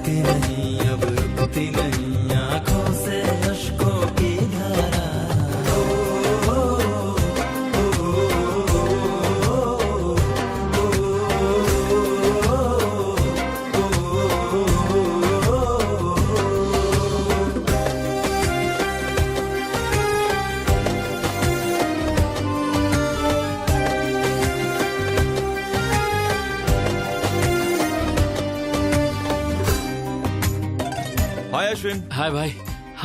रुकती नहीं, अब रुकती नहीं आंखों से अश्कों की धारा। हाय अश्विन। हाय भाई,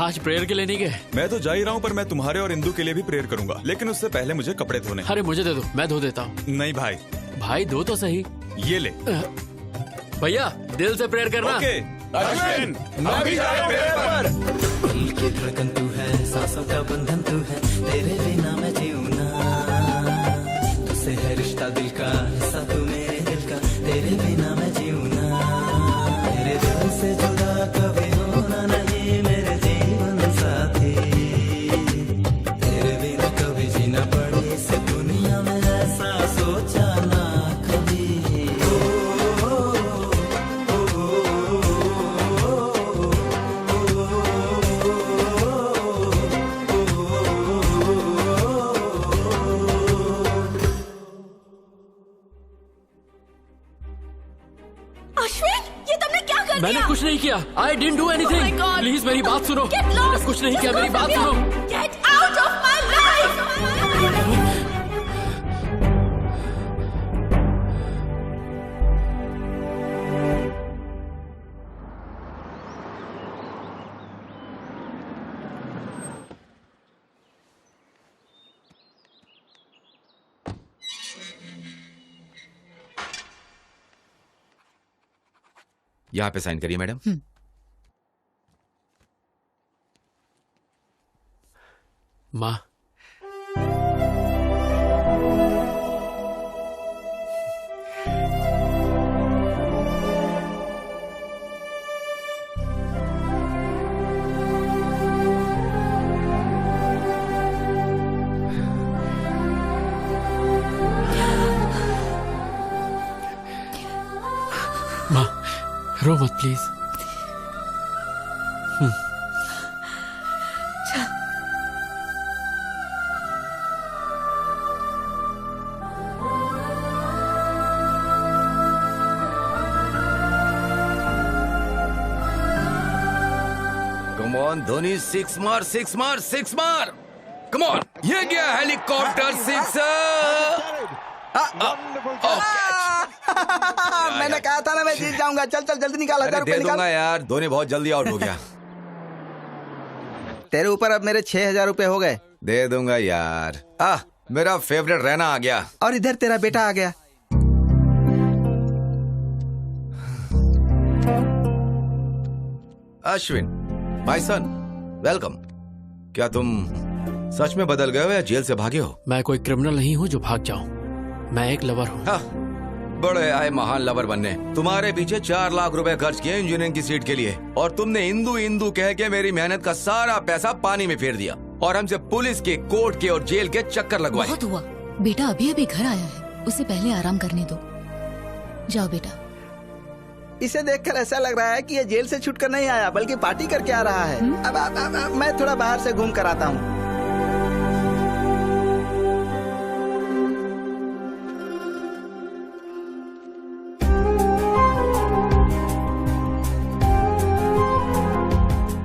आज प्रेयर के लिए नहीं गए? मैं तो जा ही रहा हूँ, पर मैं तुम्हारे और इंदु के लिए भी प्रेयर करूंगा, लेकिन उससे पहले मुझे कपड़े धोने। अरे मुझे दे दो, मैं धो देता हूँ। नहीं भाई। भाई दो तो सही। ये ले। भैया दिल से प्रेयर करना। ओके अश्विन, मैं भी जा रहा हूँ प्रेयर पर। दिल की धड़कन तू है, सांसों का बंधन तू है, तेरे बिना मैं जीऊं ना। तुझसे है रिश्ता दिल का, हिस्सा तू मेरे दिल का, तेरे बिना मैं जीऊं ना। तेरे दिल से जुदा कभी होना नहीं मेरे जीवन साथी, तेरे बिना कभी जीना पड़े इस दुनिया में, ऐसा सोचा ना कभी। अश्विन, ये तुमने क्या कर मैंने दिया? कुछ नहीं किया। I didn't do Oh my anything. God. Please मेरी बात सुनो। Get lost. मैंने कुछ नहीं किया, मेरी बात सुनो। Get out of my life. यहाँ पे साइन करिए मैडम। माँ, माँ रो मत please. Come on Dhoni, six मार सिक्स मार सिक्स मार। कम ऑन, ये गया हेलीकॉप्टर सिक्स। मैंने कहा था ना मैं जीत जाऊंगा। चल चल जल्दी निकाल, 1000 अरे रुपए दे निकाल। दूंगा यार, धोनी बहुत जल्दी आउट हो गया। तेरे ऊपर अब मेरे 6000 रुपए हो गए। दे दूंगा यार। मेरा फेवरेट रैना आ गया। और इधर तेरा बेटा आ गया। Ashwin my son, welcome. क्या तुम सच में बदल गए हो या जेल से भागे हो? मैं कोई क्रिमिनल नहीं हूँ जो भाग जाऊँ। मैं एक लवर हूँ। हाँ, बड़े आए महान लवर बनने। तुम्हारे पीछे 4 लाख रुपए खर्च किए इंजीनियरिंग की सीट के लिए, और तुमने इंदू इंदू कह के मेरी मेहनत का सारा पैसा पानी में फेर दिया, और हमसे पुलिस के, कोर्ट के और जेल के चक्कर लगवाए। बहुत हुआ। बेटा अभी अभी घर आया है, उसे पहले आराम करने दो। जाओ बेटा। इसे देखकर ऐसा लग रहा है कि ये जेल से छूटकर नहीं आया, बल्कि पार्टी करके आ रहा है। अब मैं थोड़ा बाहर से घूम कर आता हूँ।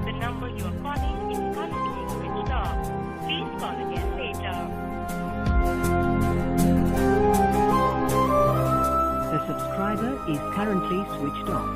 The number you are calling is currently switched off. Please call again later. The subscriber is currently switched off.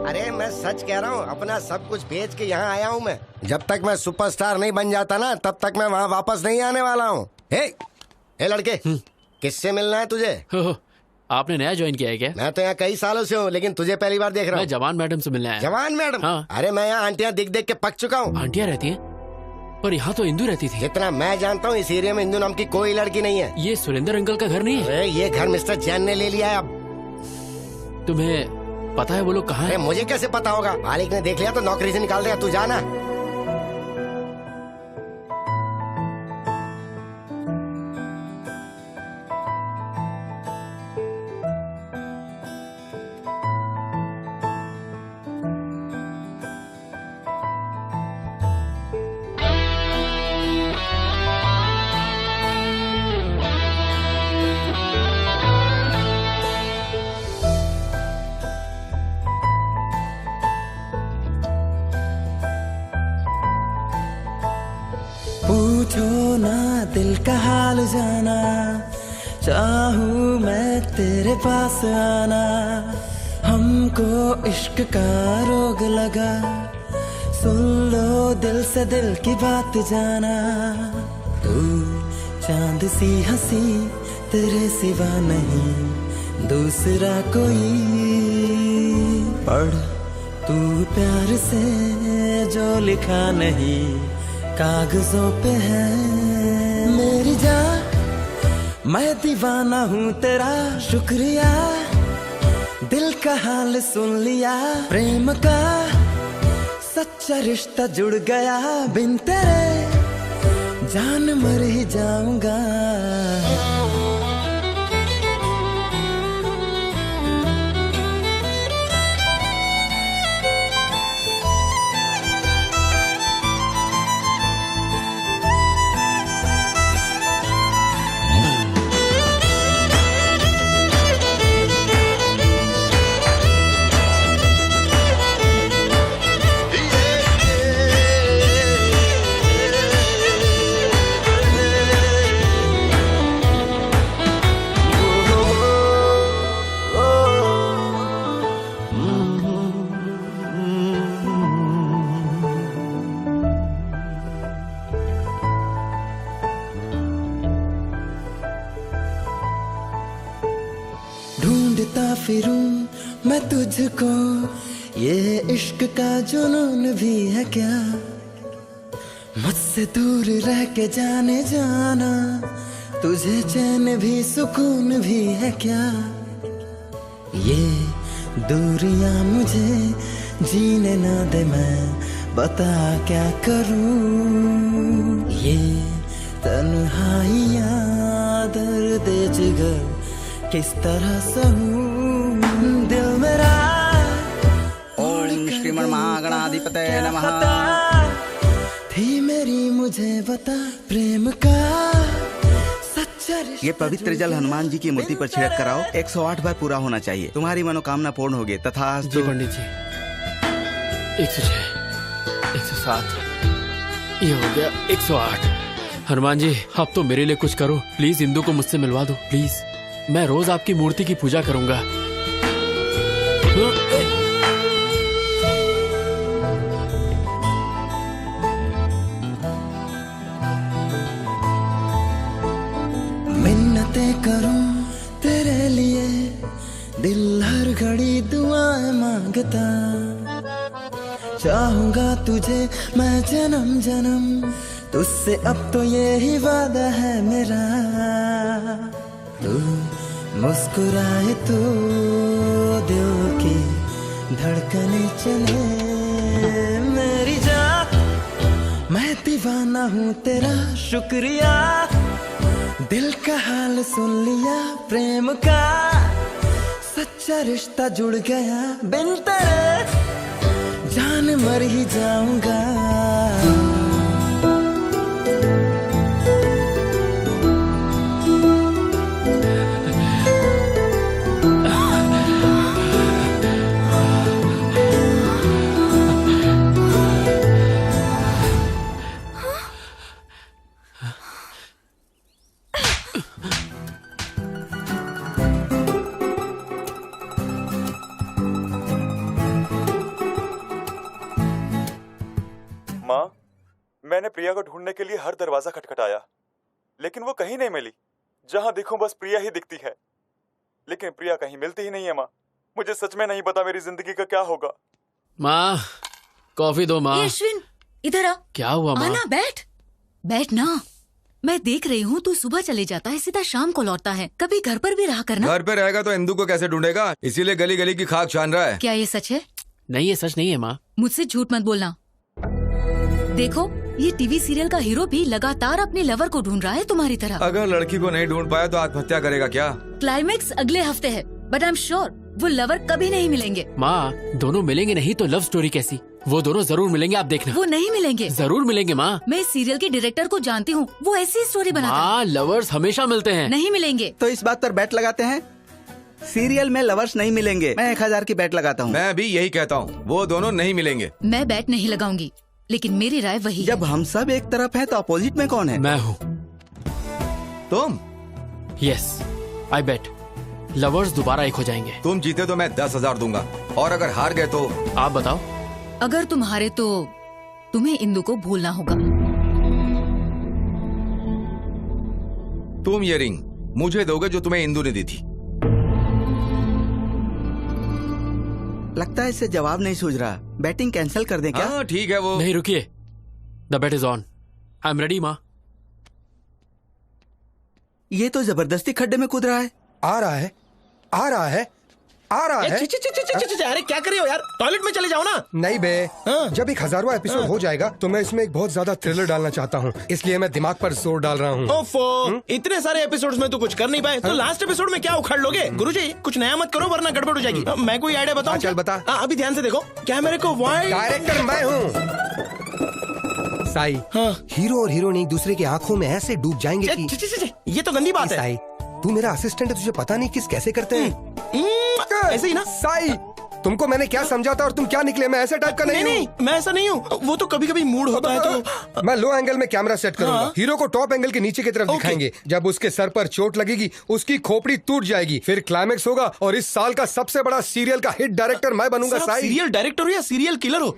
अरे मैं सच कह रहा हूँ, अपना सब कुछ बेच के यहाँ आया हूँ मैं। जब तक मैं सुपरस्टार नहीं बन जाता ना, तब तक मैं वहाँ वापस नहीं आने वाला हूँ। हे लड़के, किससे मिलना है तुझे? आपने नया ज्वाइन किया है क्या? मैं तो यहाँ कई सालों से हूँ, लेकिन तुझे पहली बार देख रहा मैं हूँ। जवान मैडम से मिलने आया। जवान मैडम? हाँ। अरे मैं यहाँ आंटियाँ दिख देख के पक चुका हूँ। आंटियाँ रहती हैं, पर यहाँ तो इंदू रहती थी। जितना मैं जानता हूँ इस एरिया में इंदू नाम की कोई लड़की नहीं है। ये सुरेंद्र अंकल का घर नहीं है? अरे ये घर मिस्टर जैन ने ले लिया है अब। तुम्हें पता है वो लोग कहाँ अरे हैं? मुझे कैसे पता होगा? मालिक ने देख लिया तो नौकरी से निकाल देगा। तू जाना। पूछो ना दिल का हाल जाना, चाहूँ मैं तेरे पास आना। हमको इश्क का रोग लगा, सुन लो दिल से दिल की बात जाना। तू चांद सी हंसी, तेरे सिवा नहीं दूसरा कोई। पढ़ तू प्यार से जो लिखा नहीं कागजों पे है। मेरी जान मैं दीवाना हूँ तेरा, शुक्रिया दिल का हाल सुन लिया। प्रेम का सच्चा रिश्ता जुड़ गया, बिन तेरे जान मर ही जाऊंगा। ढूंढता फिरूं मैं तुझको, ये इश्क का जुनून भी है क्या? मुझसे दूर रह के जाने जाना, तुझे चैन भी सुकून भी है क्या? ये दूरियां मुझे जीने ना दे, मैं बता क्या करूं? ये तन्हाइयां दर्द जिगर किस तरह सहूं? दिल मेरा ओम श्रीमन महागणाधिपतये नमः। थी मेरी मुझे बता प्रेम का सच्चा रिश्ता। ये पवित्र जल हनुमान जी की मूर्ति पर छिड़क कराओ। 108 बार पूरा होना चाहिए। तुम्हारी मनोकामना पूर्ण होगी। तथा जी पंडित जी। 106, 107, ये हो गया 108। हनुमान जी अब तो मेरे लिए कुछ करो प्लीज। इंदु को मुझसे मिलवा दो प्लीज। मैं रोज आपकी मूर्ति की पूजा करूंगा। मिन्नतें करूं तेरे लिए, दिल हर घड़ी दुआएं मांगता। चाहूंगा तुझे मैं जन्म जन्म, तुझसे अब तो ये ही वादा है मेरा। तू मुस्कुराए तो दिल की धड़कने चले। मेरी जान मैं दीवाना हूँ तेरा, शुक्रिया दिल का हाल सुन लिया। प्रेम का सच्चा रिश्ता जुड़ गया, बिन तेरे जान मर ही जाऊंगा। माँ, मैंने प्रिया को ढूंढने के लिए हर दरवाजा खटखटाया, लेकिन वो कहीं नहीं मिली। जहाँ देखूं बस प्रिया ही दिखती है। लेकिन प्रिया कहीं मिलती ही नहीं है माँ। मुझे सच में नहीं पता मेरी जिंदगी का क्या होगा। माँ कॉफी दो माँ। अश्विन इधर आ। क्या हुआ माँ? आना, बैठ ना। मैं देख रही हूँ तू सुबह चले जाता है, सीधा शाम को लौटता है। कभी घर पर भी रहा करना। घर पे रहेगा तो इंदु को कैसे ढूंढेगा, इसीलिए गली गली की खाक छान रहा है। क्या ये सच है? नहीं ये सच नहीं है माँ। मुझसे झूठ मत बोलना। देखो ये टीवी सीरियल का हीरो भी लगातार अपने लवर को ढूंढ रहा है तुम्हारी तरह। अगर लड़की को नहीं ढूंढ पाया तो आत्महत्या करेगा क्या? क्लाइमेक्स अगले हफ्ते है, बट आई एम श्योर वो लवर कभी नहीं मिलेंगे। माँ दोनों मिलेंगे नहीं तो लव स्टोरी कैसी? वो दोनों जरूर मिलेंगे, आप देखना। वो नहीं मिलेंगे। जरूर मिलेंगे माँ। मैं इस सीरियल के डायरेक्टर को जानती हूँ, वो ऐसी स्टोरी बनाता है। माँ लवर्स हमेशा मिलते हैं। नहीं मिलेंगे। तो इस बात पर बैट लगाते हैं, सीरियल में लवर्स नहीं मिलेंगे। मैं 1000 की बैट लगाता हूँ। मैं भी यही कहता हूँ, वो दोनों नहीं मिलेंगे। मैं बैट नहीं लगाऊंगी, लेकिन मेरी राय वही है। जब हम सब एक तरफ हैं तो अपोजिट में कौन है? मैं हूँ। तुम? यस आई बेट लवर्स दोबारा एक हो जाएंगे। तुम जीते तो मैं 10,000 दूंगा, और अगर हार गए तो? आप बताओ। अगर तुम हारे तो तुम्हें इंदु को भूलना होगा। तुम ये रिंग मुझे दोगे जो तुम्हें इंदु ने दी थी। लगता है इससे जवाब नहीं सूझ रहा। बैटिंग कैंसिल कर दें क्या? हाँ ठीक है वो। नहीं रुकिए, the bet is on. I am ready माँ। ये तो जबरदस्ती खड्डे में कूद रहा है। आ रहा है, आ रहा है, आ रहा है। अरे क्या कर रहे हो यार, टॉयलेट में चले जाओ ना। नहीं बे, जब 1000वां एपिसोड हो जाएगा तो मैं इसमें एक बहुत ज्यादा थ्रिलर डालना चाहता हूँ, इसलिए मैं दिमाग पर जोर डाल रहा हूँ। ओफो, इतने सारे एपिसोड्स में तो कुछ कर नहीं पाए, तो लास्ट एपिसोड में क्या उखाड़ लोगे? गुरुजी कुछ नया मत करो वरना गड़बड़ हो जाएगी। मैं कोई आइडिया बताऊं? चल बता। अभी ध्यान से देखो, कैमरे को वाइड। डायरेक्टर मैं हूँ साई। हीरो और हीरोइन एक दूसरे की आंखों में ऐसे डूब जाएंगे कि ये तो गंदी बात है। साई तू मेरा असिस्टेंट है, तुझे पता नहीं किस कैसे करते हैं। ऐसे ही ना साई, तुमको मैंने क्या समझाता और तुम क्या निकले? मैं ऐसे टाइप का नहीं हूँ। नहीं, मैं ऐसा नहीं हूँ। वो तो कभी कभी मूड होता है तो मैं लो एंगल में कैमरा सेट करूंगा। हीरो को टॉप एंगल के नीचे की तरफ दिखाएंगे। जब उसके सर पर चोट लगेगी उसकी खोपड़ी टूट जाएगी, फिर क्लाइमेक्स होगा और इस साल का सबसे बड़ा सीरियल का हिट डायरेक्टर मैं बनूंगा। साई सीरियल डायरेक्टर हो या सीरियल किलर हो?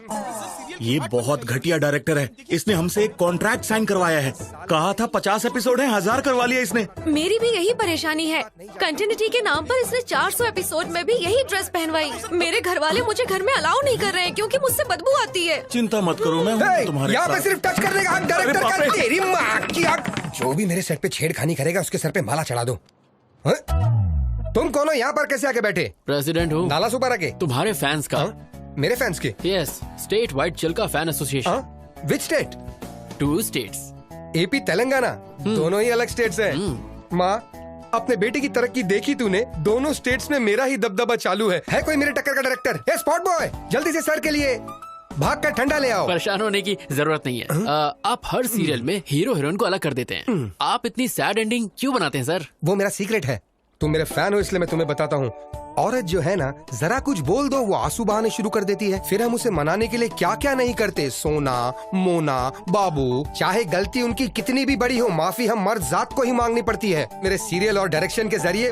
ये बहुत घटिया डायरेक्टर है। इसने हमसे एक कॉन्ट्रैक्ट साइन करवाया है। कहा था 50 एपिसोड है, 1000 करवा लिया इसने। मेरी भी यही परेशानी है। कंटिन्यूटी के नाम पर इसने 400 एपिसोड में भी यही ड्रेस पहनवाई। मेरे घर वाले मुझे घर में अलाउ नहीं कर रहे हैं क्योंकि मुझसे बदबू आती है। चिंता मत करो, मैं हूँ तुम्हारे यहाँ पे साथ। सिर्फ टच करने का हक डायरेक्टर का। तेरी माँ की आँख। जो भी मेरे सेट पे छेड़खानी करेगा उसके सर पे माला चढ़ा दो। तुम कौन हो? यहाँ पर कैसे आके बैठे? प्रेसिडेंट हूँ। नाला सुपर आके तुम्हारे फैंस का। मेरे फैंस के? Yes, state wide Chilka fan association. Which state? 2 states, AP Telangana. दोनों ही अलग स्टेट्स हैं। माँ अपने बेटे की तरक्की देखी तूने? दोनों स्टेट्स में मेरा ही दबदबा चालू है कोई मेरे टक्कर का डायरेक्टर? ए स्पॉट बॉय, जल्दी से सर के लिए भाग कर ठंडा ले आओ। परेशान होने की जरूरत नहीं है। आप हर सीरियल में हीरो हीरोइन को अलग कर देते हैं। आप इतनी सैड एंडिंग क्यों बनाते हैं सर? वो मेरा सीक्रेट है। तुम मेरे फैन हो इसलिए मैं तुम्हें बताता हूँ। औरत जो है ना, जरा कुछ बोल दो वो आंसू बहाने शुरू कर देती है। फिर हम उसे मनाने के लिए क्या क्या नहीं करते। सोना, मोना, बाबू, चाहे गलती उनकी कितनी भी बड़ी हो, माफी हम मर्द जात को ही मांगनी पड़ती है। मेरे सीरियल और डायरेक्शन के जरिए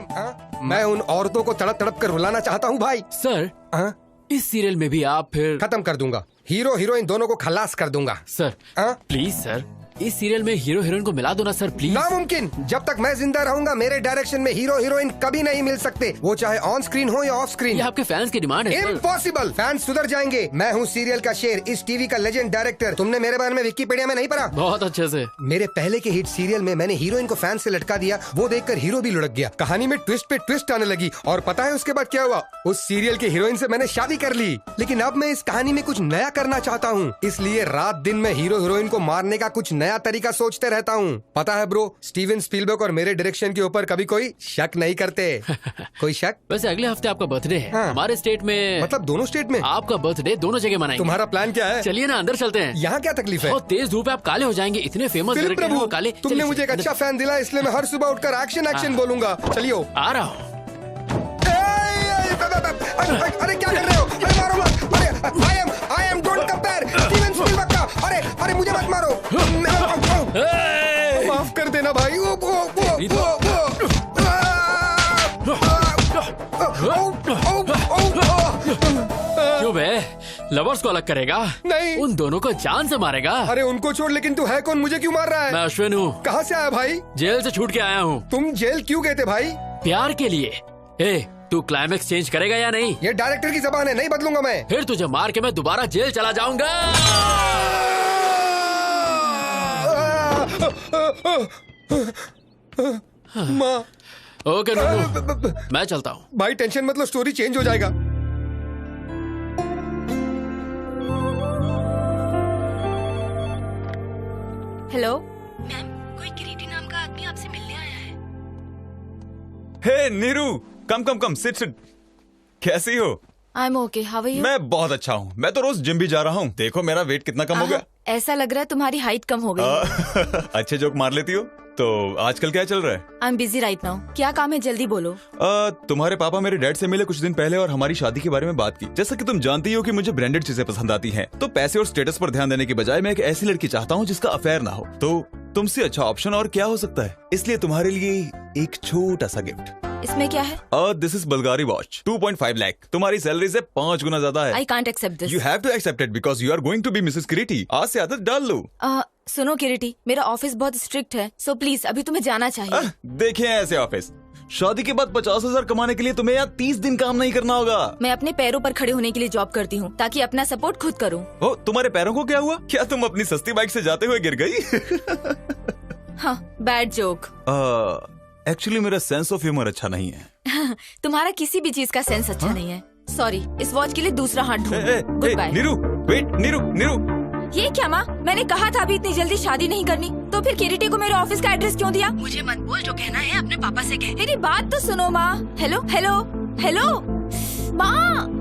मैं उन औरतों को तड़प तड़प कर रुलाना चाहता हूँ भाई। सर इस सीरियल में भी आप फिर खत्म कर दूंगा। हीरो हीरोइन दोनों को खलास कर दूंगा। सर प्लीज सर, इस सीरियल में हीरो हीरोइन को मिला दो ना सर प्लीज। नामुमकिन। जब तक मैं जिंदा रहूंगा मेरे डायरेक्शन में हीरो हीरोइन कभी नहीं मिल सकते, वो चाहे ऑन स्क्रीन हो या ऑफ स्क्रीन। ये आपके फैंस की डिमांड है। इम्पॉसिबल। फैंस सुधर जाएंगे। मैं हूँ सीरियल का शेर, इस टीवी का लेजेंड डायरेक्टर। तुमने मेरे बारे में विकिपीडिया में नहीं पढ़ा? बहुत अच्छे से। मेरे पहले के हिट सीरियल में मैंने हीरोइन को फैन से लटका दिया, वो देखकर हीरो भी लुढ़क गया। कहानी में ट्विस्ट पे ट्विस्ट आने लगी और पता है उसके बाद क्या हुआ? उस सीरियल के हीरोइन से मैंने शादी कर ली। लेकिन अब मैं इस कहानी में कुछ नया करना चाहता हूँ, इसलिए रात दिन में हीरो हीरोइन को मारने का कुछ नया तरीका सोचते रहता हूँ। पता है ब्रो, स्टीवन स्पीलबर्ग और मेरे डायरेक्शन के ऊपर कभी कोई शक नहीं करते। कोई शक? वैसे अगले हफ्ते आपका बर्थडे है। हमारे स्टेट में, मतलब दोनों स्टेट में आपका बर्थडे दोनों जगह मनाएंगे। तुम्हारा प्लान क्या है? चलिए ना अंदर चलते हैं। यहाँ क्या तकलीफ है? बहुत तेज धूप है, आप काले हो जाएंगे। इतने फेमस डायरेक्टर हैं वो काले। तुमने मुझे एक अच्छा फैन दिला, इसलिए मैं हर सुबह उठकर एक्शन एक्शन बोलूंगा। चलिए आ रहा हूँ। अरे क्या कर रहे हो? अरे मारो मत। अरे I am don't compare Steven Spielberg का। अरे मुझे मत मारो। माफ कर देना भाई। क्यों बे? लवर्स को अलग करेगा? नहीं, उन दोनों को जान से मारेगा। अरे उनको छोड़, लेकिन तू है कौन? मुझे क्यों मार रहा है? मैं अश्विन हूँ। कहाँ से आया भाई? जेल से छूट के आया हूँ। तुम जेल क्यों गए थे भाई? प्यार के लिए। ए, तू क्लाइमेक्स चेंज करेगा या नहीं? ये डायरेक्टर की जबान है, नहीं बदलूंगा मैं। फिर तुझे मार के मैं दोबारा जेल चला जाऊंगा। माँ। ओके नन्नू, मैं चलता हूँ। भाई टेंशन मत लो, स्टोरी चेंज हो जाएगा। हेलो मैम, कोई किरीटी नाम का आदमी आपसे मिलने आया है। Hey Neeru, come come come, sit sit. कैसी हो? I am okay, how are you? मैं बहुत अच्छा हूँ। मैं तो रोज जिम भी जा रहा हूँ। देखो मेरा वेट कितना कम हो गया। ऐसा लग रहा है तुम्हारी हाइट कम हो गई। अच्छे जोक मार लेती हो। तो आजकल क्या चल रहा है? I am busy right now. क्या काम है, जल्दी बोलो। तुम्हारे पापा मेरे डैड से मिले कुछ दिन पहले और हमारी शादी के बारे में बात की। जैसा कि तुम जानती हो कि मुझे ब्रांडेड चीजें पसंद आती हैं, तो पैसे और स्टेटस पर ध्यान देने की बजाय मैं एक ऐसी लड़की चाहता हूँ जिसका अफेयर ना हो। तो तुमसे अच्छा ऑप्शन और क्या हो सकता है? इसलिए तुम्हारे लिए एक छोटा सा गिफ्ट। इसमें क्या है? This is Bulgari watch, 2.5 lakh. तुम्हारी सैलरी से 5 गुना ज्यादा है। I can't accept this. You have to accept it because you are going to be Mrs Kiriti. आज से आदत डाल लो। सुनो किरीटी, मेरा ऑफिस बहुत स्ट्रिक्ट है, सो प्लीज अभी तुम्हें जाना चाहिए। देखें ऐसे ऑफिस, शादी के बाद 50,000 कमाने के लिए तुम्हें यहाँ 30 दिन काम नहीं करना होगा। मैं अपने पैरों पर खड़े होने के लिए जॉब करती हूँ ताकि अपना सपोर्ट खुद करूँ। ओ, तुम्हारे पैरों को क्या हुआ? क्या तुम अपनी सस्ती बाइक से जाते हुए गिर गई? हाँ, बैड जोक। एक्चुअली मेरा सेंस ऑफ ह्यूमर अच्छा नहीं है। तुम्हारा किसी भी चीज का सेंस अच्छा नहीं है। सॉरी, इस वॉच के लिए दूसरा हाथ ढूंढो। Good bye. Neeru, wait, Neeru. ये क्या माँ? मैंने कहा था अभी इतनी जल्दी शादी नहीं करनी, तो फिर किरीटी को मेरे ऑफिस का एड्रेस क्यों दिया? मुझे मत बोल, जो कहना है अपने पापा से कह। मेरी बात तो सुनो माँ। हेलो हेलो हेलो माँ।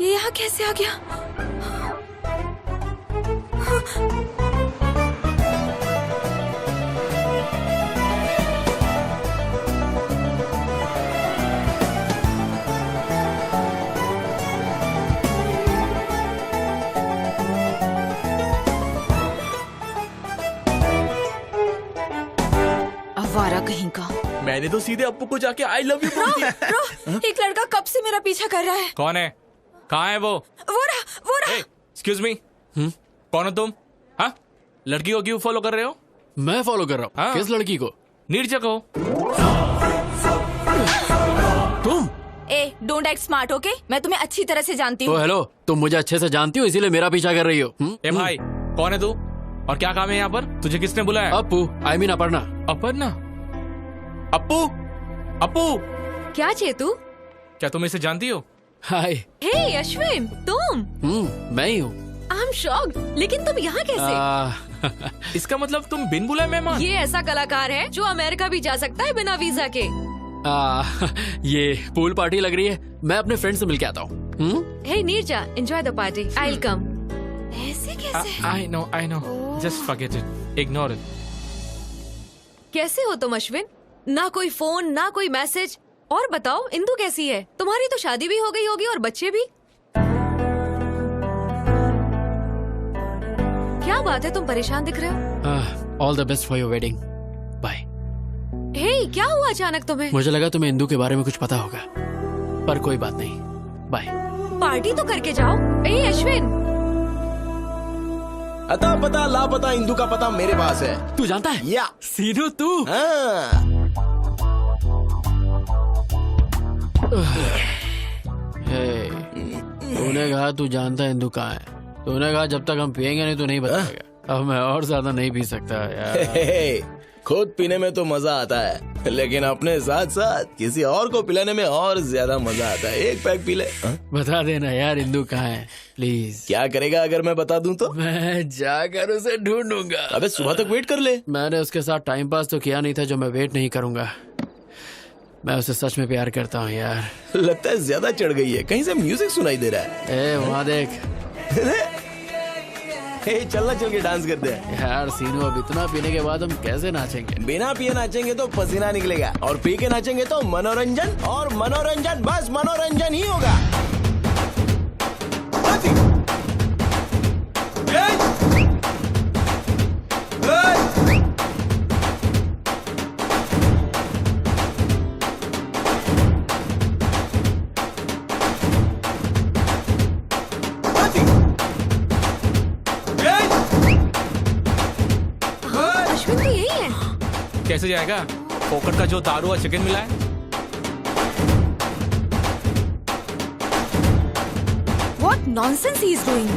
ये यहाँ कैसे आ गया? आवारा कहीं का। मैंने तो सीधे अप्पू को जाके आई लव यू बोल दिया। एक लड़का कब से मेरा पीछा कर रहा है। कौन है? कहाँ है वो? वो रहा। एक्सक्यूज मी, कौन हो तुम? हाँ, लड़की को क्यों फॉलो कर रहे हो? मैं फॉलो कर रहा हूँ। किस लड़की को? नीरजा को। तुम? Don't act smart, okay? मैं तुम्हें अच्छी तरह से जानती हूँ। हेलो, तुम मुझे अच्छे से जानती हो, इसीलिए मेरा पीछा कर रही हो। ए भाई, कौन है तू और क्या काम है यहाँ पर? तुझे किसने बुलाया? Appu, I mean Aparna. अपर्णा? अप्पू? अप्पू? क्या चेतू? क्या तुम इसे जानती हो? हाय। हे अश्विन, तुम? मैं ही हूँ। आई एम शॉक्ड, लेकिन तुम यहाँ कैसे? इसका मतलब तुम बिन बुलाए मेहमान? ये ऐसा कलाकार है जो अमेरिका भी जा सकता है बिना वीजा के। ये पूल पार्टी लग रही है, मैं अपने फ्रेंड से मिलके आता हूँ। Hey Neerja, enjoy the party, I will come. ऐसे कैसे? I know, just forget it, ignore it. कैसे हो तुम अश्विन? ना कोई फोन, ना कोई मैसेज। और बताओ, इंदु कैसी है? तुम्हारी तो शादी भी हो गई होगी और बच्चे भी। क्या बात है, तुम परेशान दिख रहे हो? All the best for your wedding. Bye. Hey, क्या हुआ अचानक तुम्हें? मुझे लगा तुम्हें इंदु के बारे में कुछ पता होगा, पर कोई बात नहीं। बाय। पार्टी तो करके जाओ। ए अश्विन, अता पता लापता इंदु का पता मेरे पास है। तू जानता है? या सीनू तू? तूने कहा तू जानता है इंदु कहाँ है। तूने कहा जब तक हम पियेंगे नहीं तो नहीं बताएगा। अब मैं और ज्यादा नहीं पी सकता यार। खुद पीने में तो मजा आता है, लेकिन अपने साथ साथ किसी और को पिलाने में और ज्यादा मजा आता है। एक पैक पी ले। बता देना यार इंदु कहाँ है प्लीज। क्या करेगा अगर मैं बता दूं तो? मैं जाकर उसे ढूंढूंगा। अबे सुबह तक वेट कर ले। मैंने उसके साथ टाइम पास तो किया नहीं था जो मैं वेट नहीं करूंगा। मैं उसे सच में प्यार करता हूँ यार। लगता है ज्यादा चढ़ गई है, कहीं से म्यूजिक सुनाई दे रहा है। वहाँ देख। चलना, चल के डांस करते हैं। यार सीनू, अब इतना पीने के बाद हम कैसे नाचेंगे? बिना पिए नाचेंगे तो पसीना निकलेगा, और पी के नाचेंगे तो मनोरंजन, और मनोरंजन बस मनोरंजन ही होगा। नहीं है। कैसे जाएगा? फोकट का जो दारू और चिकन मिला है। What nonsense he is doing?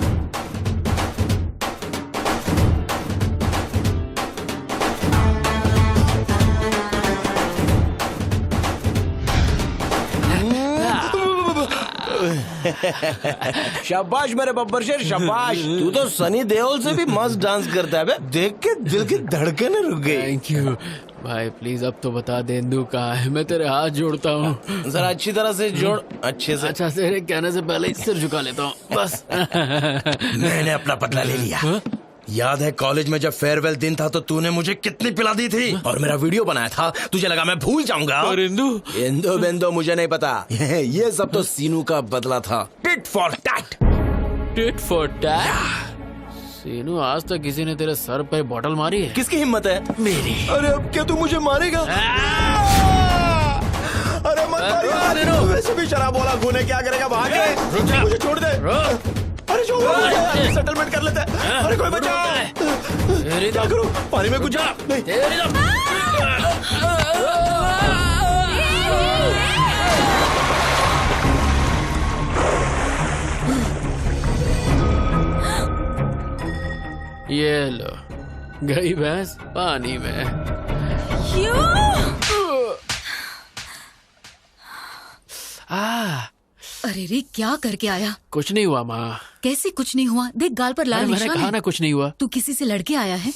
शाबाश मेरे बब्बर शेर, शाबाश। तू तो सनी देओल से भी मस्त डांस करता है बे। देख के दिल की धड़कनें रुक गई। थैंक यू भाई, प्लीज अब तो बता दे इंदु कहाँ है, मैं तेरे हाथ जोड़ता हूँ। जरा अच्छी तरह से जोड़, अच्छे से। अच्छा, तेरे कहने से पहले ही सिर झुका लेता हूँ बस। मैंने अपना बदला ले लिया। याद है कॉलेज में जब फेयरवेल दिन था तो तूने मुझे कितनी पिला दी थी और मेरा वीडियो बनाया था। तुझे लगा मैं भूल जाऊंगा? और इंदु बेंदो मुझे नहीं पता। ये सब तो सीनू का बदला था। Tit for tat. Tit for tat? Seenu, आज तक किसी ने तेरे सर पे बॉटल मारी है? किसकी हिम्मत है? मेरी। अरे अब क्या तू मुझे मारेगा? अरे मत मारियो। वैसे भी शराब वाला खून क्या करेगा? भाग के मुझे छोड़ दे। अरे छोड़, सेटलमेंट कर लेते हैं। अरे कोई बचा। क्या करूं? पानी में कुछ जा। ये लो, गई भैंस पानी में। अरे रे, क्या करके आया? कुछ नहीं हुआ माँ। कैसे कुछ नहीं हुआ? देख गाल पर लाल मैंने निशान कहा है। ना कुछ नहीं हुआ। तू किसी से लड़के आया है?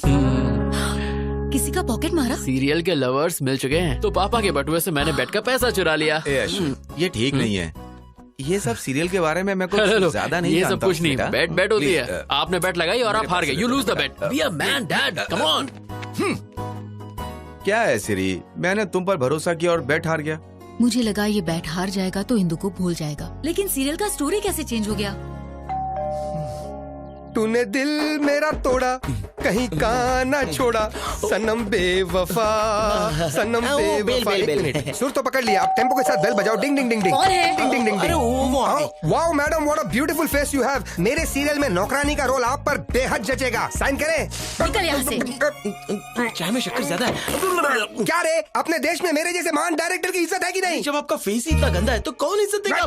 किसी का पॉकेट मारा? सीरियल के लवर्स मिल चुके हैं तो पापा के बटुए से मैंने बेट का पैसा चुरा लिया। ये ठीक नहीं है। ये सब सीरियल के बारे में मैं कुछ ज्यादा नहीं ये जानता सब कुछ नहीं, बेटा। बेट बेट होती है। Please, आपने बेट लगाई और आप हार गए। You lose the bet. Be a man dad, come on. क्या है सिरी, मैंने तुम पर भरोसा किया और बेट हार गया। मुझे लगा ये बैट हार जाएगा तो इंदु को भूल जाएगा, लेकिन सीरियल का स्टोरी कैसे चेंज हो गया? तूने दिल मेरा तोड़ा, कहीं का ना छोड़ा, सनम बेवफा, सनम बेवफा। एक मिनट, सुर तो पकड़ लिया, अब टेम्पो के साथ बेल बजाओ। डिंग डिंग डिंग डिंग। कौन है? डिंग डिंग डिंग अरे वो wow madam, what a beautiful face you have. मेरे सीरियल में नौकरानी का रोल आप पर बेहद जचेगा। साइन करें। निकल यहाँ से। चाय में शक्कर ज्यादा है। क्या रे, अपने देश में मेरे जैसे महान डायरेक्टर की इज्जत है कि नहीं? जब आपका फेस ही इतना गंदा है तो कौन इज्जत देगा?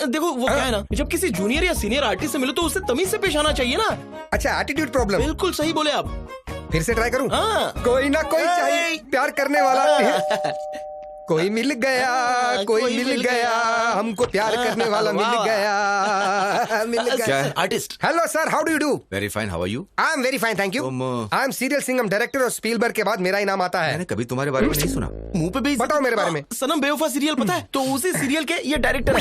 देखो वो क्या है ना, जब किसी जूनियर या सीनियर आर्टिस्ट से मिलो तो उससे तमीज से पेश आना चाहिए ना। अच्छा, एटीट्यूड प्रॉब्लम। बिल्कुल सही बोले आप। फिर से ट्राई करूं? हाँ। कोई ना कोई चाहिए प्यार करने वाला। कोई मिल गया, कोई मिल गया, हमको प्यार करने वाला मिल गया, मिल गया। Artist. Hello sir, how do you do? Very fine, how are you? I am very fine, thank you. I am serial Singham director और स्पीलबर्ग के बाद मेरा ही नाम आता है। मैंने कभी तुम्हारे बारे में नहीं सुना। मुंह पे भी बताओ मेरे बारे में। सनम बेवफा सीरियल पता है? तो उसी सीरियल के ये डायरेक्टर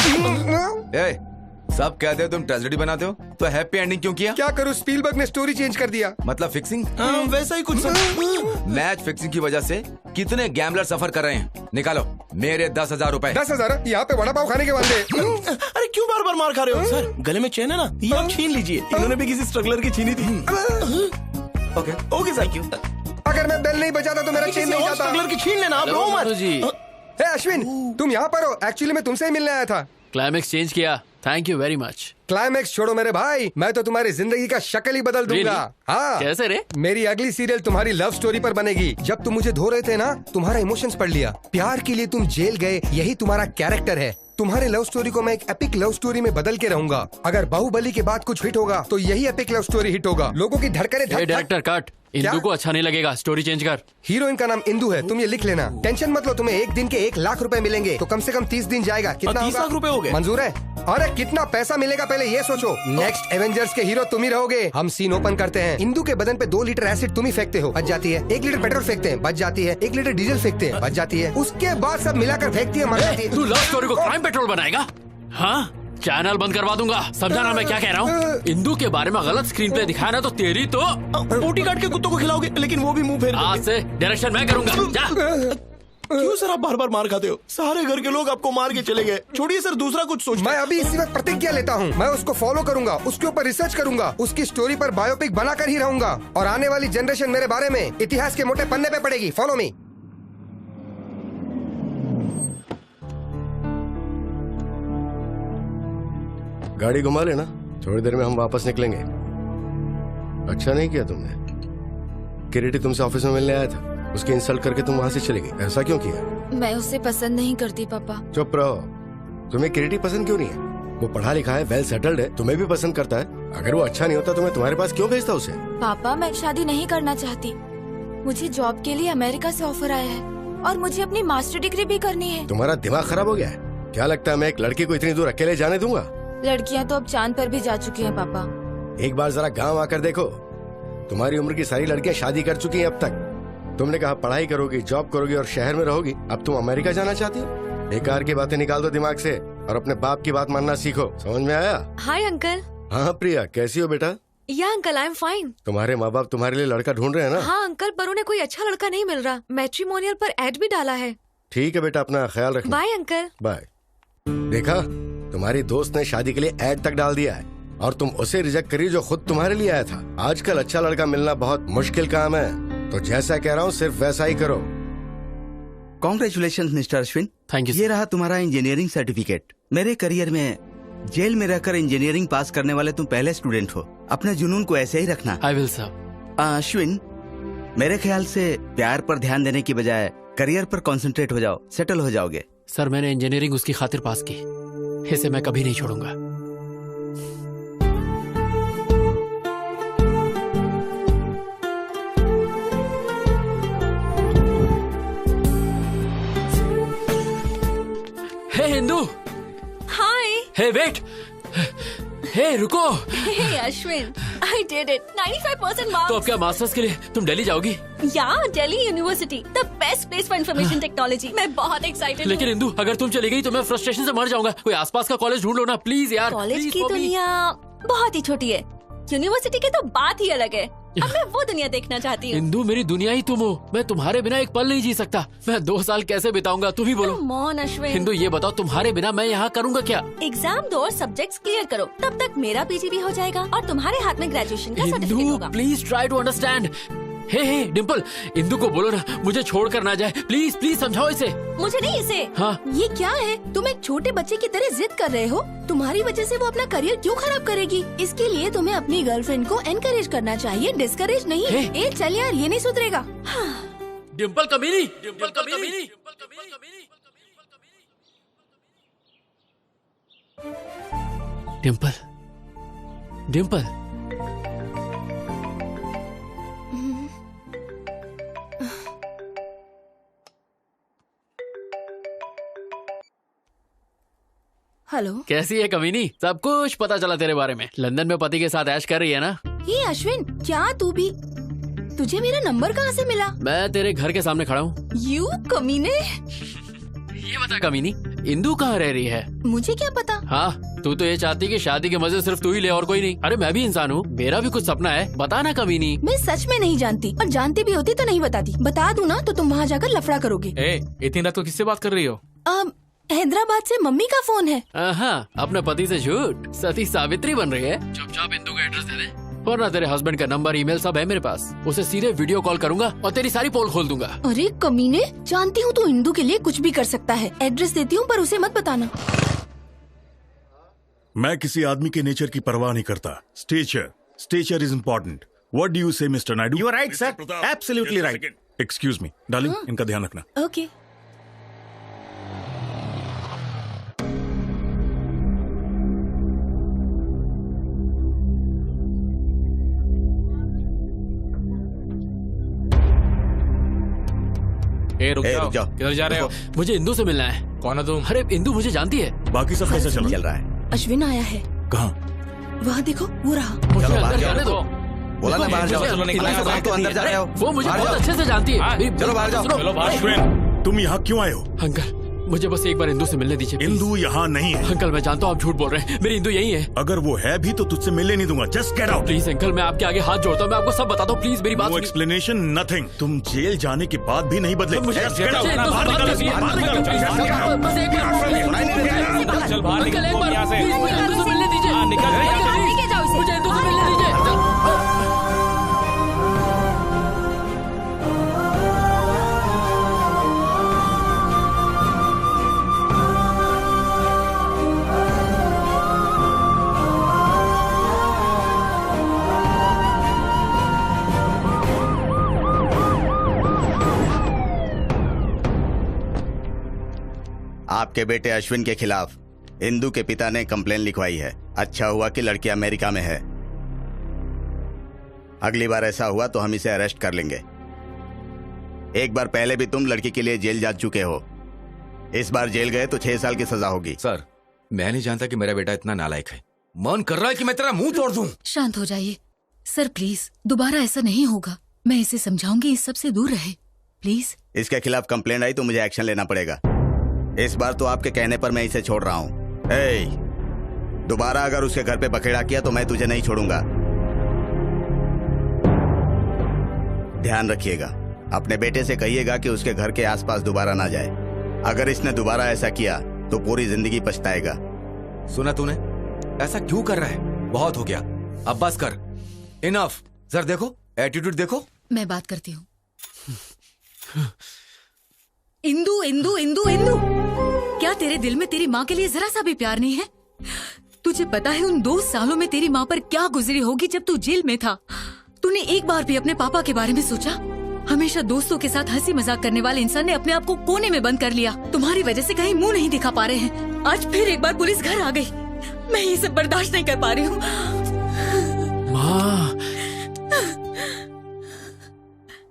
है। सब कहते हो तुम ट्रेजेडी बनाते हो, तो हैप्पी एंडिंग क्यों किया? क्या करूं, स्पीलबर्ग ने स्टोरी चेंज कर दिया। मतलब फिक्सिंग? वैसा ही कुछ। मैच फिक्सिंग की वजह से कितने गैम्बलर सफर कर रहे हैं। निकालो मेरे 10,000 रुपए। 10,000? यहाँ पे वड़ा पाव खाने के वादे। अरे क्यों बार बार मार खा रहे हो? सर गले में चेन है ना, ये आप छीन लीजिए। इन्होंने भी किसी स्ट्रगलर की छीनी थी। Okay sir. अगर मैं बेल नहीं बजाता तो मेरा चेन नहीं जाता। स्ट्रगलर की छीन लेना आप। रो मत। अश्विन, तुम यहाँ पर हो? एक्चुअली मैं तुमसे ही मिलने आया था। क्लाइमेक्स चेंज किया, thank you very much. Climax छोड़ो मेरे भाई, मैं तो तुम्हारी जिंदगी का शक्ल ही बदल दूंगा। हाँ। कैसे रे? मेरी अगली सीरियल तुम्हारी लव स्टोरी पर बनेगी। जब तुम मुझे धो रहे थे ना, तुम्हारा इमोशंस पढ़ लिया। प्यार के लिए तुम जेल गए, यही तुम्हारा कैरेक्टर है। तुम्हारे लव स्टोरी को मैं एक एपिक लव स्टोरी में बदल के रहूंगा। अगर बाहुबली के बाद कुछ हिट होगा तो यही एपिक लव स्टोरी हिट होगा। लोगों की धड़कने डायरेक्टर कट, इंदु को अच्छा नहीं लगेगा, स्टोरी चेंज कर। हीरोइन का नाम इंदु है, तुम ये लिख लेना। टेंशन मत लो, तुम्हें एक दिन के 1 लाख रुपए मिलेंगे, तो कम से कम 30 दिन जाएगा। कितना 30 लाख रुपए हो गए? मंजूर है? अरे कितना पैसा मिलेगा पहले ये सोचो। नेक्स्ट एवेंजर्स के हीरो तुम ही रहोगे। हम सीन ओपन करते हैं। इंदु के बदन पे 2 लीटर एसिड तुम ही फेंकते हो, बच जाती है। 1 लीटर पेट्रोल फेंकते हैं, बच जाती है। 1 लीटर डीजल फेंकते हैं, बच जाती है। उसके बाद सब मिलाकर फेंकती है, मर जाती है। तू लव स्टोरी को क्राइम पेट्रोल बनाएगा? हाँ, चैनल बंद करवा दूंगा। समझा ना मैं क्या कह रहा हूँ? इंदु के बारे में गलत स्क्रीन प्ले दिखाया ना तो तेरी तो बोटी काट के कुत्तों को खिलाओगे, लेकिन वो भी मुंह फेर। आज से डायरेक्शन मैं करूंगा। जा। क्यों सर आप बार बार मार खाते हो? सारे घर के लोग आपको मार के चले गए। छोड़िए सर, दूसरा कुछ सोच। मैं अभी इसी वक्त प्रतिज्ञा लेता हूँ, मैं उसको फॉलो करूंगा, उसके ऊपर रिसर्च करूंगा, उसकी स्टोरी पर बायोपिक बनाकर ही रहूंगा। और आने वाली जनरेशन मेरे बारे में इतिहास के मोटे पन्ने पे पड़ेगी। Follow me. गाड़ी घुमा लेना, थोड़ी देर में हम वापस निकलेंगे। अच्छा नहीं किया तुमने। किरीटी तुमसे ऑफिस में मिलने आया था, उसकी इंसल्ट करके तुम वहाँ से चली गई, ऐसा क्यों किया? मैं उसे पसंद नहीं करती पापा। चुप रहो। तुम्हें किरीटी पसंद क्यों नहीं है? वो पढ़ा लिखा है, वेल सेटल्ड है, तुम्हें भी पसंद करता है। अगर वो अच्छा नहीं होता तो मैं तुम्हारे पास क्यों भेजता उसे? पापा मैं शादी नहीं करना चाहती, मुझे जॉब के लिए अमेरिका से ऑफर आया है और मुझे अपनी मास्टर डिग्री भी करनी है। तुम्हारा दिमाग खराब हो गया है क्या? लगता है मैं एक लड़की को इतनी दूर अकेले जाने दूंगा? लड़कियां तो अब चांद पर भी जा चुकी हैं पापा। एक बार जरा गांव आकर देखो, तुम्हारी उम्र की सारी लड़कियां शादी कर चुकी हैं अब तक। तुमने कहा पढ़ाई करोगी, जॉब करोगी और शहर में रहोगी, अब तुम अमेरिका जाना चाहती हो? बेकार की बातें निकाल दो दिमाग से और अपने बाप की बात मानना सीखो, समझ में आया? Hi uncle. हाँ प्रिया, कैसी हो बेटा? या अंकल आई एम फाइन। तुम्हारे माँ बाप तुम्हारे लिए लड़का ढूंढ रहे हैं ना? हाँ अंकल, पर उन्हें कोई अच्छा लड़का नहीं मिल रहा। मैट्रिमोनियल पर एड भी डाला है। ठीक है बेटा, अपना ख्याल रखना। Bye uncle. बाय। देखा, तुम्हारी दोस्त ने शादी के लिए एड तक डाल दिया है और तुम उसे रिजेक्ट करी जो खुद तुम्हारे लिए आया था। आजकल अच्छा लड़का मिलना बहुत मुश्किल काम है, तो जैसा कह रहा हूँ सिर्फ वैसा ही करो। Congratulation mister Ashwin. Thank you. ये रहा तुम्हारा इंजीनियरिंग सर्टिफिकेट। मेरे करियर में जेल में रहकर इंजीनियरिंग पास करने वाले तुम पहले स्टूडेंट हो। अपने जुनून को ऐसे ही रखना। I will sir. अश्विन, मेरे ख्याल से प्यार पर ध्यान देने की बजाय करियर पर कंसंट्रेट हो जाओ, सेटल हो जाओगे। सर मैंने इंजीनियरिंग उसकी खातिर पास की, इसे मैं कभी नहीं छोड़ूंगा। हे हिंदू। हाय। हे वेट। हे रुको। हे Ashwin, I did it. 95% marks. तो अब क्या मास्टर्स के लिए तुम दिल्ली जाओगी? या Delhi university, the best place for information technology. मैं बहुत एक्साइटेड। लेकिन इंदू, अगर तुम चली गई तो मैं फ्रस्ट्रेशन से मर जाऊंगा। कोई आसपास का कॉलेज ढूंढ लो ना प्लीज यार। कॉलेज की दुनिया बहुत ही छोटी है, यूनिवर्सिटी की तो बात ही अलग है। अब मैं वो दुनिया देखना चाहती हूँ। इंदू मेरी दुनिया ही तुम हो, मैं तुम्हारे बिना एक पल नहीं जी सकता। मैं 2 साल कैसे बिताऊंगा, तुम ही बोलो। मौन अश्विन। हिंदू ये बताओ, तुम्हारे बिना मैं यहाँ करूँगा क्या? एग्जाम दो और सब्जेक्ट्स क्लियर करो, तब तक मेरा पीजी भी हो जाएगा और तुम्हारे हाथ में ग्रेजुएशन का सर्टिफिकेट इंदू होगा। Please try to understand. Hey Dimple, Indu को बोलो ना मुझे छोड़ कर ना जाए, प्लीज प्लीज समझाओ इसे। मुझे नहीं, इसे। हाँ। ये क्या है? तुम एक छोटे बच्चे की तरह जिद कर रहे हो। तुम्हारी वजह से वो अपना करियर क्यों खराब करेगी? इसके लिए तुम्हें अपनी गर्लफ्रेंड को एनकरेज करना चाहिए, डिस्करेज नहीं। ए चल यार, ये नहीं सुधरेगा। डिम्पल कमीनी, डिम्पल कमीनी। डिम्पल, डिम्पल। हेलो। कैसी है कमीनी? सब कुछ पता चला तेरे बारे में। लंदन में पति के साथ ऐश कर रही है ना? ये अश्विन, क्या तू भी? तुझे मेरा नंबर कहाँ से मिला? मैं तेरे घर के सामने खड़ा हूँ। यू कमीने। ये बता कमीनी, इंदू कहाँ रह रही है? मुझे क्या पता। हाँ, तू तो ये चाहती कि शादी के मजे सिर्फ तू ही ले और कोई नहीं। अरे मैं भी इंसान हूँ, मेरा भी कुछ सपना है, बता ना कमीनी। मैं सच में नहीं जानती, और जानती भी होती तो नहीं बताती। बता दूँ ना तो तुम वहाँ जाकर लफड़ा करोगे। इतनी रात को किससे बात कर रही हो? हैदराबाद से मम्मी का फोन है। हाँ, अपने पति से झूठ, सती सावित्री बन रही है। चुपचाप इंदू का एड्रेस दे दे, वरना तेरे हस्बैंड का नंबर ईमेल सब है मेरे पास। उसे सीधे वीडियो कॉल करूंगा और तेरी सारी पोल खोल दूंगा। अरे कमीने, जानती हूँ तू इंदू के लिए कुछ भी कर सकता है। एड्रेस देती हूँ पर उसे मत बताना। मैं किसी आदमी के नेचर की परवाह नहीं करता। Stature is important. What do you say Mr Naidu? You are right sir, absolutely right. Excuse me darling, इनका ध्यान रखना। ओके। रुक जाओ। किधर जा रहे हो? मुझे इंदू से मिलना है। कौन है तुम? अरे इंदू मुझे जानती है। बाकी सब कैसे चल रहा है? अश्विन आया है। कहाँ? वहाँ देखो, वो रहा। चलो बाहर जाने दो। बोला ना बाहर जाओ। तो अंदर जा रहे हो। वो मुझे बहुत अच्छे से जानती है। चलो बाहर जाओ। चलो बाहर। अश्विन, तुम यहाँ क्यों आए हो? अंकल मुझे बस एक बार इंदू से मिलने दीजिए। इंदू यहाँ नहीं है। अंकल मैं जानता हूँ आप झूठ बोल रहे हैं, मेरी इंदू यही है। अगर वो है भी तो तुझसे मिलने नहीं दूंगा। Just get out. Please uncle, मैं आपके आगे हाथ जोड़ता हूँ, मैं आपको सब बताता हूँ, प्लीज मेरी बात नो एक्सप्लेनेशन, नथिंग। तुम जेल जाने के बाद भी नहीं बदले। मुझे Just get out। चल बाहर निकलो। बाहर निकल एक बार यहाँ से। मुझे इंदू से मिलने दीजिए। मुझे इंदू से मिलने दीजिए। आपके बेटे अश्विन के खिलाफ इंदु के पिता ने कंप्लेन लिखवाई है। अच्छा हुआ कि लड़की अमेरिका में है। अगली बार ऐसा हुआ तो हम इसे अरेस्ट कर लेंगे। एक बार पहले भी तुम लड़की के लिए जेल जा चुके हो। इस बार जेल गए तो 6 साल की सजा होगी। सर, मैं नहीं जानता कि मेरा बेटा इतना नालायक है। मन कर रहा है कि मैं तेरा मुंह तोड़ दूं। शांत हो जाइए सर, प्लीज। दोबारा ऐसा नहीं होगा। मैं इसे समझाऊंगी, इस सब से दूर रहे, प्लीज। इसके खिलाफ कंप्लेंट आई तो मुझे एक्शन लेना पड़ेगा। इस बार तो आपके कहने पर मैं इसे छोड़ रहा हूँ। दोबारा अगर उसके घर पे बखेड़ा किया तो मैं तुझे नहीं छोड़ूंगा। ध्यान रखिएगा, अपने बेटे से कहिएगा कि उसके घर के आसपास दोबारा ना जाए। अगर इसने दोबारा ऐसा किया तो पूरी जिंदगी पछताएगा। सुना तूने? ऐसा क्यों कर रहा है? बहुत हो गया, अब बस कर। इनफ। सर देखो, एटीट्यूड देखो। मैं बात करती हूँ। इंदु, इंदु, इंदु, इंदु, क्या तेरे दिल में तेरी माँ के लिए जरा सा भी प्यार नहीं है? तुझे पता है उन 2 सालों में तेरी माँ पर क्या गुजरी होगी जब तू जेल में था? तूने एक बार भी अपने पापा के बारे में सोचा? हमेशा दोस्तों के साथ हंसी मजाक करने वाले इंसान ने अपने आप को कोने में बंद कर लिया। तुम्हारी वजह से कहीं मुंह नहीं दिखा पा रहे हैं। आज फिर एक बार पुलिस घर आ गई। मैं ये सब बर्दाश्त नहीं कर पा रही हूँ। माँ,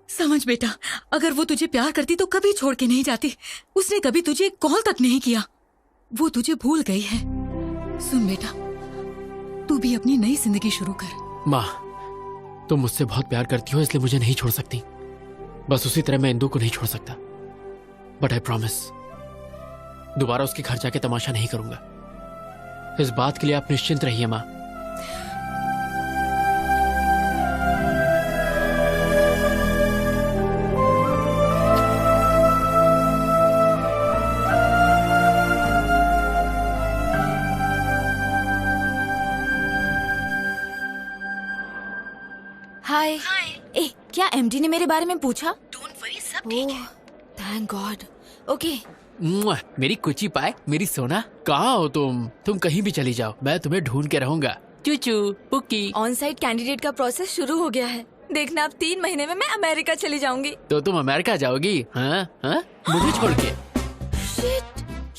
समझ बेटा, अगर वो तुझे प्यार करती तो कभी छोड़ के नहीं जाती। उसने कभी तुझे कॉल तक नहीं किया। वो तुझे भूल गई है। सुन बेटा, तू भी अपनी नई जिंदगी शुरू कर। माँ, तुम मुझसे बहुत प्यार करती हो इसलिए मुझे नहीं छोड़ सकती। बस उसी तरह मैं इंदु को नहीं छोड़ सकता। बट आई प्रॉमिस, दोबारा उसके घर जाके तमाशा नहीं करूंगा। इस बात के लिए आप निश्चिंत रहिए माँ। हाय। ए, क्या एमडी ने मेरे बारे में पूछा? डोंट वरी, सब ठीक है। Thank God. ओके। मेरी कुची पाए, मेरी सोना, कहाँ हो तुम? तुम कहीं भी चली जाओ, मैं तुम्हें ढूंढ के रहूंगा। चूचू पुकी। ऑन साइट कैंडिडेट का प्रोसेस शुरू हो गया है। देखना, अब 3 महीने में मैं अमेरिका चली जाऊंगी। तो तुम अमेरिका जाओगी? हाँ हाँ, मुझे छोड़ के। शिट,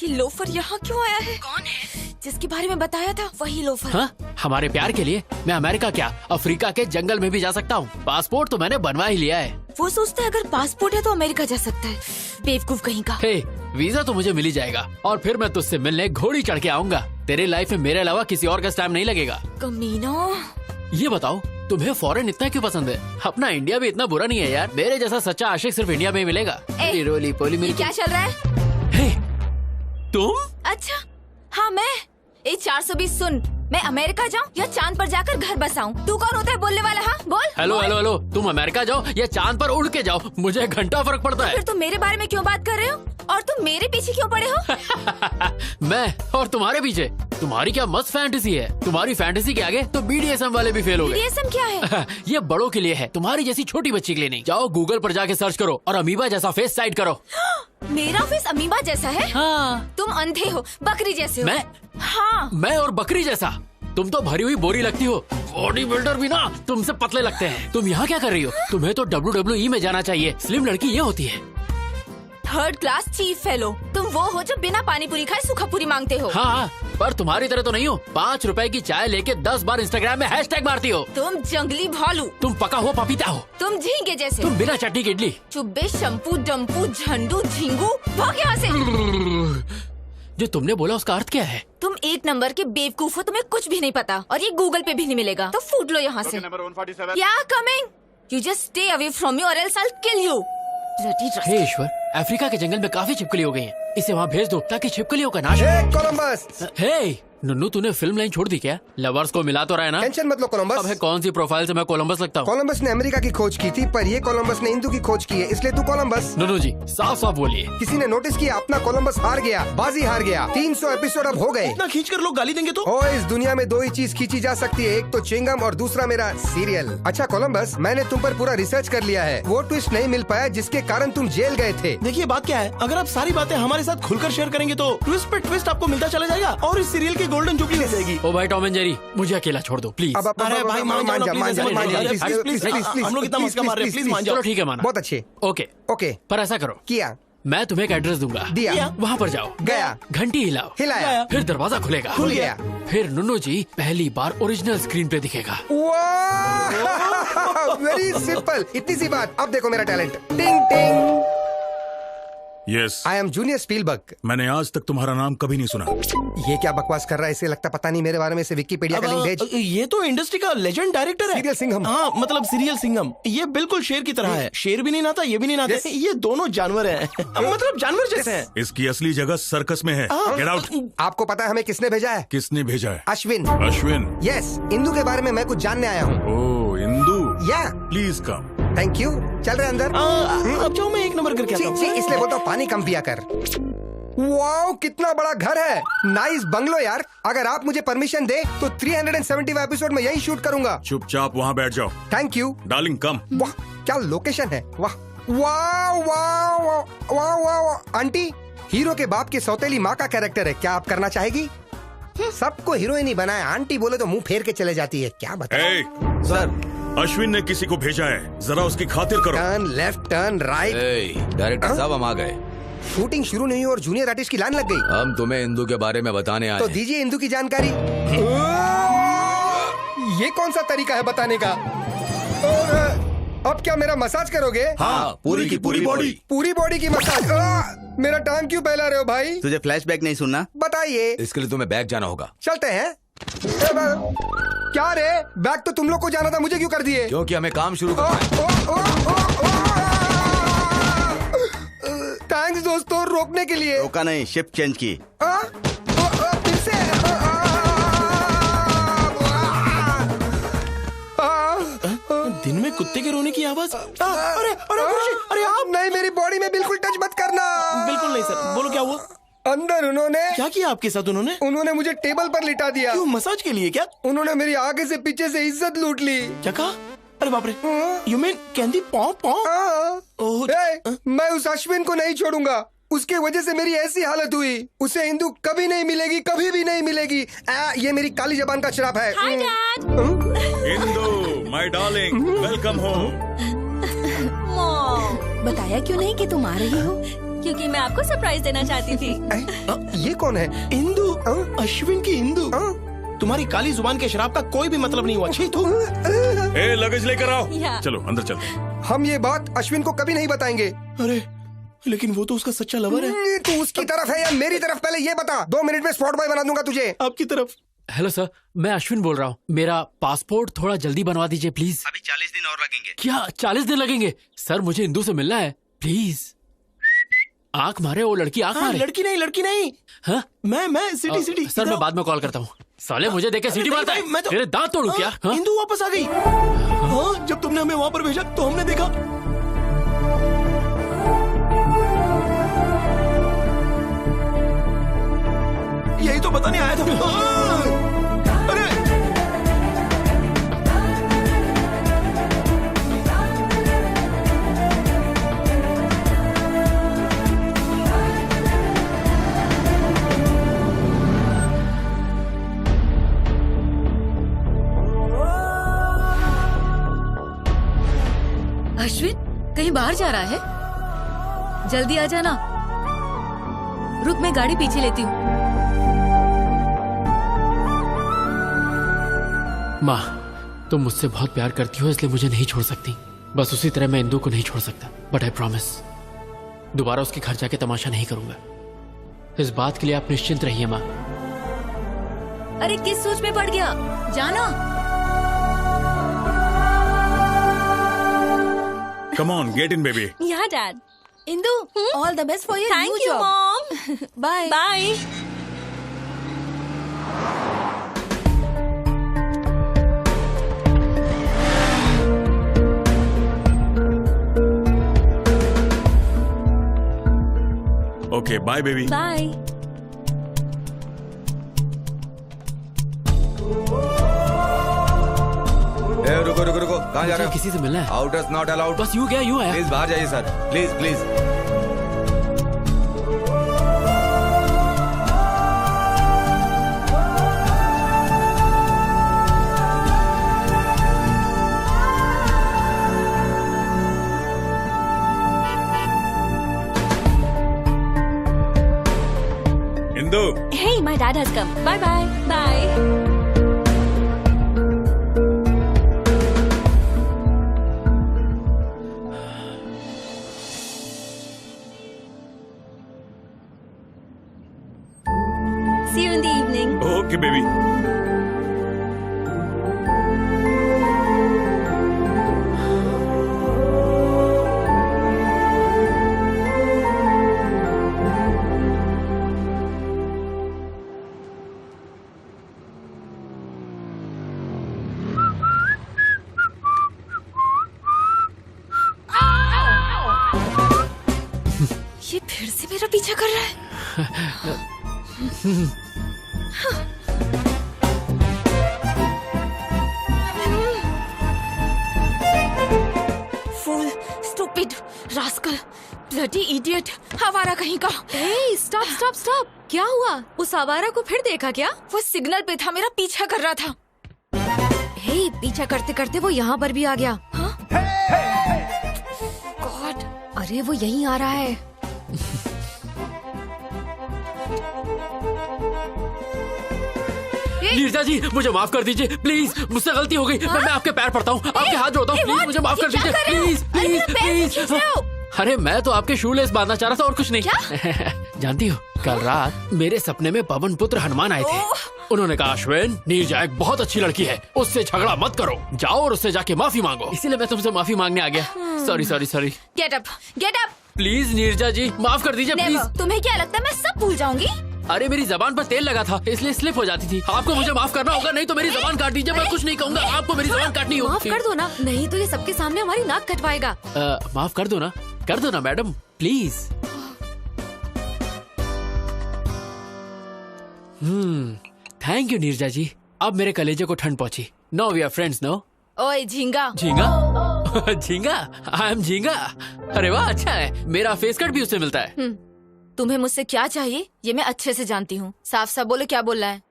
ये लोफर यहाँ क्यों आया है? कौन है? जिसके बारे में बताया था वही लोफर। हाँ, हमारे प्यार के लिए मैं अमेरिका क्या, अफ्रीका के जंगल में भी जा सकता हूँ। पासपोर्ट तो मैंने बनवा ही लिया है। वो सोचता है अगर पासपोर्ट है तो अमेरिका जा सकता है। बेवकूफ कहीं का। हे, वीजा तो मुझे मिल ही जाएगा और फिर मैं तुझसे मिलने घोड़ी चढ़ के आऊंगा। तेरे लाइफ में मेरे अलावा किसी और का टाइम नहीं लगेगा। कमीना। ये बताओ, तुम्हें फॉरेन इतना क्यों पसंद है? अपना इंडिया भी इतना बुरा नहीं है यार। मेरे जैसा सच्चा आशिक सिर्फ इंडिया में ही मिलेगा। रोली पोली मेरी। क्या चल रहा है? तुम? अच्छा हाँ, मैं 420 सुन, मैं अमेरिका जाऊँ या चांद पर जाकर घर बसाऊं? तू कौन होता है बोलने वाला? हाँ बोल। हेलो हेलो हेलो, तुम अमेरिका जाओ या चांद पर उड़ के जाओ, मुझे घंटा फर्क पड़ता है। फिर तुम मेरे बारे में क्यों बात कर रहे हो? और तुम मेरे पीछे क्यों पड़े हो? मैं और तुम्हारे पीछे? तुम्हारी क्या मस्त फैंटेसी है। तुम्हारी फैंटेसी के आगे तो BDSM वाले भी फेल हो गए। BDSM क्या है? ये बड़ों के लिए है, तुम्हारी जैसी छोटी बच्ची के लिए नहीं। जाओ गूगल पर जाके सर्च करो और अमीबा जैसा फेस साइड करो। मेरा फेस अमीबा जैसा है? हाँ। तुम अंधे हो, बकरी जैसे हो। मैं? हाँ। मैं और बकरी जैसा? तुम तो भरी हुई बोरी लगती हो। बॉडी बिल्डर भी ना तुमसे पतले लगते हैं। तुम यहाँ क्या कर रही हो? तुम्हें तो WWE में जाना चाहिए। स्लिम लड़की ये होती है। 3rd class chief fellow. तुम वो हो जो बिना पानी पूरी खाए सूखा पूरी मांगते हो। हाँ, पर तुम्हारी तरह तो नहीं हो। 5 रुपए की चाय लेके 10 बार इंस्टाग्राम में हैशटैग मारती हो। तुम जंगली भालू। तुम पका हुआ पपीता हो। तुम झींगे जैसे। तुम बिना चटनी की इडली। चुब्बे, शंपू, डम्पू, झंडू, झिंगू, भाग यहाँ से। जो तुमने बोला उसका अर्थ क्या है? तुम 1 नंबर के बेवकूफ हो, तुम्हें कुछ भी नहीं पता और ये गूगल पे भी नहीं मिलेगा। तो फूट लो यहाँ से। या coming. You just stay away from me और else I will kill you. Hey ईश्वर, अफ्रीका के जंगल में काफी छिपकली हो गई हैं। इसे वहाँ भेज दो ताकि छिपकलियों का नाश हो। कोलंबस। हे नन्नू, तूने फिल्म लाइन छोड़ दी क्या? लवर्स को मिला तो रहा है ना? टेंशन मत लो कोलंबस। अब है कौन सी प्रोफाइल से मैं कोलंबस लगता हूँ? कोलंबस ने अमेरिका की खोज की थी, पर ये कोलंबस ने इंदु की खोज की है, इसलिए तू कोलंबस। नन्नू जी साफ साफ बोलिए। किसी ने नोटिस किया अपना कोलंबस हार गया, बाजी हार गया। 300 एपिसोड अब हो गए। इतना खींच कर लोग गाली देंगे तो? ओ, इस दुनिया में 2 ही चीज खींची जा सकती है, एक तो च्युइंगम और दूसरा मेरा सीरियल। अच्छा कोलंबस, मैंने तुम पर पूरा रिसर्च कर लिया है। वो ट्विस्ट नहीं मिल पाया जिसके कारण तुम जेल गए थे। देखिए बात क्या है, अगर आप सारी बातें हमारे साथ खुलकर शेयर करेंगे तो ट्विस्ट पे ट्विस्ट आपको मिलता चला जाएगा और इस सीरियल की गोल्डन जुबली हो जाएगी। ओ भाई टॉम एंड जेरी, मुझे अकेला छोड़ दो प्लीज। अरे भाई मान जा, हम लोग इतना मस्का मार रहे हैं, प्लीज मान जाओ। चलो ठीक है माना। बहुत अच्छे। ओके ओके, पर ऐसा करो, किया मैं तुम्हें एक एड्रेस दूंगा, दिया। वहाँ पर जाओ, गया, घंटी हिलाओ, हिलाया, फिर दरवाजा खुलेगा, खुल गया, फिर नुन्नू जी पहली बार ओरिजिनल स्क्रीन पे दिखेगा। वेरी सिंपल, इतनी सी बात। अब देखो मेरा टैलेंट। टिंग टिंग। Yes, I am junior Spielberg. मैंने आज तक तुम्हारा नाम कभी नहीं सुना। ये क्या बकवास कर रहा है? इसे लगता पता नहीं मेरे बारे में। से विकिपीडिया का लिंक भेज। ये तो इंडस्ट्री का लेजेंड डायरेक्टर है। सीरियल सिंघम। हाँ, मतलब सीरियल सिंघम। ये बिल्कुल शेर की तरह है। शेर भी नहीं नाता, ये भी नहीं नाता। ये दोनों जानवर हैं। मतलब जानवर जैसे हैं। इसकी असली जगह सर्कस में है। Get out. आपको पता है हमें किसने भेजा है? किसने भेजा है? अश्विन। अश्विन? यस, इंदू के बारे में मैं कुछ जानने आया हूँ। ओह, इंदू। या प्लीज कम। Thank you. चल रहे अंदर। अब जाओ, मैं एक नंबर करके आता हूँ। इसलिए बोलता हूँ पानी कम पिया कर। वाओ, कितना बड़ा घर है। नाइस बंगलो यार। अगर आप मुझे परमिशन दे तो 375 एपिसोड में यही शूट करूंगा। चुपचाप वहाँ बैठ जाओ। थैंक यू डार्लिंग, कम। वाह, क्या लोकेशन है। वाह वाह वाह वाह वाह। आंटी, हीरो के बाप की सौतेली माँ का कैरेक्टर है, क्या आप करना चाहेगी? सबको हीरोइन ही बनाया, आंटी बोले तो मुंह फेर के चले जाती है। क्या बताएं? सर, अश्विन ने किसी को भेजा है, जरा उसकी खातिर करो। Turn left, turn right. Director साहब, हम आ गए। शूटिंग शुरू नहीं हुई और जूनियर आर्टिस्ट की लाइन लग गई। हम तुम्हें इंदू के बारे में बताने आए तो हैं। दीजिए इंदू की जानकारी। ये कौन सा तरीका है बताने का? और अब क्या मेरा मसाज करोगे? हाँ, पूरी की पूरी बॉडी। पूरी बॉडी की मसाज। मेरा टांग क्यों फैला रहे हो भाई? तुझे फ्लैशबैक नहीं सुनना? बताइए। इसके लिए तुम्हें बैग जाना होगा। चलते हैं। क्या रे, बैग तो तुम लोग को जाना था, मुझे क्यों कर दिए? क्योंकि हमें काम शुरू करना है। थैंक्स दोस्तों, रोकने के लिए। रोका नहीं, शिफ्ट चेंज की। फिर से। दिन में कुत्ते के रोने की आवाज। अरे अरे अरे आप नहीं, मेरी बॉडी में बिल्कुल टच मत करना। बिल्कुल नहीं सर। बोलो क्या हुआ? अंदर उन्होंने क्या किया आपके साथ? उन्होंने मुझे टेबल पर लिटा दिया। क्यों? मसाज के लिए क्या? उन्होंने मेरी आगे से पीछे से इज्जत लूट ली। क्या कहा? अरे बाप रे। यू मीन कैंडी पॉ पॉ? मैं उस अश्विन को नहीं छोड़ूंगा। उसके वजह से मेरी ऐसी हालत हुई। उसे इंदू कभी नहीं मिलेगी, कभी भी नहीं मिलेगी। ये मेरी काली जबान का श्राप है। Hi dad. Indu, my darling, welcome home. बताया क्यों नहीं कि तुम आ रही हो? क्योंकि मैं आपको सरप्राइज देना चाहती थी। ये कौन है? इंदू। अश्विन की इंदू। तुम्हारी काली जुबान के शराब का कोई भी मतलब नहीं हुआ। छी तू। ए, लगेज लेकर आओ। चलो अंदर चलो। हम ये बात अश्विन को कभी नहीं बताएंगे। अरे लेकिन वो तो उसका सच्चा लवर है। तू उसकी तरफ है या मेरी तरफ, पहले ये बता। 2 मिनट में स्पॉट बॉय बना दूंगा तुझे। आपकी तरफ। हेलो सर, मैं अश्विन बोल रहा हूँ। मेरा पासपोर्ट थोड़ा जल्दी बनवा दीजिए प्लीज। अभी 40 दिन और लगेंगे। क्या 40 दिन लगेंगे? सर मुझे इंदू से मिलना है प्लीज। आंख मारे वो लड़की, आंख मारे। लड़की नहीं, लड़की नहीं। हाँ? मैं सिटी। सर मैं बाद में कॉल करता हूँ। साले मुझे देख के सीटी मारता है। मेरे दांत तोड़ू क्या? इंदू वापस आ गई। हाँ, जब तुमने हमें वहाँ पर भेजा तो हमने देखा। यही तो बताने आया था। अरे अश्विन कहीं बाहर जा रहा है? जल्दी आ जाना। रुक, मैं गाड़ी पीछे लेती हूँ। माँ, तुम मुझसे बहुत प्यार करती हो, इसलिए मुझे नहीं छोड़ सकती। बस उसी तरह मैं इंदू को नहीं छोड़ सकता। बट आई प्रॉमिस, दोबारा उसके घर जाके तमाशा नहीं करूंगा। इस बात के लिए आप निश्चिंत रहिए माँ। अरे किस सोच में पड़ गया? जाना। Come on, get in, baby. Yeah, Dad. Indu, all the best for your Thank new you, job. Mom. Bye. Bye. Okay, bye, baby. Bye. रुको रुको रुको, कहाँ जा रहे हो? किसी से मिलना है। Outers not allowed. बस यूं क्या, यूं आया। प्लीज बाहर जाइए sir, please please. Indu. Hey, my dad has come. Bye bye. Bye. See you in the evening. Okay baby. ये फिर से मेरा पीछा कर रहा है। फूल, स्टूपिड, रास्कल, ब्लडी इडियट, आवारा कहीं का। स्टॉप स्टॉप स्टॉप, क्या हुआ? उस आवारा को फिर देखा क्या? वो सिग्नल पे था, मेरा पीछा कर रहा था। हे, पीछा करते करते वो यहाँ पर भी आ गया। गॉड, अरे वो यहीं आ रहा है। नीरजा जी, मुझे माफ कर दीजिए प्लीज, मुझसे गलती हो गई। मैं आपके पैर पड़ता हूँ, आपके हाथ जोड़ता हूँ, प्लीज मुझे माफ कर दीजिए, प्लीज प्लीज प्लीज। अरे मैं तो आपके शूलेस बांधना चाह रहा था और कुछ नहीं। जानती हो, कल रात मेरे सपने में पवन पुत्र हनुमान आए थे। उन्होंने कहा, अश्विन, नीरजा एक बहुत अच्छी लड़की है, उससे झगड़ा मत करो, जाओ और उससे जाके माफी मांगो। इसीलिए मैं तुमसे माफी मांगने आ गया। Sorry sorry sorry. Get up, get up. Please Neerja ji, माफ कर दीजिए प्लीज। तुम्हें क्या लगता है मैं सब भूल जाऊंगी? अरे मेरी जबान पर तेल लगा था, इसलिए स्लिप हो जाती थी। आपको मुझे माफ करना होगा, नहीं तो मेरी जबान काट दीजिए। मैं कुछ नहीं कहूँगा, आपको मेरी जबान काटनी होगी। माफ कर दो ना, नहीं तो ये सबके सामने हमारी नाक कटवाएगा। माफ कर दो ना madam, please. Thank you Neerja ji, अब मेरे कलेजे को ठंड पहुंची। No we are friends no. ओए झींगा। झींगा? झींगा? आई एम झींगा। अरे वाह, अच्छा है, मेरा फेस कट भी उससे मिलता है। तुम्हें मुझसे क्या चाहिए ये मैं अच्छे से जानती हूँ। साफ साफ बोलो, क्या बोलना है?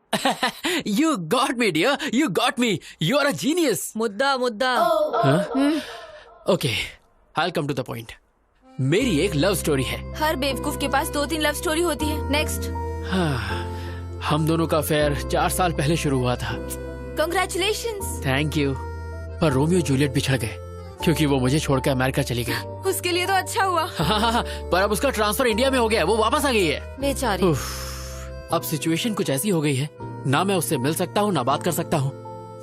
You got me dear, you got me, you are a genius. मुद्दा मुद्दा। Okay, I'll come to the point. मेरी एक लव स्टोरी है। हर बेवकूफ के पास 2-3 लव स्टोरी होती है। नेक्स्ट। हम दोनों का अफेयर 4 साल पहले शुरू हुआ था। Congratulations. Thank you. पर रोमियो जूलियट बिछड़ गए क्योंकि वो मुझे छोड़कर अमेरिका चली गई। उसके लिए तो अच्छा हुआ। पर अब उसका ट्रांसफर इंडिया में हो गया, वो वापस आ गई है। बेचारी। अब सिचुएशन कुछ ऐसी हो गई है, ना मैं उससे मिल सकता हूँ ना बात कर सकता हूँ,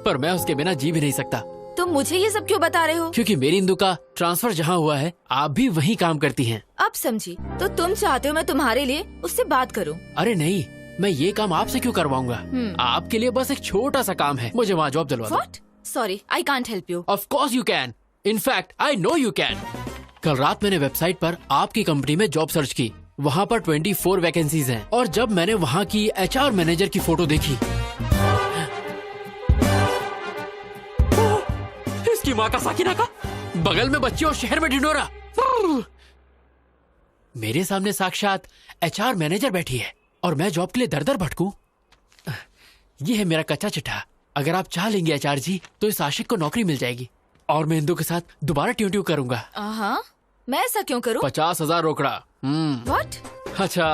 पर मैं उसके बिना जी भी नहीं सकता। तुम मुझे ये सब क्यों बता रहे हो? क्योंकि मेरी इंदु का ट्रांसफर जहाँ हुआ है, आप भी वहीं काम करती हैं। अब समझी। तो तुम चाहते हो मैं तुम्हारे लिए उससे बात करूं? अरे नहीं, मैं ये काम आपसे क्यों करवाऊंगा? आपके लिए बस एक छोटा सा काम है, मुझे वहाँ जॉब दिलवा दो। What? Sorry, I can't help you. Of course you can. In fact, I know you can. कल रात मैंने वेबसाइट पर आपकी कंपनी में जॉब सर्च की, वहाँ पर 24 वैकेंसीज हैं, और जब मैंने वहाँ की HR मैनेजर की फोटो देखी, इसकी माँ का साकिना का, बगल में बच्ची और शहर में ढिंढोरा। मेरे सामने साक्षात HR मैनेजर बैठी है और मैं जॉब के लिए दर दर भटकूं। ये है मेरा कच्चा चिट्ठा। अगर आप चाह लेंगे HR जी, तो इस आशिक को नौकरी मिल जाएगी और मैं इंदु के साथ दोबारा ट्यून करूंगा। मैं ऐसा क्यों करूं? 50,000 रोकड़ा। What? अच्छा,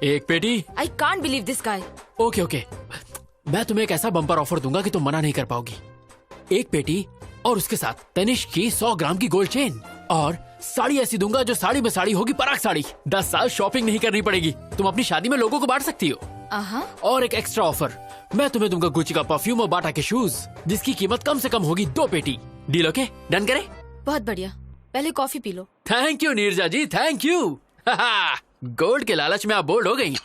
एक पेटी। I can't believe this guy. Okay, मैं तुम्हें एक ऐसा बम्पर ऑफर दूंगा कि तुम मना नहीं कर पाओगी। एक पेटी और उसके साथ तनिष्क की 100 ग्राम की गोल्ड चेन, और साड़ी ऐसी दूंगा जो साड़ी में साड़ी होगी, पराग साड़ी। 10 साल शॉपिंग नहीं करनी पड़ेगी, तुम अपनी शादी में लोगों को बांट सकती हो। और एक एक्स्ट्रा ऑफर, मैं तुम्हें दूंगा गुच्ची का परफ्यूम और बाटा के शूज, जिसकी कीमत कम से कम होगी 2 पेटी। Deal okay? डन करे? बहुत बढ़िया, पहले कॉफी पी लो। Thank you Neerja ji, thank you. Gold के लालच में आप बोल्ड हो गई।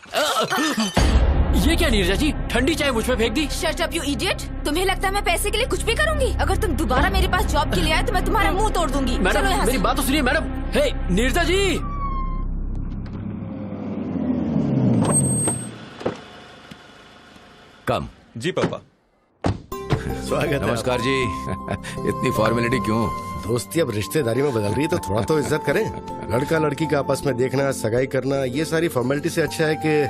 ये क्या नीरजा जी, ठंडी चाय मुझ पे फेंक दी? Shut up you idiot. तुम्हें लगता है मैं पैसे के लिए कुछ भी करूंगी? अगर तुम दोबारा मेरे पास जॉब के लिए आए तो मैं तुम्हारा मुंह तोड़ दूंगी। मैडम, मेरी बात तो सुनिए मैडम। हे नीरजा जी। कम। जी पापा। स्वागत है। नमस्कार जी। इतनी फॉर्मेलिटी क्यों? दोस्ती अब रिश्तेदारी में बदल रही है तो थोड़ा तो इज्जत करें। लड़का लड़की का आपस में देखना, सगाई करना, ये सारी फॉर्मेलिटी से अच्छा है कि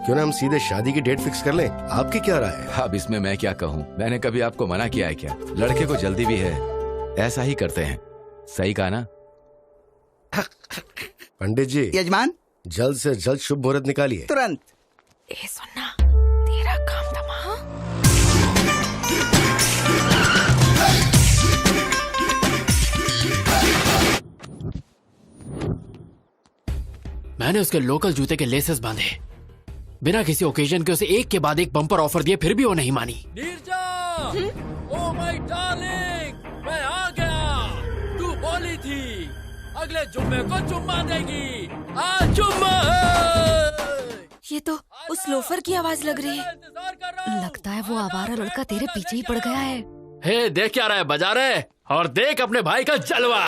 क्यों ना हम सीधे शादी की डेट फिक्स कर लें। आपकी क्या राय है? अब इसमें मैं क्या कहूँ, मैंने कभी आपको मना किया है क्या? लड़के को जल्दी भी है, ऐसा ही करते हैं। सही कहा ना? पंडित जी। यजमान, जल्द से जल्द शुभ मुहूर्त निकालिए। तुरंत। ए सुनना, तेरा काम तमाम। मैंने उसके लोकल जूते के लेसेस बांधे, बिना किसी ओकेजन के उसे एक के बाद एक बम्पर ऑफर दिए, फिर भी वो नहीं मानी। नीरजा, ओह माय डार्लिंग, मैं आ गया। तू बोली थी अगले जुम्मे को चुम्मा देगी, आज जुम्मा है। ये तो उस लोफर की आवाज लग रही है। लगता है वो आवारा लड़का तेरे पीछे ही पड़ गया है। हे, देख क्या रहा है, बजा रहे, और देख अपने भाई का जलवा।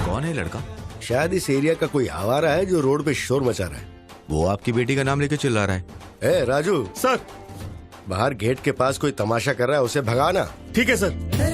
कौन है लड़का? शायद इस एरिया का कोई आवारा है जो रोड पे शोर मचा रहा है। वो आपकी बेटी का नाम लेके चिल्ला रहा है। ए राजू सर, बाहर गेट के पास कोई तमाशा कर रहा है, उसे भगाना। ठीक है सर।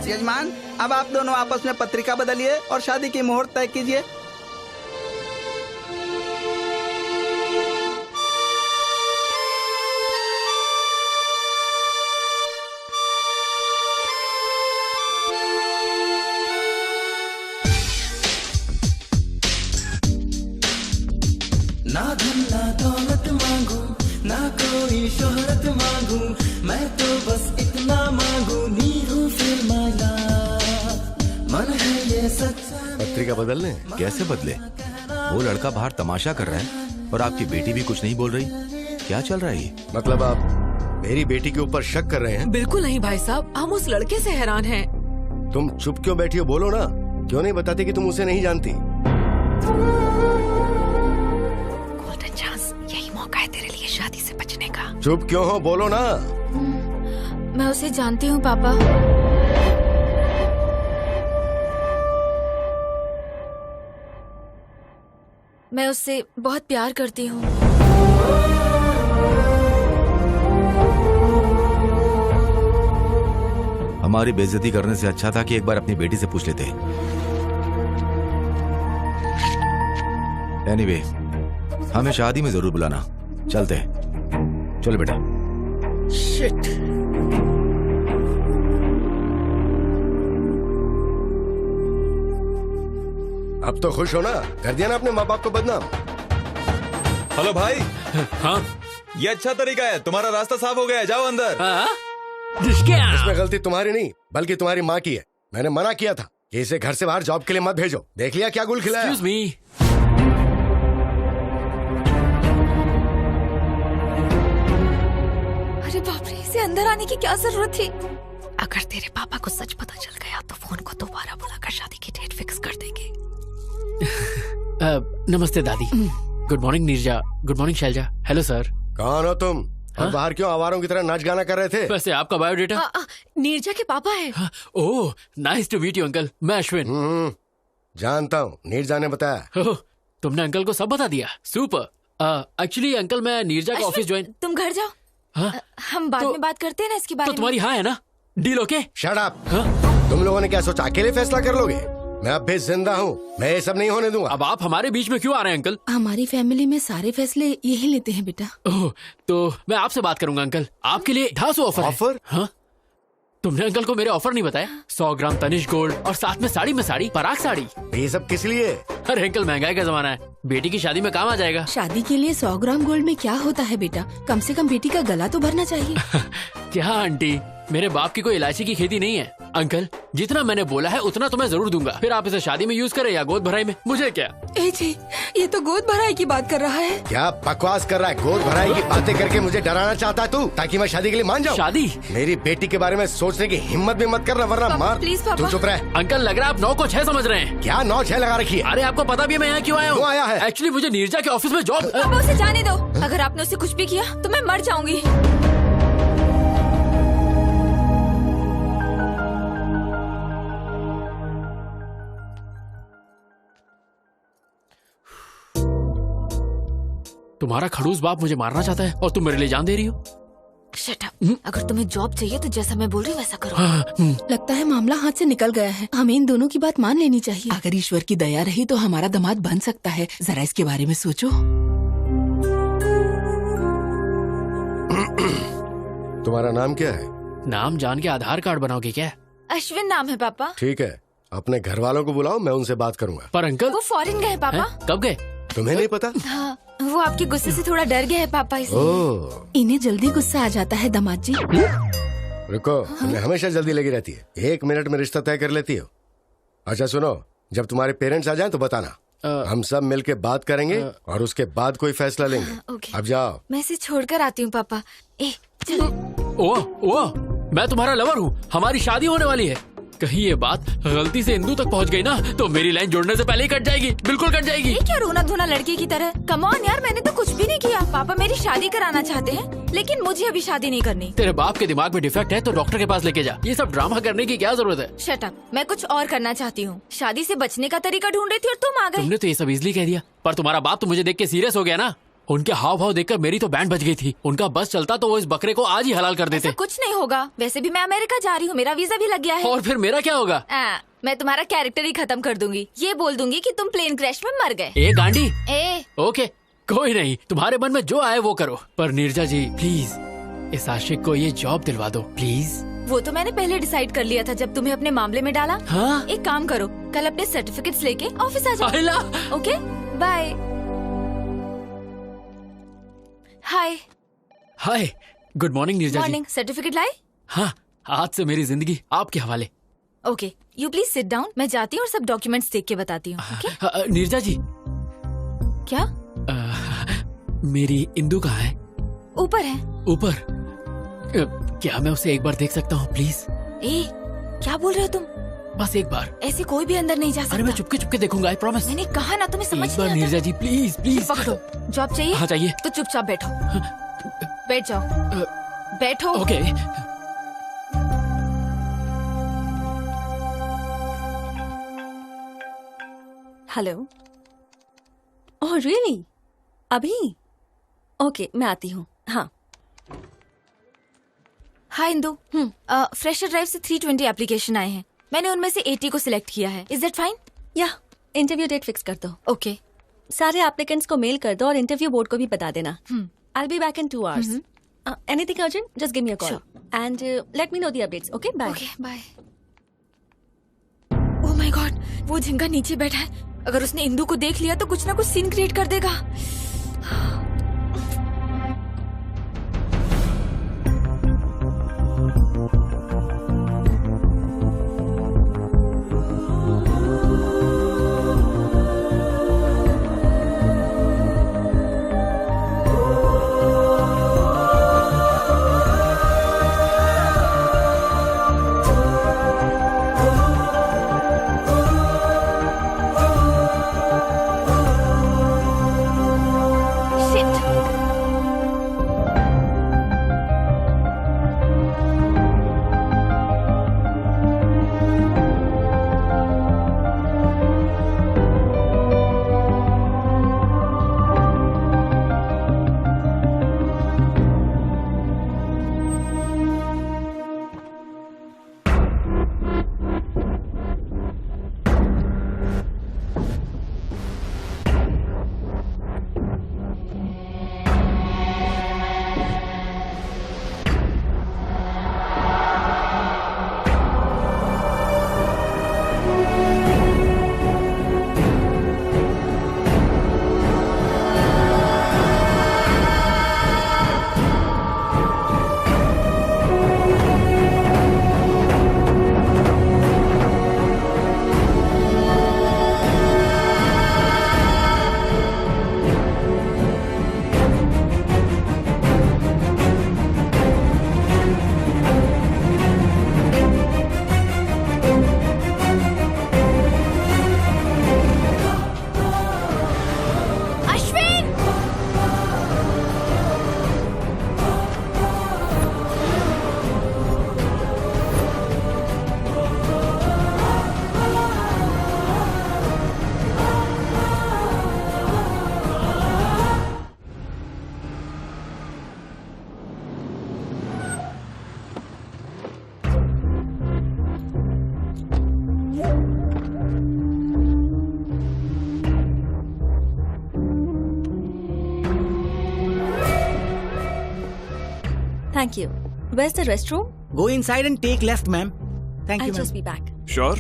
यजमान, अब आप दोनों आपस में पत्रिका बदलिए और शादी की मुहूर्त तय कीजिए। ना धन ना दौलत मांगू, ना कोई शोहरत मांगू, मैं तो बस इतना मांगू, नीरू फिर माला, मन है ये सच्चा। पत्रिका बदलने? कैसे बदले? वो लड़का बाहर तमाशा कर रहा है और आपकी बेटी भी कुछ नहीं बोल रही। क्या चल रहा है ये? मतलब आप मेरी बेटी के ऊपर शक कर रहे हैं? बिल्कुल नहीं भाई साहब, हम उस लड़के से हैरान हैं। तुम चुप क्यों बैठी हो? बोलो ना, क्यों नहीं बताते कि तुम उसे नहीं जानती? गोल्डन चांस, यही मौका है तेरे लिए शादी से बचने का। चुप क्यों हो? बोलो ना। मैं उसे जानती हूँ पापा। मैं उससे बहुत प्यार करती हूँ। हमारी बेइज्जती करने से अच्छा था कि एक बार अपनी बेटी से पूछ लेते। एनीवे, हमें शादी में जरूर बुलाना। चलते हैं। चलो बेटा। शिट। अब तो खुश हो ना? कर दिया ना अपने माँ बाप को बदनाम। हेलो भाई। हाँ, ये अच्छा तरीका है, तुम्हारा रास्ता साफ हो गया है, जाओ अंदर। इसमें गलती तुम्हारी नहीं बल्कि तुम्हारी माँ की है। मैंने मना किया था कि इसे घर से बाहर जॉब के लिए मत भेजो। देख लिया क्या गुल खिलाया। Excuse me। अरे बाप रे, इसे अंदर आने की क्या जरूरत थी? अगर तेरे पापा को सच पता चल गया तो फोन को दोबारा बुलाकर शादी की डेट फिक्स कर देंगे। नमस्ते दादी। Good morning Neeraja. Good morning Shailaja. Hello sir. कौन हो तुम? और बाहर क्यों आवारों की तरह नाच गाना कर रहे थे? वैसे आपका बायोडेटा? नीरजा के पापा हैं। Oh, nice to meet you uncle. मैं अश्विन। जानता हूँ, नीरजा ने बताया। ओह, तुमने अंकल को सब बता दिया। सुपर। एक्चुअली अंकल, मैं नीरजा का ऑफिस ज्वाइन। तुम घर जाओ। हाँ? हम बाद में बात करते हैं ना इसके बारे में। तो तुम्हारी हाँ है ना? Deal okay? Shut up. तुम लोगों ने क्या सोचा अकेले फैसला कर लोगे? मैं अब भी जिंदा हूँ, मैं ये सब नहीं होने दूंगा। अब आप हमारे बीच में क्यों आ रहे हैं अंकल? हमारी फैमिली में सारे फैसले यही लेते हैं बेटा। ओह, तो मैं आपसे बात करूंगा अंकल। आपके लिए 250 ऑफर। ऑफर? हाँ, तुमने अंकल को मेरे ऑफर नहीं बताया? 100 ग्राम तनिष्क गोल्ड और साथ में साड़ी में साड़ी, पराग साड़ी। ये सब किस लिए? अरे अंकल, महंगाई का जमाना है, बेटी की शादी में काम आ जाएगा। शादी के लिए 100 ग्राम गोल्ड में क्या होता है बेटा? कम से कम बेटी का गला तो भरना चाहिए। क्या आंटी, मेरे बाप की कोई इलायची की खेती नहीं है। अंकल, जितना मैंने बोला है उतना तो मैं जरूर दूंगा। फिर आप इसे शादी में यूज करें या गोद भराई में, मुझे क्या। ए जी, ये तो गोद भराई की बात कर रहा है। क्या बकवास कर रहा है? गोद भराई की बातें करके मुझे डराना चाहता है तू, ताकि मैं शादी के लिए मान जाऊँ? शादी? मेरी बेटी के बारे में सोचने की हिम्मत भी मत करना, वरना मार। प्लीज तू चुप रह। अंकल, लग रहा है आप 9 को 6 समझ रहे हैं। क्या 9 6 लगा रखी है? अरे आपको पता भी है मैं यहाँ क्यों आया हूँ? आया है? एक्चुअली मुझे नीरजा के ऑफिस में जॉब। पापा उसे जाने दो, अगर आपने उसे कुछ भी किया तो मैं मर जाऊंगी। तुम्हारा खड़ूस बाप मुझे मारना चाहता है और तुम मेरे लिए जान दे रही हो। Shut up. अगर तुम्हें जॉब चाहिए तो जैसा मैं बोल रही हूँ वैसा करो। लगता है मामला हाथ से निकल गया है। हमें इन दोनों की बात मान लेनी चाहिए। अगर ईश्वर की दया रही तो हमारा दामाद बन सकता है। जरा इसके बारे में सोचो। तुम्हारा नाम क्या है? नाम जान के आधार कार्ड बनाओगे क्या? अश्विन नाम है पापा। ठीक है, अपने घर वालों को बुलाओ, मैं उनसे बात करूंगा। पर अंकल, वो फॉरेन गए पापा। कब गए? तुम्हें नहीं पता? हाँ, वो आपके गुस्से से थोड़ा डर गए हैं पापा, इसलिए। ओह, इन्हें जल्दी गुस्सा आ जाता है दामाद जी। रुको, तुम्हें हमेशा जल्दी लगी रहती है। 1 मिनट में रिश्ता तय कर लेती हो। अच्छा सुनो, जब तुम्हारे पेरेंट्स आ जाएं तो बताना। हम सब मिलके बात करेंगे और उसके बाद कोई फैसला लेंगे। अब जाओ। मैं इसे छोड़कर आती हूँ पापा। चलो। ओ, मैं तुम्हारा लवर हूँ, हमारी शादी होने वाली है। कहीं ये बात गलती से इंदू तक पहुँच गई ना तो मेरी लाइन जोड़ने से पहले ही कट जाएगी, बिल्कुल कट जाएगी। ये क्या रोना धोना लड़की की तरह? कम ऑन यार, मैंने तो कुछ भी नहीं किया। पापा मेरी शादी कराना चाहते हैं, लेकिन मुझे अभी शादी नहीं करनी। तेरे बाप के दिमाग में डिफेक्ट है तो डॉक्टर के पास लेके जा। ये सब ड्रामा करने की क्या जरूरत है? Shut up. मैं कुछ और करना चाहती हूँ। शादी से बचने का तरीका ढूंढ रही थी और तुम आ गए। तुमने तो ये सब इजली कह दिया, पर तुम्हारा बाप तो मुझे देख के सीरियस हो गया ना। उनके हाव भाव देखकर मेरी तो बैंड बज गई थी। उनका बस चलता तो वो इस बकरे को आज ही हलाल कर देते। कुछ नहीं होगा, वैसे भी मैं अमेरिका जा रही हूँ, मेरा वीजा भी लग गया है। और फिर मेरा क्या होगा? मैं तुम्हारा कैरेक्टर ही खत्म कर दूंगी। ये बोल दूंगी कि तुम प्लेन क्रैश में मर गए। ए गांडी। ओके, कोई नहीं, तुम्हारे मन में जो आए वो करो। पर नीरजा जी प्लीज इस आशिक को ये जॉब दिलवा दो प्लीज। वो तो मैंने पहले डिसाइड कर लिया था जब तुम्हें अपने मामले में डाला। हाँ? एक काम करो, कल अपने सर्टिफिकेट्स लेके ऑफिस आ जाओ। Okay, bye. Hi, good morning Neerja ji. Morning. Certificate लाए? हाँ, आज से मेरी जिंदगी आपके हवाले। Okay, you please sit down. मैं जाती हूँ और सब डॉक्यूमेंट्स देख के बताती हूँ। नीरजा जी। क्या? मेरी इंदू कहाँ है? ऊपर है। ऊपर? क्या मैं उसे एक बार देख सकता हूँ प्लीज? क्या बोल रहे हो तुम? बस एक बार। ऐसे कोई भी अंदर नहीं जा सकता। अरे मैं चुपके चुपके देखूंगा, आई प्रॉमिस। मैंने कहा ना, तुम्हें समझ एक बार नीरजा जी प्लीज प्लीज। पकड़ो। जॉब चाहिए? हाँ चाहिए। तो चुपचाप बैठो। बैठ जाओ। बैठो। ओके। हेलो। Oh really? अभी? ओके, मैं आती हूँ। हाँ। हाय इंदू। फ्रेशर ड्राइव से 320 एप्लीकेशन आए हैं। मैंने उनमें से 80 को सिलेक्ट किया है। Is that fine? या इंटरव्यू डेट फिक्स कर दो। ओके। सारे एप्लीकेंट्स को मेल कर दो और इंटरव्यू बोर्ड को भी बता देना। I'll be back in 2 hours. Anything urgent? Just give me a call. Sure. And let me know the updates. Okay? Bye. Okay, bye. Oh my God, वो झिंगा नीचे बैठा है। अगर उसने इंदू को देख लिया तो कुछ ना कुछ सीन क्रिएट कर देगा। Thank you. Where's the restroom? Go inside and take left, ma'am. Thank you, I'll just ma'am. be back. Sure.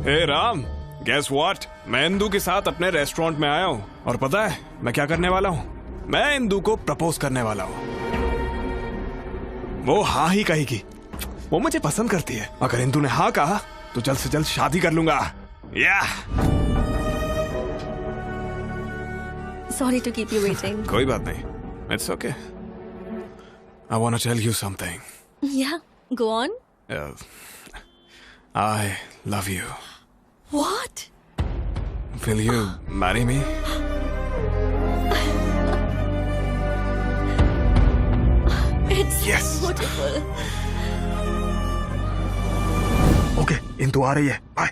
हे राम, guess what? मैं इंदू के साथ अपने रेस्टोरेंट में आया हूँ और पता है मैं क्या करने वाला हूँ? मैं इंदू को प्रपोज करने वाला हूँ। वो हाँ ही कहेगी। वो मुझे पसंद करती है। अगर इंदू ने हाँ कहा तो जल्द से जल्द शादी कर लूंगा। या Sorry to keep you waiting. कोई बात नहीं। It's okay. I want to tell you something. Yeah, go on. I love you. What? Will you marry me? It's Yes. beautiful. Okay, Indu आ रही है। Bye.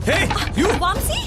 Hey, you! Vamsi?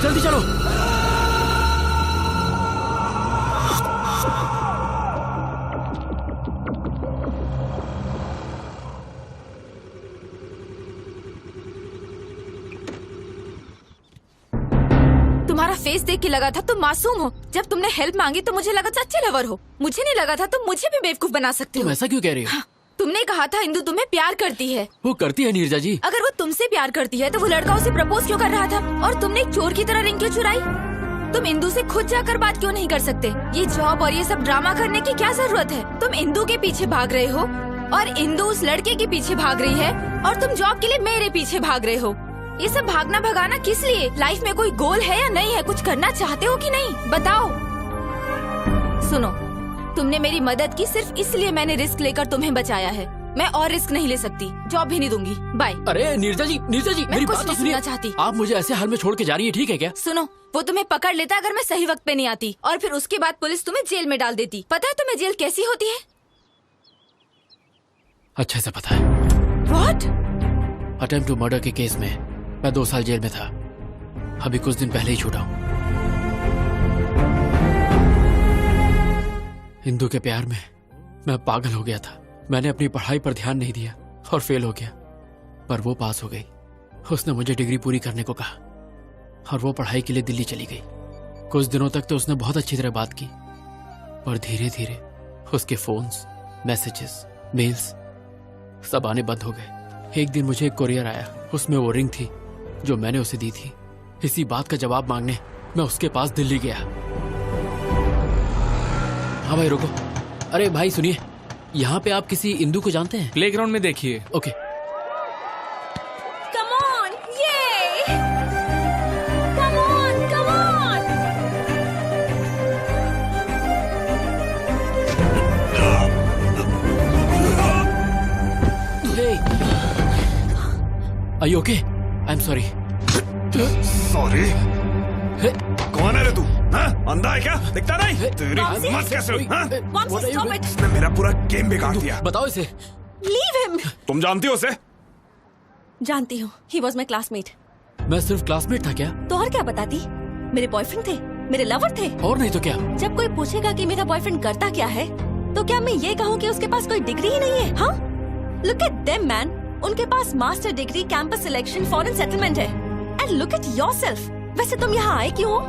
जल्दी चलो। तुम्हारा face देख के लगा था तुम मासूम हो। जब तुमने हेल्प मांगी तो मुझे लगा था अच्छे लवर हो। मुझे नहीं लगा था तुम मुझे भी बेवकूफ बना सकते हो। तुम ऐसा क्यों कह रही हो? हाँ, तुमने कहा था इंदू तुम्हें प्यार करती है। वो करती है नीरजा जी। अगर वो तुमसे प्यार करती है तो वो लड़का उसे प्रपोज क्यों कर रहा था? और तुमने एक चोर की तरह रिंग क्यों चुराई? तुम इंदू से खुद जाकर बात क्यों नहीं कर सकते? ये जॉब और ये सब ड्रामा करने की क्या जरूरत है? तुम इंदू के पीछे भाग रहे हो और इंदू उस लड़के के पीछे भाग रही है और तुम जॉब के लिए मेरे पीछे भाग रहे हो। ये सब भागना भगाना किस लिए? लाइफ में कोई गोल है या नहीं है? कुछ करना चाहते हो कि नहीं? बताओ। सुनो, तुमने मेरी मदद की सिर्फ इसलिए मैंने रिस्क लेकर तुम्हें बचाया है। मैं और रिस्क नहीं ले सकती। जॉब भी नहीं दूंगी। बाय। अरे नीरजा जी मेरी बात तो सुनिए। चाहती। आप मुझे ऐसे हाल में छोड़ के जा रही है, ठीक है क्या? सुनो, वो तुम्हें पकड़ लेता अगर मैं सही वक्त पे नहीं आती, और फिर उसके बाद पुलिस तुम्हें जेल में डाल देती। पता है तुम्हें जेल कैसी होती है? अच्छे से पता है। What? अटेम्प्ट टू मर्डर के केस में मैं 2 साल जेल में था। अभी कुछ दिन पहले ही छूटा हूँ। इंदू के प्यार में मैं पागल हो गया था। मैंने अपनी पढ़ाई पर ध्यान नहीं दिया और फेल हो गया, पर वो पास हो गई। उसने मुझे डिग्री पूरी करने को कहा और वो पढ़ाई के लिए दिल्ली चली गई। कुछ दिनों तक तो उसने बहुत अच्छी तरह बात की, पर धीरे धीरे उसके फोन्स, मैसेजेस, मेल्स सब आने बंद हो गए। एक दिन मुझे एक कोरियर आया, उसमें वो रिंग थी जो मैंने उसे दी थी। इसी बात का जवाब मांगने मैं उसके पास दिल्ली गया। हाँ भाई रुको। अरे भाई सुनिए, यहाँ पे आप किसी इंदू को जानते हैं? प्लेग्राउंड में देखिए। Okay. Come on, Are you okay? I'm sorry. Sorry. कौन है रे तू? हाँ? अंधा है क्या? दिखता नहीं? तेरी हिम्मत कैसे हुई? हाँ? इसने मेरा पूरा गेम बिगाड़ दिया। बताओ इसे। Leave him. तुम जानती हो उसे? जानती हूँ। He was my classmate. मैं सिर्फ क्लासमेट था क्या? तो और क्या बताती? मेरे बॉयफ्रेंड थे, मेरे लवर थे। और नहीं तो क्या? जब कोई पूछेगा कि मेरा बॉयफ्रेंड करता क्या है, तो क्या मैं ये कहूँ कि उसके पास कोई डिग्री ही नहीं है? हाँ? Look at them, man. उनके पास master degree, campus selection, foreign settlement है। And look at yourself. वैसे तुम यहाँ आए क्यों?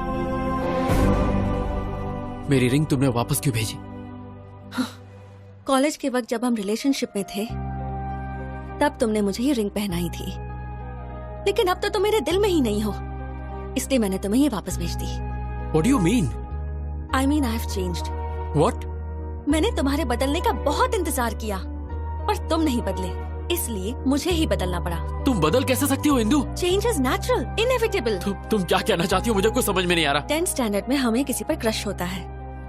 मेरी रिंग तुमने वापस क्यों भेजी? कॉलेज के वक्त जब हम रिलेशनशिप में थे, तब तुमने मुझे ये रिंग पहनाई थी। लेकिन अब तो तुम मेरे दिल में ही नहीं हो, इसलिए मैंने तुम्हें ये वापस भेज दी। What do you mean? I mean I have changed. What? मैंने तुम्हारे बदलने का बहुत इंतजार किया, पर तुम नहीं बदले, इसलिए मुझे ही बदलना पड़ा। तुम बदल कैसे सकती हो Indu? Change is natural, inevitable. तुम क्या कहना चाहती हो? मुझे कुछ समझ में नहीं आ रहा। 10th स्टैंडर्ड में हमें किसी पर क्रश होता है,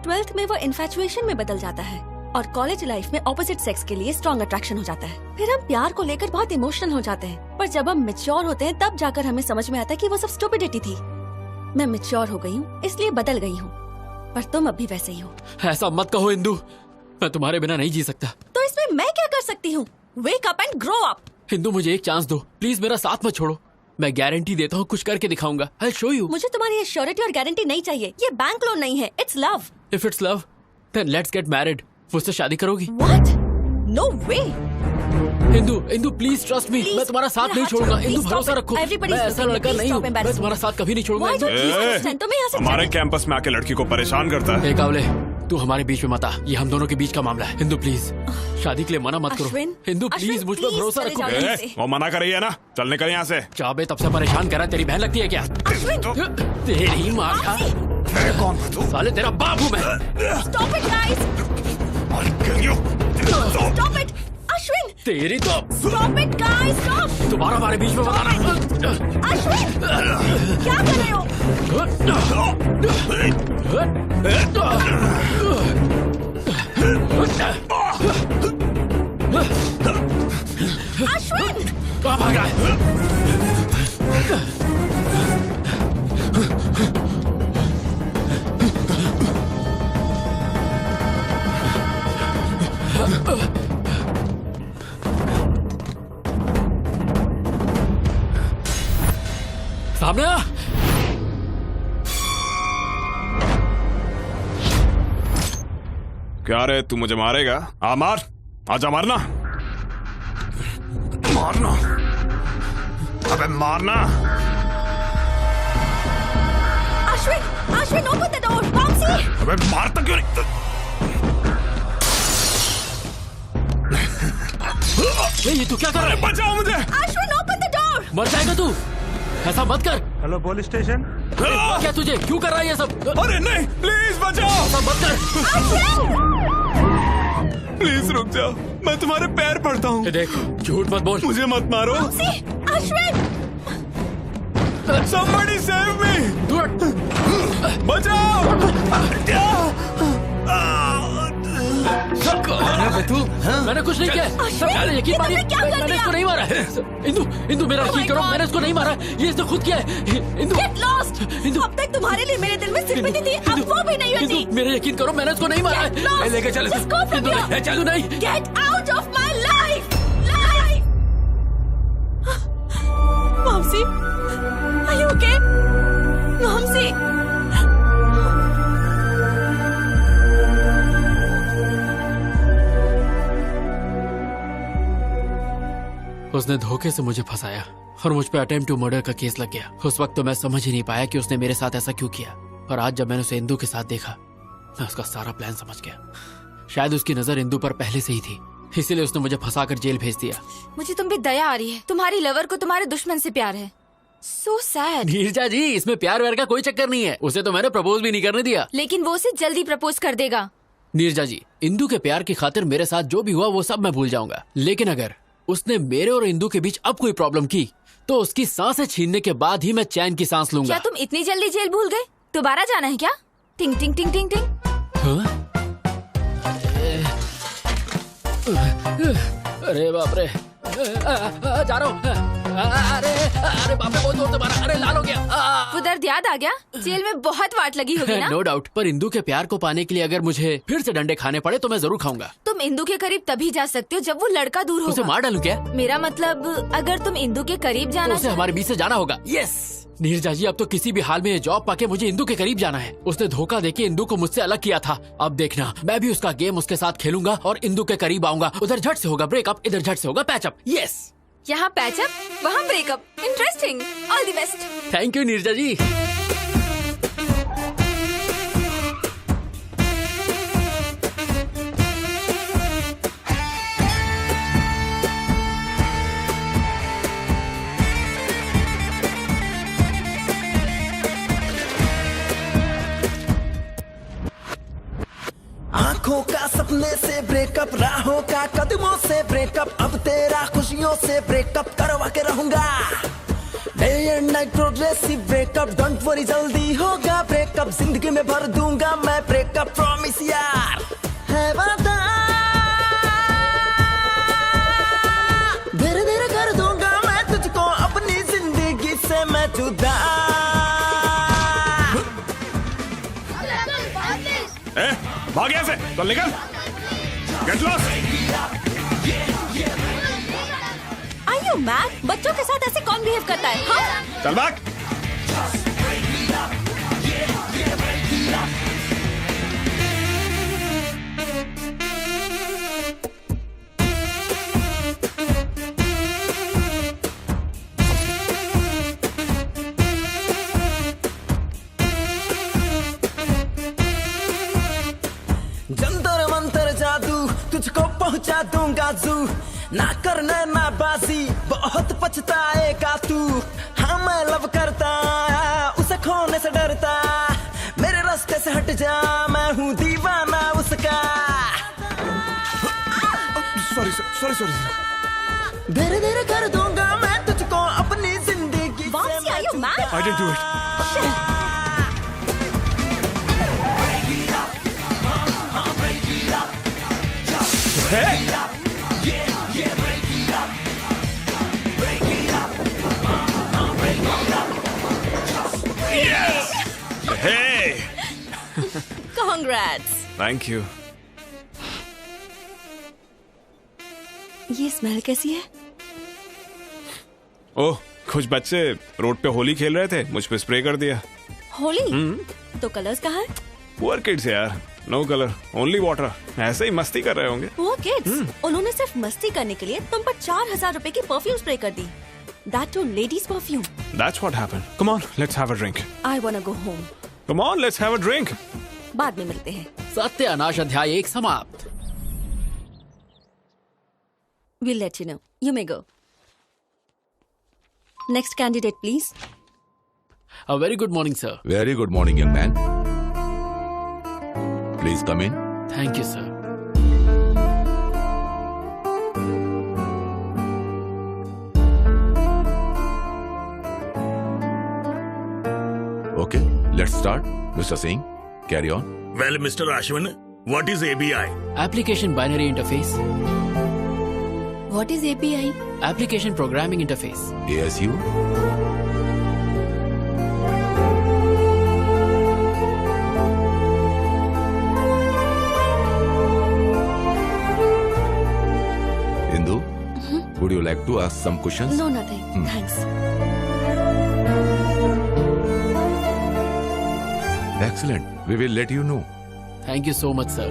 12th में वो इन्फैचुएशन में बदल जाता है, और कॉलेज लाइफ में ऑपोजिट सेक्स के लिए स्ट्रॉन्ग अट्रैक्शन हो जाता है। फिर हम प्यार को लेकर बहुत इमोशनल हो जाते हैं, पर जब हम मैच्योर होते हैं तब जाकर हमें समझ में आता है कि वो सब स्टुपिडिटी थी। मैं मैच्योर हो गई हूँ, इसलिए बदल गई हूँ, पर तुम अभी वैसे ही हो। ऐसा मत कहो इंदु, मैं तुम्हारे बिना नहीं जी सकता। तो इसमें मैं क्या कर सकती हूँ? Wake up and grow up. Indu मुझे एक चांस दो, प्लीज मेरा साथ मत छोड़ो। मैं गारंटी देता हूँ कुछ करके दिखाऊंगा। I'll show you. मुझे तुम्हारी ये श्योरिटी और गारंटी नहीं चाहिए, ये बैंक लोन नहीं है, it's love. If it's love, then let's get married. मुझसे शादी करोगी? What? No way. Indu please trust me, मैं तुम्हारा साथ नहीं छोड़ूंगा। इंदु भरोसा रखो, मैं ऐसा लड़का नहीं हूँ, मैं तुम्हारा साथ कभी नहीं छोड़ूंगा। हमारे कैंपस में आके लड़की को परेशान करता है। कावले, तू हमारे बीच में मत आ, ये हम दोनों के बीच का मामला है। इंदु प्लीज शादी के लिए मना मत करो। इंदु प्लीज मुझ पर भरोसा रखो। वो मना कर रही है ना, चल निकल यहाँ से। चाबे तब से परेशान करा, तेरी बहन लगती है क्या? तेरी माँ का कौन? साले तेरा बाप हूँ मैं। Stop it, guys. Stop it. Ashwin! तेरी तो Stop it, guys! Stop! दोबारा हमारे बीच में बताना। अश्विन! क्या कर रहे हो? अश्विन! कहाँ भाग रहा है? सामने आ। क्या रे, तू मुझे मारेगा? आ मार, आजा मारना, मारना, अबे मारना। Ashwin, open the door, Bouncy! अबे मारता क्यों नहीं? ये तू क्या कर रहा है? बचाओ मुझे! Ashwin, open the door! मर जाएगा तू, ऐसा मत कर। Hello police station. क्या तुझे क्यों कर रहा है ये सब? अरे नहीं, प्लीज बचाओ! ऐसा मत कर। प्लीज रुक जाओ, मैं तुम्हारे पैर पड़ता हूँ। देख, झूठ मत बोल। मुझे मत मारो। अश्विन! Somebody save me! बचाओ! कौन है बे तू? मैंने कुछ नहीं किया। मैंने यकीन मारी, मैंने इसको नहीं मारा। इंदु मेरा यकीन करो, मैंने इसको नहीं मारा, ये इसने खुद किया है। Indu Get lost! अब तक तुम्हारे लिए मेरे दिल में सिंपैथी थी, अब वो भी नहीं होती। मेरा यकीन करो, मैंने इसको नहीं मारा। लेके चल, चलो नहीं। Get out of my life! Momsi, are you okay? Momsi! उसने धोखे से मुझे फंसाया और मुझ पे अटेम्प्ट टू मर्डर का केस लग गया। उस वक्त तो मैं समझ ही नहीं पाया कि उसने मेरे साथ ऐसा क्यों किया, और आज जब मैंने उसे इंदु के साथ देखा, मैं उसका सारा प्लान समझ गया। शायद उसकी नजर इंदु पर पहले से ही थी, इसीलिए उसने मुझे फंसाकर जेल भेज दिया। मुझे तुम पे दया आ रही है, तुम्हारी लवर को तुम्हारे दुश्मन से प्यार है। So sad. नीरजा जी, इसमें प्यार व्यार का कोई चक्कर नहीं है, उसे तो मैंने प्रपोज भी नहीं करने दिया। लेकिन वो उसे जल्दी प्रपोज कर देगा। नीरजा जी, इंदु के प्यार की खातिर मेरे साथ जो भी हुआ वो सब मैं भूल जाऊंगा, लेकिन अगर उसने मेरे और इंदु के बीच अब कोई प्रॉब्लम की तो उसकी सांसें छीनने के बाद ही मैं चैन की सांस लूंगा। क्या तुम इतनी जल्दी जेल भूल गए? दोबारा जाना है क्या? टिंग टिंग टिंग टिंग टिंग। अरे बाप रे, जा रहा हूँ। अरे बाप रे, बहुत जोर से मारा, अरे लाल हो गया। वो दर्द याद आ गया? जेल में बहुत वाट लगी होगी ना? नो डाउट, पर इंदू के प्यार को पाने के लिए अगर मुझे फिर से डंडे खाने पड़े तो मैं जरूर खाऊंगा। तुम इंदू के करीब तभी जा सकते हो जब वो लड़का दूर होगा। उसे मार डालूं क्या? मेरा मतलब अगर तुम इंदू के करीब तो जाना उसे हमारे बीच से जाना होगा। यस नीरजा जी, अब तो किसी भी हाल में ये जॉब पाके मुझे इंदू के करीब जाना है। उसने धोखा देके इंदू को मुझसे अलग किया था। अब देखना, मैं भी उसका गेम उसके साथ खेलूंगा और इंदू के करीब आऊंगा। उधर झट से होगा ब्रेकअप, इधर झट से होगा पैचअप। यस, यहाँ पैचअप वहाँ breakup. Interesting. All the best. Thank you Neerja ji. आंखों का सपने से ब्रेकअप, राहों का कदमों से ब्रेकअप, अब तेरा खुशियों से ब्रेकअप करवा के रहूंगा। Day and night progressive breakup, don't worry जल्दी होगा ब्रेकअप, जिंदगी में भर दूंगा मैं ब्रेकअप, प्रॉमिस यार है वादा। धीरे धीरे कर दूंगा मैं तुझको अपनी जिंदगी से मैं जुदा। भाग यहाँ से, चल निकल। Get lost. Are you mad? बच्चों के साथ ऐसे कौन बिहेव करता है? हाँ? चल भाग। जंतर मंतर जादू तुझको पहुंचा दूंगा जू, ना करना ना बाजी बहुत पछताएगा तू। हाँ मैं लव करता, उसे खोने से डरता, मेरे रास्ते से हट जा, मैं हूँ दीवाना उसका। सॉरी। धीरे धीरे कर दूंगा मैं तुझको अपनी जिंदगी से मैं जुदा। I didn't do it. Hey! Congrats. Thank you. ये स्मेल कैसी है? ओह, कुछ बच्चे रोड पे होली खेल रहे थे, मुझ पे स्प्रे कर दिया। होली? तो कलर्स कहाँ है? पुअर किड्स यार, नो कलर, ओनली वाटर। ऐसे ही मस्ती कर रहे होंगे। वो किड्स, उन्होंने सिर्फ मस्ती करने के लिए तुम पर 4,000 रुपए की परफ्यूम स्प्रे कर दी। That too, ladies perfume. That's what happened. Come on, let's have a drink. I wanna go home. Come on, let's have a drink. बाद में मिलते हैं। सत्यानाश अध्याय 1 समाप्त। We'll let you know. You may go. Next candidate, please. A very good morning, sir. Very good morning, young man. Please come in. Thank you, sir. Okay, let's start. Mr. Singh, carry on. Well, Mr. Ashwin, what is ABI? Application Binary Interface. What is API? Application Programming Interface. ASU. Indu, would you like to ask some questions? No, nothing. Thanks. Excellent. We will let you know. Thank you so much, sir.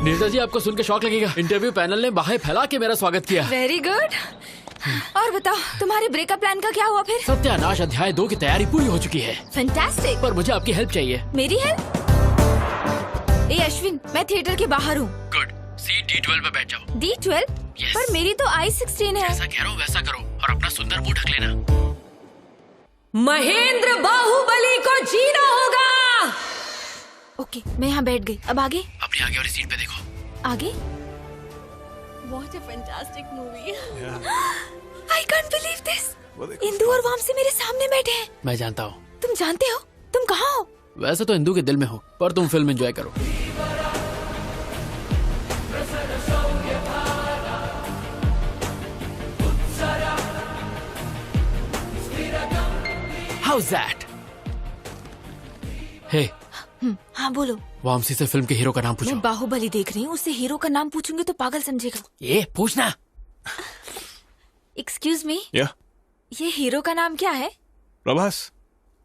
Neerja जी, आपको सुन के शौक लगेगा। Interview panel ने बाहें फैला के मेरा स्वागत किया। Very good. और बताओ, तुम्हारे ब्रेकअप प्लान का क्या हुआ फिर? सत्यानाश अध्याय 2 की तैयारी पूरी हो चुकी है। फैंटास्टिक। पर मुझे आपकी हेल्प चाहिए। मेरी हेल्प? ए अश्विन, मैं थिएटर के बाहर हूँ। गुड। सीट D12 पे बैठ जाओ। D12? पर मेरी तो I16 है। जैसा कह रहा हूँ वैसा करो और अपना सुंदर मुंह ढक लेना। महेंद्र बाहुबली को जीना होगा। ओके, मैं यहाँ बैठ गई। अब आगे? अपनी आगे वाली सीट पे देखो। आगे? What a fantastic movie. I can't believe this. Indu और वामसी मेरे सामने बैठे हैं। मैं जानता हूँ। तुम जानते हो? तुम कहाँ हो? वैसे तो हिंदू के दिल में हो, पर तुम फिल्म एंजॉय करो। How's that? Hey, हाँ बोलो। वामसी से फिल्म के हीरो का नाम पूछो। मैं बाहुबली देख रही हूँ, उससे हीरो का नाम पूछूंगी तो पागल समझेगा। ये पूछना। एक्सक्यूज मी, या ये हीरो का नाम क्या है? Prabhas.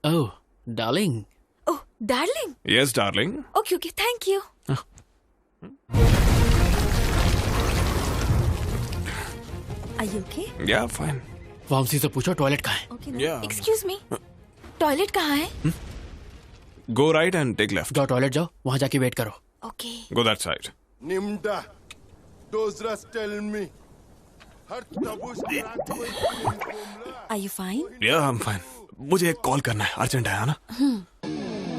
Oh darling. Oh darling. Yes darling. Okay okay, thank you. Are you okay? Yeah fine. Vamsi से पूछो टॉयलेट कहाँ है। Yeah. एक्सक्यूज मी, टॉयलेट कहाँ है? Go right and take left. जाओ टॉयलेट जाओ, वहाँ जाके वेट करो। Okay. Go that side. Nimda, Dozras tell me. Are you fine? या आई एम फाइन। मुझे एक कॉल करना है, अर्जेंट है ना?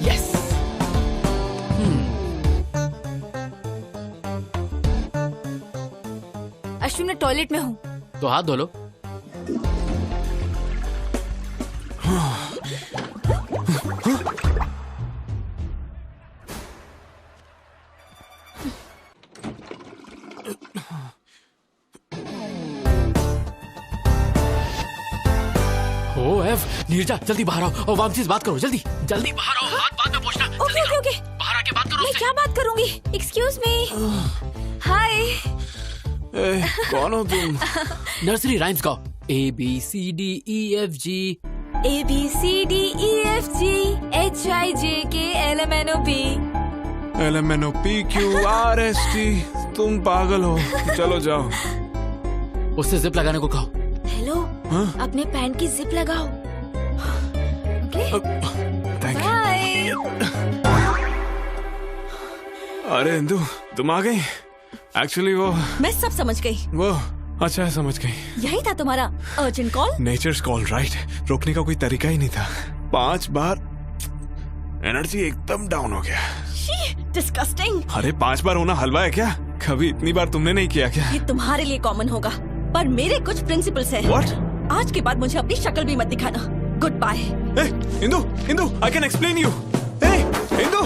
यस। अश्विन मैं टॉयलेट में हूँ। तो हाथ धो लो। ओ एफ, नीरजा जल्दी बाहर आओ और वामसी से बात करो। जल्दी जल्दी बाहर आओ, बात बाद में पूछना। ओके ओके ओके, बाहर आके बात करो। मैं क्या बात करूंगी? Excuse me. हाय। कौन हो तुम? नर्सरी राइम्स गाओ। ABCDEFG ABCDEFG HIJKLMNOP LMNOPQRST। तुम पागल हो, चलो जाओ। उससे जिप लगाने को कहो। हेलो, अपने पैंट की जिप लगाओ। Okay, thank bye. अरे इंदु, तुम आ गई? एक्चुअली वो मैं सब समझ गई। वो अच्छा है, समझ गई। यही था तुम्हारा urgent call? Nature's call right. रोकने का कोई तरीका ही नहीं था। 5 बार एनर्जी एकदम डाउन हो गया। डिस्गस्टिंग। अरे 5 बार होना हलवा है क्या? कभी इतनी बार तुमने नहीं किया क्या? ये तुम्हारे लिए कॉमन होगा, पर मेरे कुछ प्रिंसिपल्स हैं। What? आज के बाद मुझे अपनी शक्ल भी मत दिखाना। Good bye. Indu, Indu, I can explain you. Indu,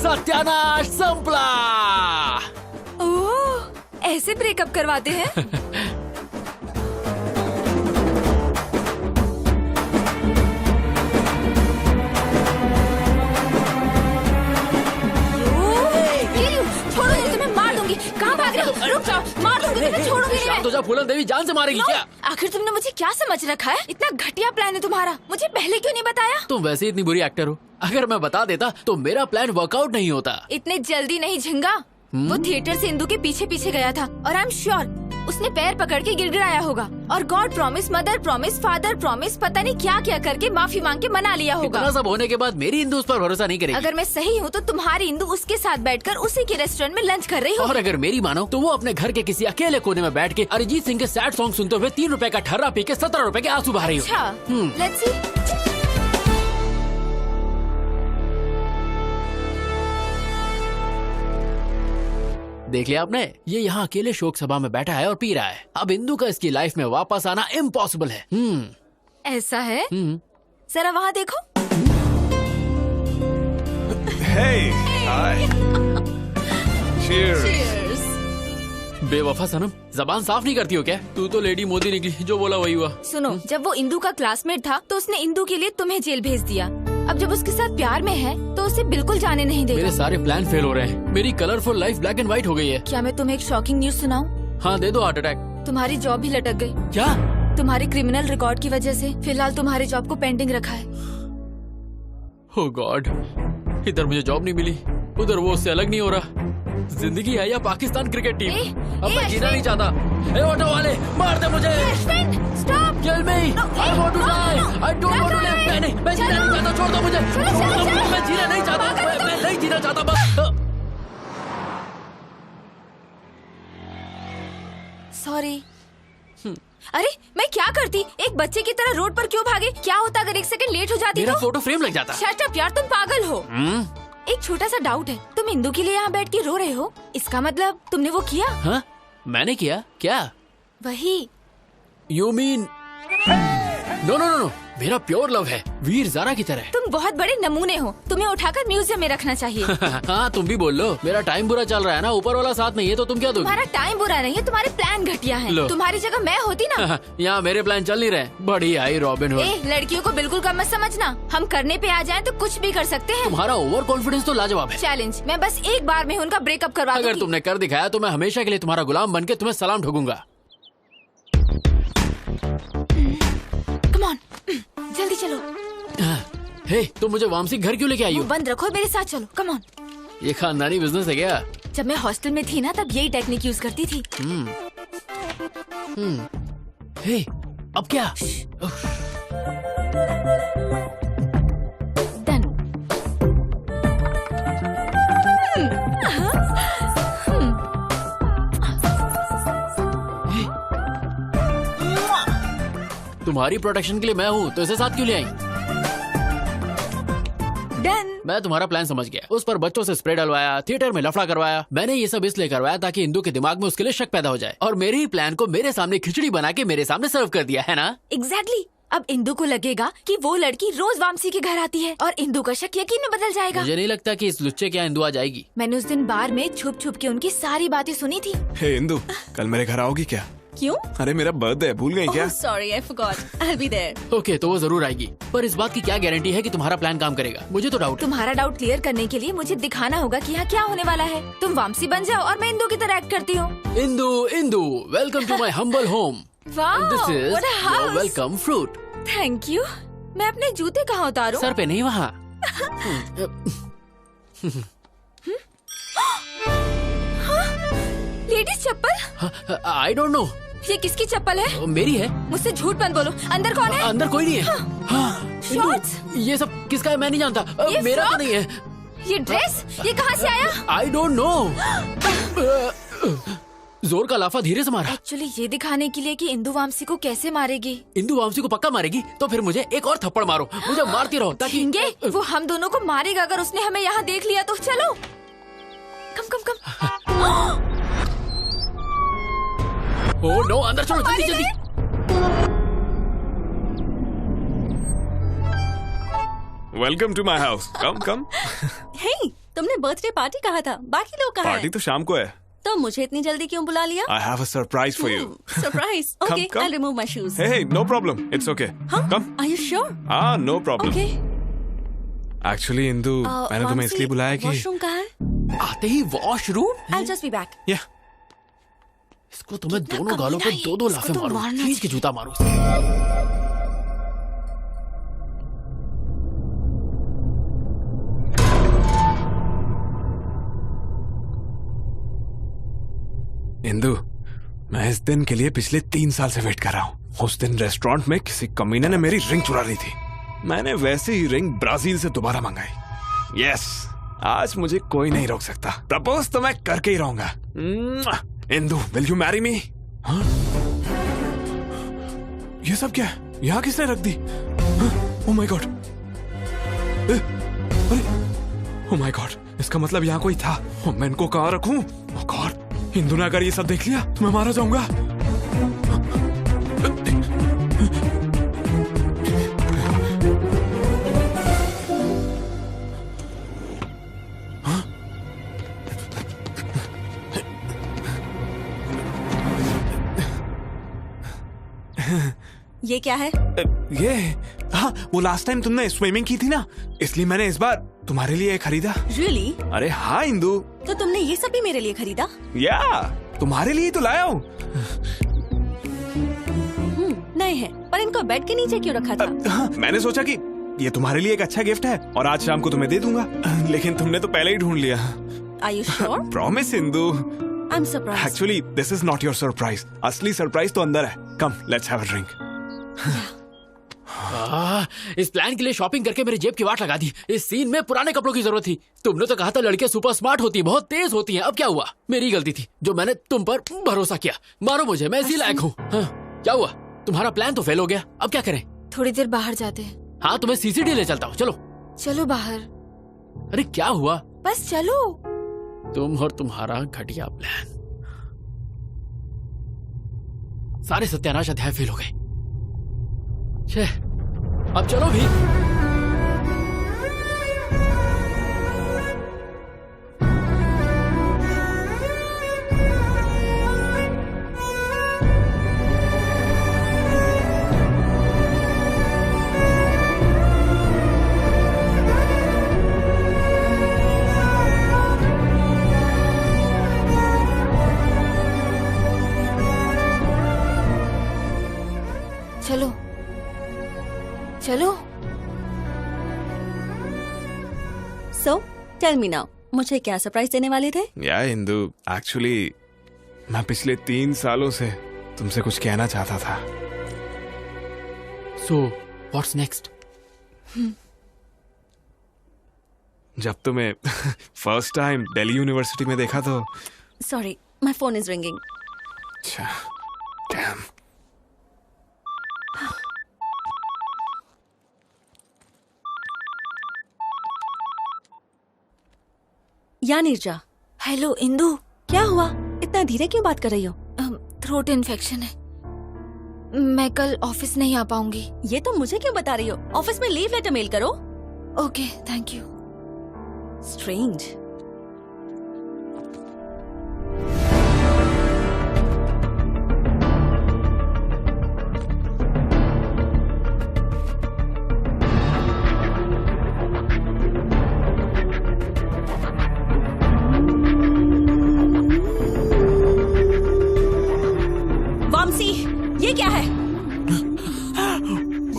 सत्यानाश संपला। ओह, ऐसे ब्रेकअप करवाते हैं? छोड़ो नहीं, तुम्हें मार दूंगी। कहाँ भाग रहे हो? रुक जाओ, मार दूंगी तुम्हें, छोड़ूंगी नहीं मैं। तो जब फूलन देवी जान से मारेगी क्या? आखिर तुमने मुझे क्या समझ रखा है? इतना घटिया प्लान है तुम्हारा, मुझे पहले क्यों नहीं बताया? तुम वैसे इतनी बुरी एक्टर हो, अगर मैं बता देता तो मेरा प्लान वर्कआउट नहीं होता। इतने जल्दी नहीं झिंगा। वो थिएटर से इंदु के पीछे पीछे गया था और आई एम श्योर उसने पैर पकड़ के गिड़गिड़ाया होगा और God promise, mother promise, father promise, पता नहीं क्या क्या करके माफी मांग के मना लिया होगा। इतना सब होने के बाद मेरी इंदु उस पर भरोसा नहीं करेगी। अगर मैं सही हूँ तो तुम्हारी इंदु उसके साथ बैठकर उसी के रेस्टोरेंट में लंच कर रही हो। और अगर मेरी मानो तो वो अपने घर के किसी अकेले कोने में बैठ के अरिजीत सिंह के सैड सॉन्ग सुनते हुए 3 रुपए का ठर्रा पी के 17 रुपए के आंसू बहा रही हो। अच्छा, लेट्स सी। देख लिया आपने, ये यहाँ अकेले शोक सभा में बैठा है और पी रहा है। अब इंदु का इसकी लाइफ में वापस आना इम्पॉसिबल है। ऐसा है? जरा वहाँ देखो। Hey, hi. Cheers. बेवफा सनम, जबान साफ नहीं करती हो क्या? तू तो लेडी मोदी निकली, जो बोला वही हुआ। सुनो, जब वो इंदु का क्लासमेट था तो उसने इंदु के लिए तुम्हें जेल भेज दिया। अब जब उसके साथ प्यार में है तो उसे बिल्कुल जाने नहीं देगा। मेरे सारे प्लान फेल हो रहे हैं। मेरी colourful life black and white हो गई है। क्या मैं तुम्हें एक शॉकिंग न्यूज सुनाऊं? हाँ दे दो हार्ट अटैक। तुम्हारी जॉब भी लटक गई। क्या? तुम्हारे क्रिमिनल रिकॉर्ड की वजह से फिलहाल तुम्हारे जॉब को पेंडिंग रखा है। ओह गॉड, इधर मुझे जॉब नहीं मिली, उधर वो उससे अलग नहीं हो रहा। जिंदगी है या पाकिस्तान क्रिकेट टीम? अब मैं जीना नहीं चाहता। ए ऑटो वाले, मार दे मुझे। Stop. Kill me. I want to die. I don't want to live. नहीं, मैं जीना नहीं चाहता। छोड़ दो मुझे। छोड़ दो, मैं जीना नहीं चाहता। मैं नहीं जीना चाहता बस। सॉरी। अरे मैं क्या करती? एक बच्चे की तरह रोड पर क्यों भागे? क्या होता अगर 1 सेकंड लेट हो जाती? मेरा फोटो फ्रेम लग जाता। शट अप यार, तुम पागल हो। एक छोटा सा डाउट है, तुम इंदु के लिए यहाँ बैठ के रो रहे हो, इसका मतलब तुमने वो किया? हाँ, मैंने किया। क्या? वही। You mean? No, no, no, no. मेरा प्योर लव है, वीर ज़ारा की तरह। तुम बहुत बड़े नमूने हो, तुम्हें उठाकर म्यूजियम में रखना चाहिए। हाँ तुम भी बोल लो, मेरा टाइम बुरा चल रहा है ना, ऊपर वाला साथ नहीं है तो तुम क्या दोगे? तुम्हारा टाइम बुरा नहीं है, तुम्हारे प्लान घटिया हैं। तुम्हारी जगह मैं होती ना। यहाँ मेरे प्लान चल नहीं रहे। बड़ी आई रॉबिन हुड। लड़कियों को बिल्कुल कम मत समझना, हम करने पे आ जाएं तो कुछ भी कर सकते हैं। तुम्हारा ओवर कॉन्फिडेंस तो लाजवाब है। चैलेंज, मैं बस एक बार में उनका ब्रेकअप करवा दूंगी। अगर तुमने कर दिखाया तो मैं हमेशा के लिए तुम्हारा गुलाम बनके तुम्हें सलाम ठोकूंगा। कम ऑन, जल्दी चलो। हे, तुम मुझे वामसी घर क्यों लेके आई हो? बंद रखो, मेरे साथ चलो। Come on. ये खानदानी बिजनेस है क्या? जब मैं हॉस्टल में थी ना तब यही टेक्निक यूज करती थी। हे, अब क्या? डन। तुम्हारी प्रोटेक्शन के लिए मैं हूँ तो इसे साथ क्यों ले आई? डन। मैं तुम्हारा प्लान समझ गया। उस पर बच्चों से स्प्रे डलवाया, थिएटर में लफड़ा करवाया। मैंने ये सब इसलिए करवाया ताकि इंदु के दिमाग में उसके लिए शक पैदा हो जाए, और मेरे ही प्लान को मेरे सामने खिचड़ी बना के मेरे सामने सर्व कर दिया है ना? एग्जैक्टली। अब इंदु को लगेगा कि वो लड़की रोज वामसी के घर आती है और इंदु का शक यकीन में बदल जाएगा। मुझे नहीं लगता कि इस लुच्चे के यहाँ इंदु आ जाएगी। मैंने उस दिन बार में छुप छुप के उनकी सारी बातें सुनी थी। हे इंदु, कल मेरे घर आओगी क्या? क्यों? अरे मेरा बर्थडे है, भूल गई क्या? Sorry, I forgot. I will be there. Okay, तो वो जरूर आएगी, पर इस बात की क्या गारंटी है कि तुम्हारा प्लान काम करेगा? मुझे तो डाउट। तुम्हारा डाउट क्लियर करने के लिए मुझे दिखाना होगा कि यहाँ क्या होने वाला है। तुम वामसी बन जाओ और मैं इंदु की तरह एक्ट करती हूँ। Indu, welcome to my humble home. This is welcome fruit. Thank you. मैं अपने जूते कहाँ उतारूं? सर पे नहीं, वहाँ। लेडीज चप्पल? I don't know. ये किसकी चप्पल है? मेरी है। मुझसे झूठ मत बोलो। अंदर कौन है? अंदर कोई नहीं है। शॉर्ट्स? ये सब किसका है मैं नहीं जानता। मेरा तो नहीं है। ये ड्रेस ये कहाँ से आया? आई डोंट नो। जोर का लाफा धीरे से मारा। एक्चुअली ये दिखाने के लिए कि इंदु वामसी को कैसे मारेगी। इंदु वामसी को पक्का मारेगी तो फिर मुझे एक और थप्पड़ मारो, मुझे मारती रहो ताकि वो हम दोनों को मारेगा अगर उसने हमें यहाँ देख लिया तो। चलो कम कम कम। ओह नो, अंदर चलो जल्दी जल्दी। Welcome to my house. Come come. Hey, तुमने बर्थडे पार्टी कहा था, बाकी लोग कहाँ हैं? पार्टी तो शाम को है। तो मुझे इतनी जल्दी क्यों बुला लिया? I have a surprise for you. Surprise? Okay, come. I'll remove my shoes. Hey, no problem. It's okay. Come. Are you sure? No problem. Okay. Actually, Indu, मैंने तुम्हें इसलिए बुलाया कि वॉशरूम कहाँ है? आते ही washroom? I'll just be back. Yeah. इसको तो मैं दोनों गालों पे दो लाफे मारूं, खींच के जूता मारूं। इंदु, मैं इस दिन के लिए पिछले 3 साल से वेट कर रहा हूँ। उस दिन रेस्टोरेंट में किसी कमीने ने मेरी रिंग चुरा ली थी। मैंने वैसे ही रिंग ब्राजील से दोबारा मंगाई। यस, आज मुझे कोई नहीं रोक सकता। प्रपोज तो मैं करके ही रहूंगा। Indu, will you marry me? ये सब क्या है? यहाँ किसने रख दी? Oh my god! Oh my god! इसका मतलब यहाँ कोई था। मैं इनको कहाँ रखूं? ओह गॉड! इंदु ने अगर ये सब देख लिया तो मैं मारा जाऊंगा। ये क्या है? ये हाँ, वो लास्ट टाइम तुमने स्विमिंग की थी ना, इसलिए मैंने इस बार तुम्हारे लिए खरीदा। Really? अरे हाँ इंदु। तो तुमने ये सब भी मेरे लिए खरीदा? या, तुम्हारे लिए तो लाया हूँ। नहीं है, पर इनको बेड के नीचे क्यों रखा था? हाँ, मैंने सोचा कि ये तुम्हारे लिए एक अच्छा गिफ्ट है और आज शाम को तुम्हें दे दूंगा। लेकिन तुमने तो पहले ही ढूंढ लिया। Are you sure? Promise Indu. I'm surprised. Actually, this is not your surprise. असली सरप्राइज तो अंदर है। Come, let's have a drink. इस प्लान के लिए शॉपिंग करके मेरी जेब की वाट लगा दी। इस सीन में पुराने कपड़ों की जरूरत थी। तुमने तो कहा था लड़कियां सुपर स्मार्ट होती हैं, बहुत तेज होती हैं। अब क्या हुआ? मेरी गलती थी जो मैंने तुम पर भरोसा किया। मारो मुझे, मैं इसी लायक हूँ। हाँ, क्या हुआ? तुम्हारा प्लान तो फेल हो गया। अब क्या करें? थोड़ी देर बाहर जाते हैं। हाँ, तुम्हें सीसीडी ले चलता हूँ। चलो चलो बाहर। अरे क्या हुआ? बस चलो। तुम और तुम्हारा घटिया प्लान। सारे सत्यानाश अध्याय फेल हो गए। अब चलो भी। चलो चलो। सो टेल मी नाउ, मुझे क्या सरप्राइज देने वाले थे? या इंदु, एक्चुअली मैं पिछले 3 सालों से तुमसे कुछ कहना चाहता था। So what's next? जब तुम्हें फर्स्ट टाइम दिल्ली यूनिवर्सिटी में देखा तो sorry, my phone is ringing. अच्छा, डैम। या नीरजा। हेलो इंदु। क्या हुआ? इतना धीरे क्यों बात कर रही हो? थ्रोट इन्फेक्शन है, मैं कल ऑफिस नहीं आ पाऊंगी। ये तो मुझे क्यों बता रही हो? ऑफिस में लीव लेटर मेल करो। Okay, thank you. स्ट्रेंज। ये क्या है?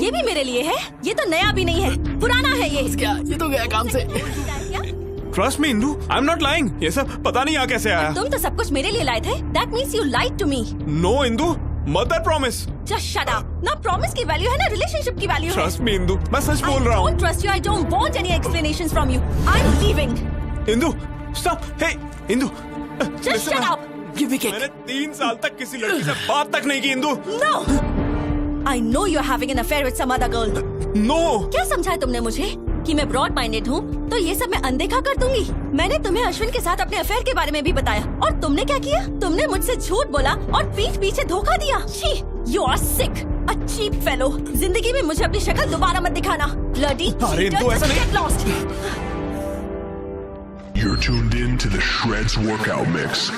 ये भी मेरे लिए है? ये तो नया भी नहीं है, पुराना है ये। क्या? ये तो गया काम से। Trust me Indu, I am not lying. ये सब पता नहीं यहाँ कैसे आया। तुम तो सब कुछ मेरे लिए लाए थे। That means you lied to me. No Indu, mother promise. Just shut up. ना प्रॉमिस की वैल्यू है ना रिलेशनशिप की वैल्यू है। ट्रस्ट मी इंदु, मैं सच बोल रहा हूँ। I don't trust you. I don't want any explanations from you. I'm leaving. Indu, stop. Hey, Indu. Just shut up. मैंने 3 साल तक किसी लड़की से बात तक नहीं की Indu. No. I know you're having an affair with some other girl. No. क्या समझा तुमने मुझे कि मैं ब्रॉड माइंडेड हूँ तो ये सब मैं अनदेखा कर दूंगी? मैंने तुम्हें अश्विन के साथ अपने अफेयर के बारे में भी बताया और तुमने क्या किया? तुमने मुझसे झूठ बोला और पीठ पीछे धोखा दिया। छी, you are sick, a cheap fellow. जिंदगी में मुझे अपनी शक्ल दोबारा मत दिखाना। Bloody cheater, just get lost. You're tuned in to the Shreds Workout Mix.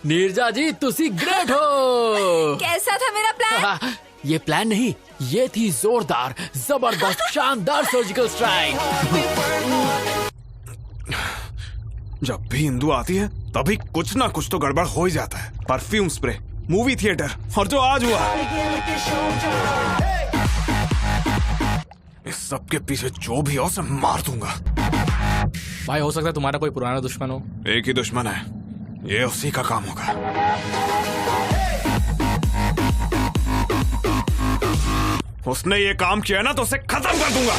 Neerja जी, तुसी ग्रेट हो। कैसा था मेरा प्लान? ये प्लान नहीं, ये थी जोरदार, जबरदस्त, शानदार सर्जिकल स्ट्राइक। जब भी इंदु आती है तभी कुछ ना कुछ तो गड़बड़ हो ही जाता है। परफ्यूम स्प्रे, मूवी थिएटर, और जो आज हुआ, इस सब के पीछे जो भी हो उसे मार दूंगा। भाई हो सकता है तुम्हारा कोई पुराना दुश्मन हो। एक ही दुश्मन है, ये उसी का काम होगा। उसने ये काम किया ना तो उसे खत्म कर दूंगा।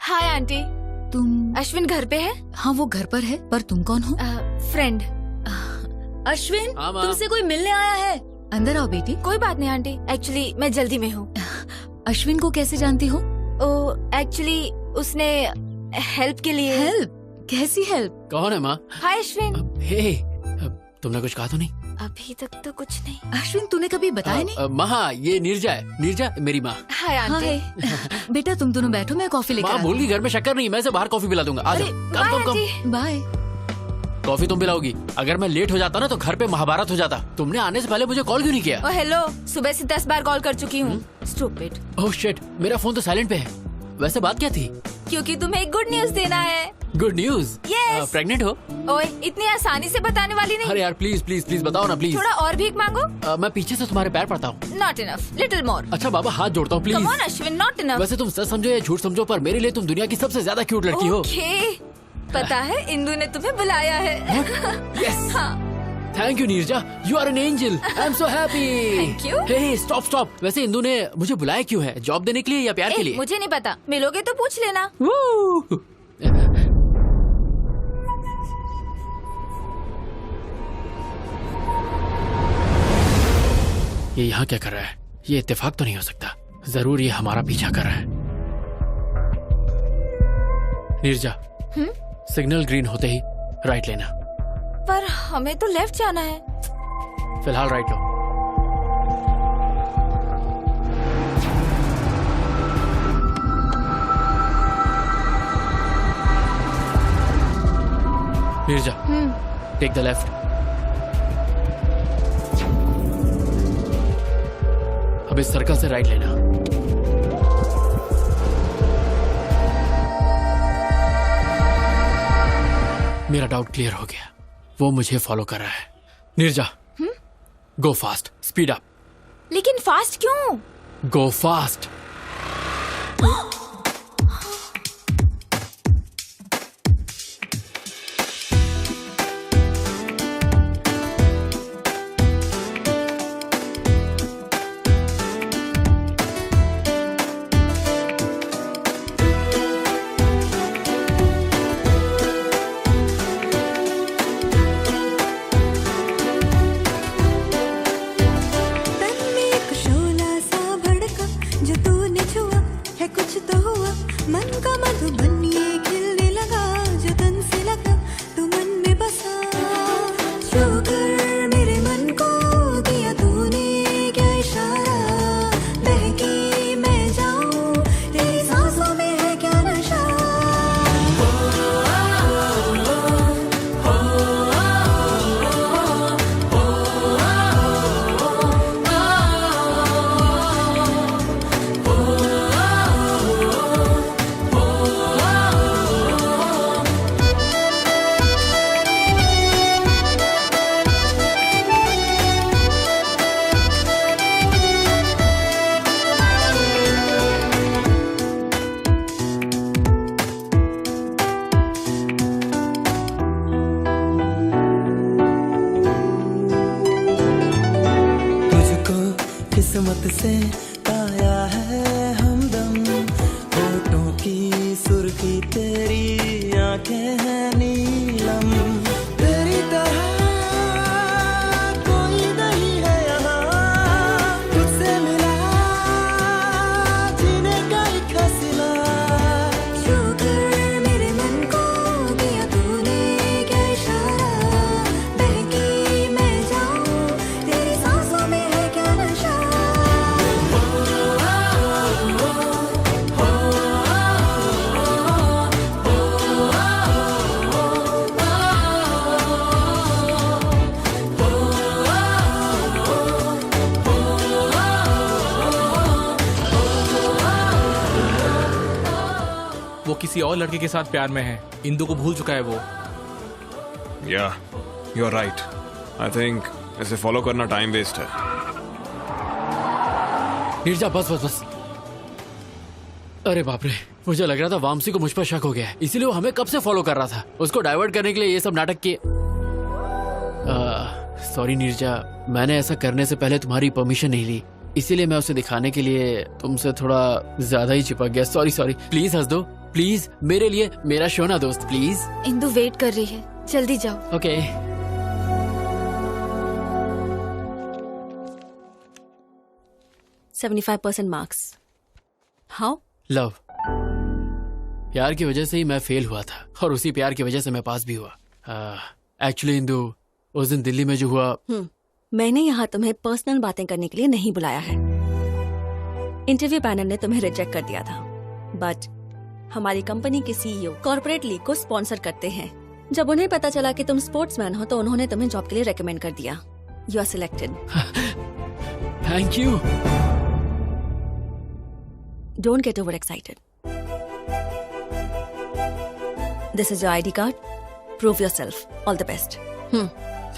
Hi aunty. तुम? अश्विन घर पे है? हाँ, वो घर पर है, पर तुम कौन हो? फ्रेंड। अश्विन, हाँ, माँ। तुमसे कोई मिलने आया है। अंदर आओ बेटी। कोई बात नहीं आंटी, एक्चुअली मैं जल्दी में हूँ। अश्विन को कैसे जानती हो? एक्चुअली उसने हेल्प के लिए। हेल्प? कैसी हेल्प? कौन है माँ? हाय अश्विन। हे, तुमने कुछ कहा तो नहीं? अभी तक तो कुछ नहीं। अश्विन, तूने कभी बताया नहीं? माँ, ये नीरजा है। नीरजा मेरी माँ। Hi aunty. बेटा तुम दोनों बैठो, मैं कॉफी लेकर माँ भूल गई, घर में शक्कर नहीं, मैं से बाहर कॉफी पिला दूंगा। आ जाओ। कम। बाय। कॉफी तुम पिलाओगी? अगर मैं लेट हो जाता ना तो घर पे महाभारत हो जाता। तुमने आने से पहले मुझे कॉल क्यों नहीं किया? हेलो, सुबह से 10 बार कॉल कर चुकी हूँ। स्टूपिड। ओह शिट, मेरा फोन तो साइलेंट पे है। वैसे बात क्या थी? क्योंकि तुम्हें एक गुड न्यूज देना है। Good news? यस। प्रेग्नेंट हो? ओए, इतनी आसानी से बताने वाली नहीं। अरे यार प्लीज प्लीज प्लीज बताओ ना प्लीज। थोड़ा और भीख मांगो। मैं पीछे से तुम्हारे पैर पड़ता हूँ। Not enough, little more. अच्छा बाबा, हाथ जोड़ता हूँ please. Come on Ashwin, not enough. वैसे तुम सच समझो या झूठ समझो, पर मेरे लिए तुम दुनिया की सबसे ज्यादा क्यूट लड़की हो। ओके, पता है इंदु ने तुम्हें बुलाया है। यस। हाँ। Thank you Neeraja, you are an angel. I am so happy. Thank you. Hey stop stop, वैसे इंदु ने मुझे बुलाया क्यों है? जॉब देने के लिए या प्यार के लिए? मुझे नहीं पता, मिलोगे तो पूछ लेना। ये यहाँ क्या कर रहा है? ये इत्तेफाक तो नहीं हो सकता। जरूर ये हमारा पीछा कर रहा है। नीरजा, सिग्नल ग्रीन होते ही राइट लेना। पर हमें तो लेफ्ट जाना है। फिलहाल राइट लो। Neeraja, take the left. अब इस सर्कल से राइट लेना। मेरा डाउट क्लियर हो गया, वो मुझे फॉलो कर रहा है। नीरजा, गो फास्ट, स्पीड अप। लेकिन फास्ट क्यों? गो फास्ट। किस्मत से पाया है हमदम, होठों की सुर्खी तेरी आंखें हैं नीलम, तेरी तरह कोई नहीं है यहाँ, तुझसे मिला जीने का एक हौसला, शुक्र मेरे मन को दिया तूने क्या इशारा, बहकी मैं जाऊं तेरी सांसों में है क्या नशा। वो किसी और लड़के के साथ प्यार में है। इंदु को भूल चुका है वो। या you are right. I think इसे फॉलो करना टाइम वेस्ट है। नीरजा बस बस बस। अरे बाप रे, मुझे लग रहा था वामसी को मुझ पर शक हो गया है, इसीलिए वो हमें कब से फॉलो कर रहा था। उसको डाइवर्ट करने के लिए ये सब नाटक किए। सॉरी नीरजा, मैंने ऐसा करने से पहले तुम्हारी परमिशन नहीं ली, इसीलिए मैं उसे दिखाने के लिए तुमसे थोड़ा ज्यादा ही चिपक गया। Sorry sorry. प्लीज हंस दो प्लीज, मेरे लिए, मेरा शोना दोस्त प्लीज। इंदु वेट कर रही है, जल्दी जाओ। ओके। 75% मार्क्स। हाउ? लव। प्यार की वजह से ही मैं फेल हुआ था और उसी प्यार की वजह से मैं पास भी हुआ। एक्चुअली इंदु, उस दिन दिल्ली में जो हुआ। मैंने यहाँ तुम्हें पर्सनल बातें करने के लिए नहीं बुलाया है। इंटरव्यू पैनल ने तुम्हें रिजेक्ट कर दिया था, बट हमारी कंपनी के सीईओ कॉर्पोरेट लीग को स्पॉन्सर करते हैं। जब उन्हें पता चला कि तुम स्पोर्ट्समैन हो तो उन्होंने तुम्हें जॉब के लिए रेकमेंड कर दिया। You are selected. Thank you. Don't get over excited. This is your ID card. Prove yourself. All the best.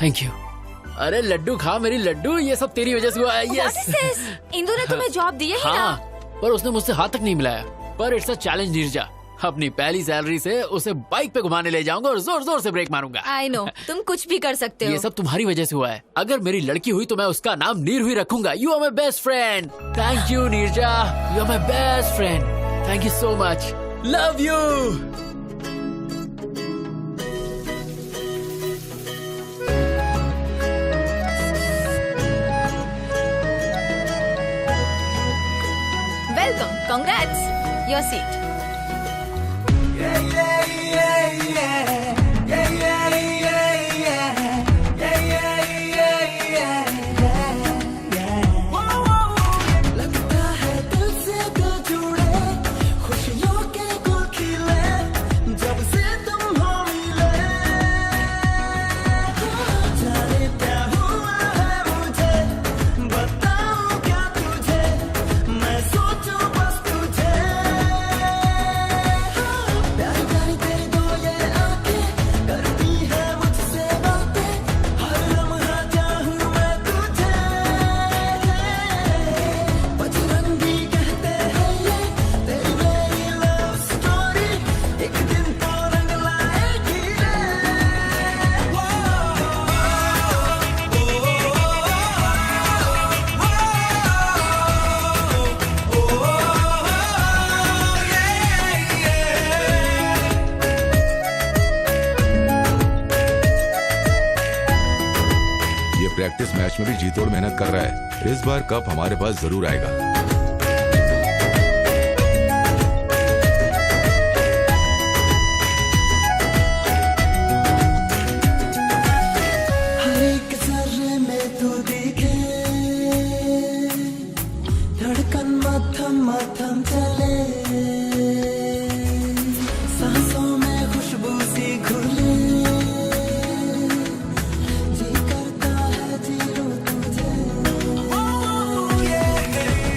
Thank you. अरे लड्डू खा मेरी लड्डू, ये सब तेरी वजह से हुआ है। What is this? इंदु ने तुम्हें जॉब दी है ही ना? पर उसने मुझसे हाथ तक नहीं मिलाया। पर इट्स अ चैलेंज नीरजा। अपनी पहली सैलरी से उसे बाइक पे घुमाने ले जाऊंगा और जोर जोर से ब्रेक मारूंगा। I know, तुम कुछ भी कर सकते हो। ये सब तुम्हारी वजह से हुआ है। अगर मेरी लड़की हुई तो मैं उसका नाम नीर हुई रखूंगा। You are my best friend. Thank you Neeraja, you are my best friend. Thank you so much. Love you. Congrats, your seat. लगता है दिल से दिल जुड़े, खुशियों के गुल खिले, जब से तुम हो मिले। जाने क्या हुआ है मुझे, बताऊं क्या तुझे, मैं सोचूं बस तुझे। प्यारी प्यारी तेरी दो ये आंखें करती है मुझसे बातें, हर लम्हा चाहूं मैं तुझे। बजरंगी कहते हैं ये तेरी मेरी लव स्टोरी, एक दिन तो रंग लाएगी रे। ये प्रैक्टिस मैच में भी जी तोड़ मेहनत कर रहा है। इस बार कप हमारे पास जरूर आएगा। हर एक जर्रे में तू दिखे, धड़कन मथम मथम चले, सांसों में खुशबू सी घुले, जी करता है जी लूं तुझे।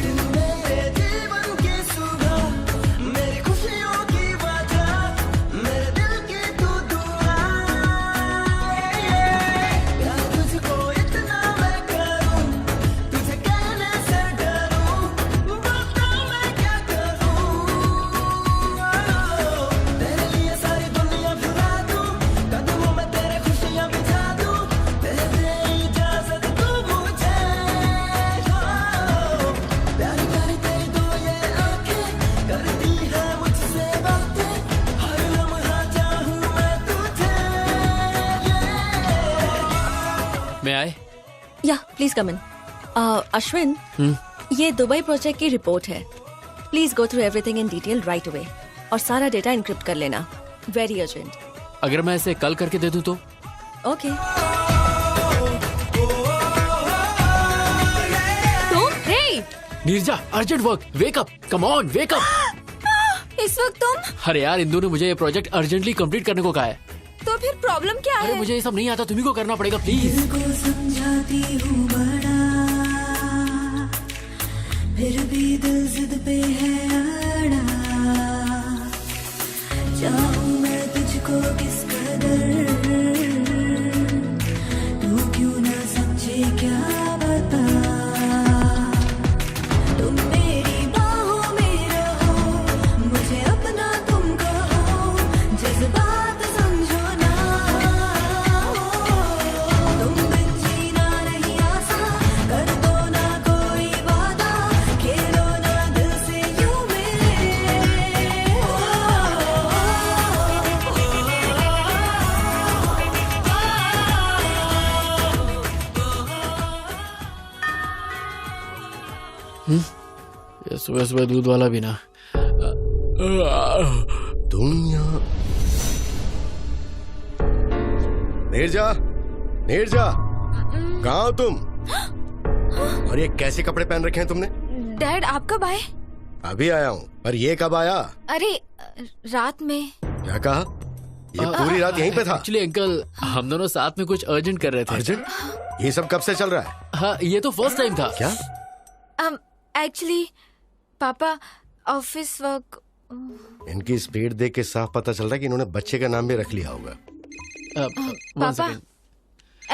दिन मेरे जीवन की सुबह, मेरी खुशियों की वजह, मेरे दिल की तू दुआ। प्यार तुझको इतना मैं करूं, तुझे कहने से डरूं, बता मैं क्या करूं। तेरे लिए सारी दुनिया भुला दूं, कदमों में तेरे खुशियां बिछा दूं, दे दे इजाजत तू मुझे। प्यारी प्यारी तेरी दो ये आंखें करती है मुझसे बातें, हर लम्हा चाहूं मैं तुझे। मैं आए? या प्लीज कम इन। अश्विन, ये दुबई प्रोजेक्ट की रिपोर्ट है। Please go through everything in detail right away और सारा डेटा इनक्रिप्ट कर लेना। Very urgent. अगर मैं इसे कल करके दे दूं तो? Okay. Neerja, urgent work, wake up, come on, wake up. इस वक्त तुम? अरे यार, इंदू ने मुझे ये प्रोजेक्ट अर्जेंटली कंप्लीट करने को कहा है। तो फिर प्रॉब्लम क्या अरे है? मुझे ये सब नहीं आता, तुम्ही को करना पड़ेगा प्लीज। को समझाती हूँ बड़ा, फिर भी दिल जिद पे है अड़ा। चाहूँ मैं तुझको किस कदर, तू क्यों ना समझे क्या बता। तुम मेरी बाहों में रहो, मुझे अपना तुम कहो, जज्बात समझो ना। तुम बिन जीना नहीं आसान, कर दो ना कोई वादा, खेलो ना दिल से यूं मेरे। ये सुबह सुबह दूध वाला भी ना। तुम यहाँ नीरजा, नीरजा, कहाँ हो तुम? और ये कैसे कपड़े पहन रखे हैं तुमने? डैड, आप कब आए? अभी आया हूँ, पर ये कब आया? अरे रात में। क्या कहा? ये पूरी रात यहीं पे था? एक्चुअली अंकल, हम दोनों साथ में कुछ अर्जेंट कर रहे थे। अर्जेंट? ये सब कब से चल रहा है? हाँ, ये तो फर्स्ट टाइम था। क्या? एक्चुअली पापा ऑफिस वर्क। इनकी स्पीड देख के साफ पता चल रहा है कि इन्होंने बच्चे का नाम भी रख लिया होगा। पापा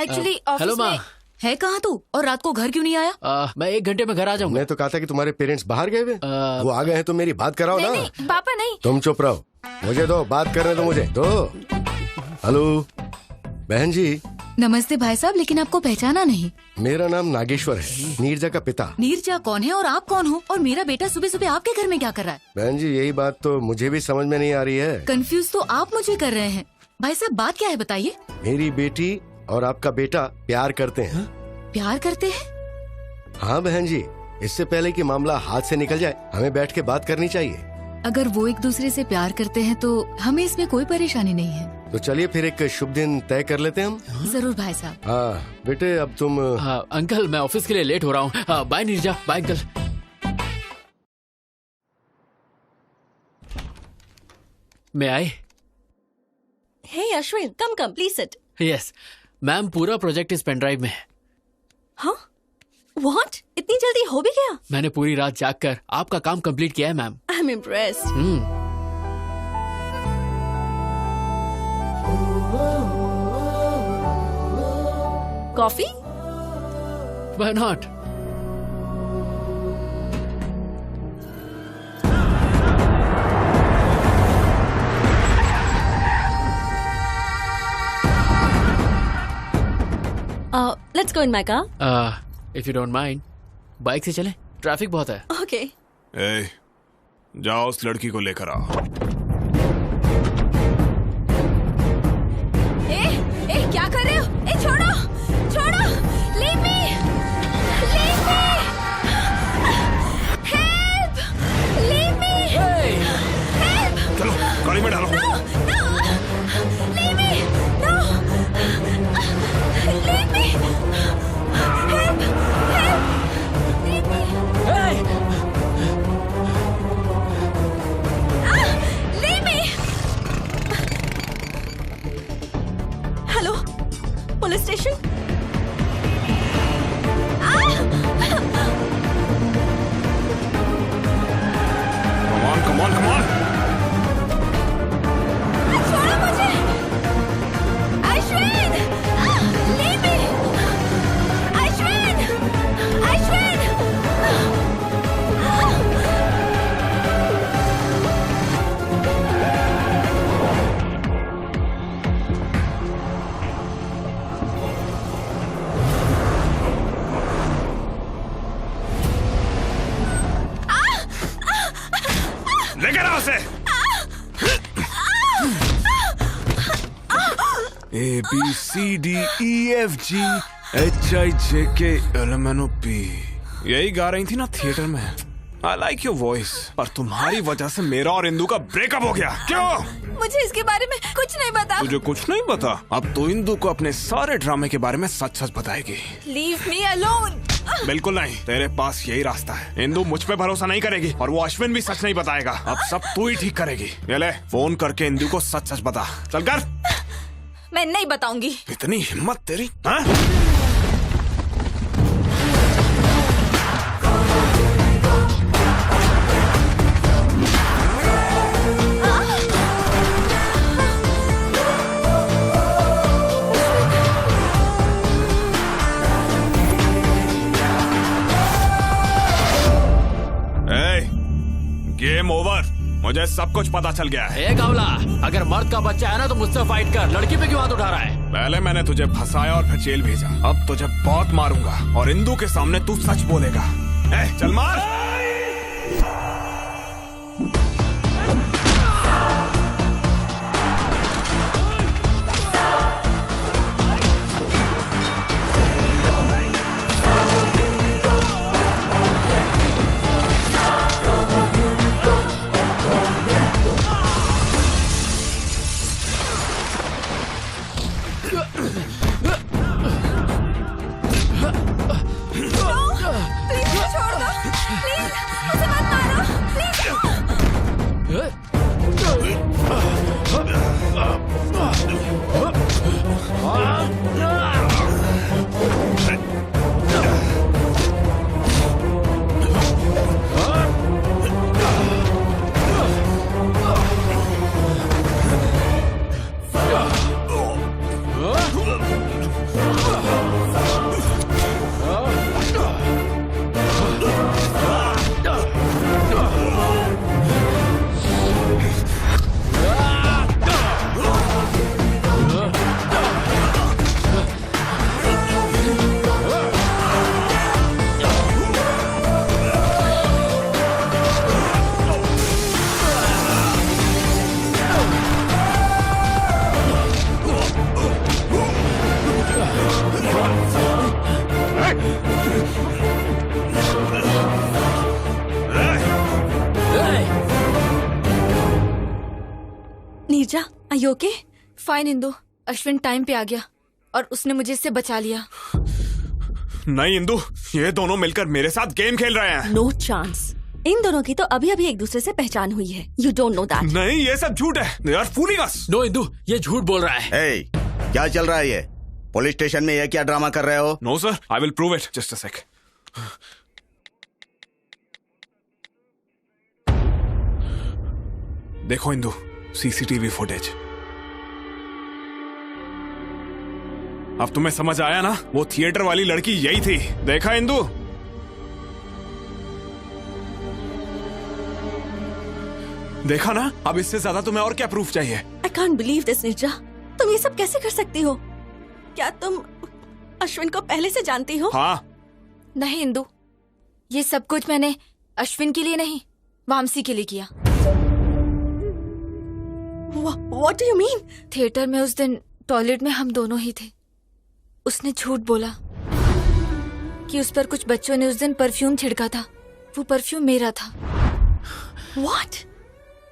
एक्चुअली हेलो ऑफिस माँ। में। है कहाँ तू? और रात को घर क्यों नहीं आया? मैं 1 घंटे में घर आ जाऊंगा। मैं तो कहा था कि तुम्हारे पेरेंट्स बाहर गए हुए। वो आ गए हैं तो मेरी बात कराओ ना। नहीं, पापा नहीं। तुम चुप रहो, मुझे दो, बात करने दो मुझे दो। हेलो बहन जी। नमस्ते भाई साहब, लेकिन आपको पहचाना नहीं। मेरा नाम नागेश्वर है, नीरजा का पिता। नीरजा कौन है और आप कौन हो? और मेरा बेटा सुबह सुबह आपके घर में क्या कर रहा है? बहन जी यही बात तो मुझे भी समझ में नहीं आ रही है। कंफ्यूज तो आप मुझे कर रहे हैं। भाई साहब बात क्या है बताइए। मेरी बेटी और आपका बेटा प्यार करते हैं। प्यार करते हैं? हाँ बहन जी, इससे पहले कि मामला हाथ से निकल जाए हमें बैठ के बात करनी चाहिए। अगर वो एक दूसरे से प्यार करते हैं तो हमें इसमें कोई परेशानी नहीं है। तो चलिए फिर एक शुभ दिन तय कर लेते हैं हम। जरूर भाई साहब। हाँ बेटे अब तुम। अंकल मैं ऑफिस के लिए लेट हो रहा हूँ। बाय नीरजा। Bye uncle. मैं आए। Hey Ashwin come come please sit. Yes ma'am, पूरा प्रोजेक्ट इस पेन ड्राइव में है। हाँ व्हाट, इतनी जल्दी हो भी गया? मैंने पूरी रात जाग कर आपका काम कंप्लीट किया है ma'am. I am impressed. Coffee? Why not? Let's go in my car. If you don't mind bike से चले, ट्रैफिक बहुत है। ओके। ए, जाओ उस लड़की को लेकर आओ। ए क्या कर रहे हो? ए छोड़ो छोड़ो, leave me, leave me, help, leave me, help. चलो गाड़ी में डालो। No no, leave me, no, leave me, help, help, leave me, leave me. Hello police station. Come on, come on. छोड़ो मुझे, अश्विन, लीव मी, अश्विन, अश्विन। लेकर आओ उसे। A B C D E F G H I J K L M N O P। यही गा रही थी ना थिएटर में। I like your voice। पर तुम्हारी वजह से मेरा और इंदु का ब्रेकअप हो गया। क्यों? मुझे इसके बारे में कुछ नहीं पता। तुझे कुछ नहीं पता? अब तो इंदु को अपने सारे ड्रामे के बारे में सच सच बताएगी। Leave me alone. बिल्कुल नहीं, तेरे पास यही रास्ता है। इंदु मुझ पे भरोसा नहीं करेगी और वो अश्विन भी सच नहीं बताएगा। अब सब तू ही ठीक करेगी। ये ले फोन करके इंदु को सच सच बता। चल कर। मैं नहीं बताऊंगी। इतनी हिम्मत तेरी? हाँ? Game over. मुझे सब कुछ पता चल गया है। गावला, अगर मर्द का बच्चा है ना तो मुझसे फाइट कर। लड़की पे क्यों हाथ उठा रहा है? पहले मैंने तुझे फंसाया और फिर जेल भेजा। अब तुझे बहुत मारूंगा और इंदु के सामने तू सच बोलेगा। चल मार। प्लीज छोड़ दो, प्लीज मुझे मत मारो। Neeraja, are you okay? Fine Indu, Ashwin time पे आ गया और उसने मुझे इससे बचा लिया। नहीं इंदु, ये दोनों मिलकर मेरे साथ गेम खेल रहे हैं। No chance. इन दोनों की तो अभी अभी एक दूसरे से पहचान हुई है। You don't know that. नहीं, ये सब झूठ है। They are fooling us. No Indu, ये झूठ बोल रहा है। Hey, क्या चल रहा है ये? पुलिस स्टेशन में ये क्या ड्रामा कर रहे हो? No sir, I will prove it. Just a sec. देखो इंदु, सीसीटीवी फुटेज। अब तुम्हें समझ आया ना? वो थिएटर वाली लड़की यही थी। देखा इंदु? देखा ना? अब इससे ज्यादा तुम्हें और क्या प्रूफ चाहिए? I can't believe this Neerja. तुम ये सब कैसे कर सकती हो? क्या तुम अश्विन को पहले से जानती हो? हाँ। नहीं इंदु, ये सब कुछ मैंने अश्विन के लिए नहीं, वामसी के लिए किया। What do you mean? Theatre में उस दिन टॉयलेट में हम दोनों ही थे। उसने झूठ बोला कि उस पर कुछ बच्चों ने उस दिन परफ्यूम छिड़का था। वो परफ्यूम मेरा था। What?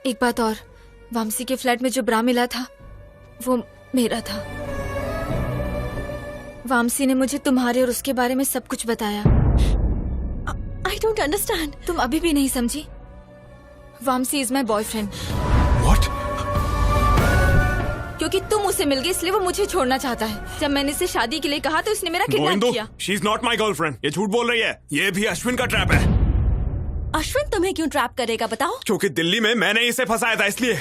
एक बात और, वामसी के फ्लैट में जो ब्रा मिला था वो मेरा था। वामसी ने मुझे तुम्हारे और उसके बारे में सब कुछ बताया। I don't understand. तुम अभी भी नहीं समझी? Vamsi is my boyfriend. क्योंकि तुम उसे मिल गई इसलिए वो मुझे छोड़ना चाहता है। जब मैंने इसे शादी के लिए कहा तो उसने मेरा किडनैप किया। She is not my girlfriend. ये झूठ बोल रही है। ये भी अश्विन का ट्रैप है। अश्विन तुम्हें क्यों ट्रैप करेगा बताओ? क्योंकि दिल्ली में मैंने इसे फंसाया था, इसलिए।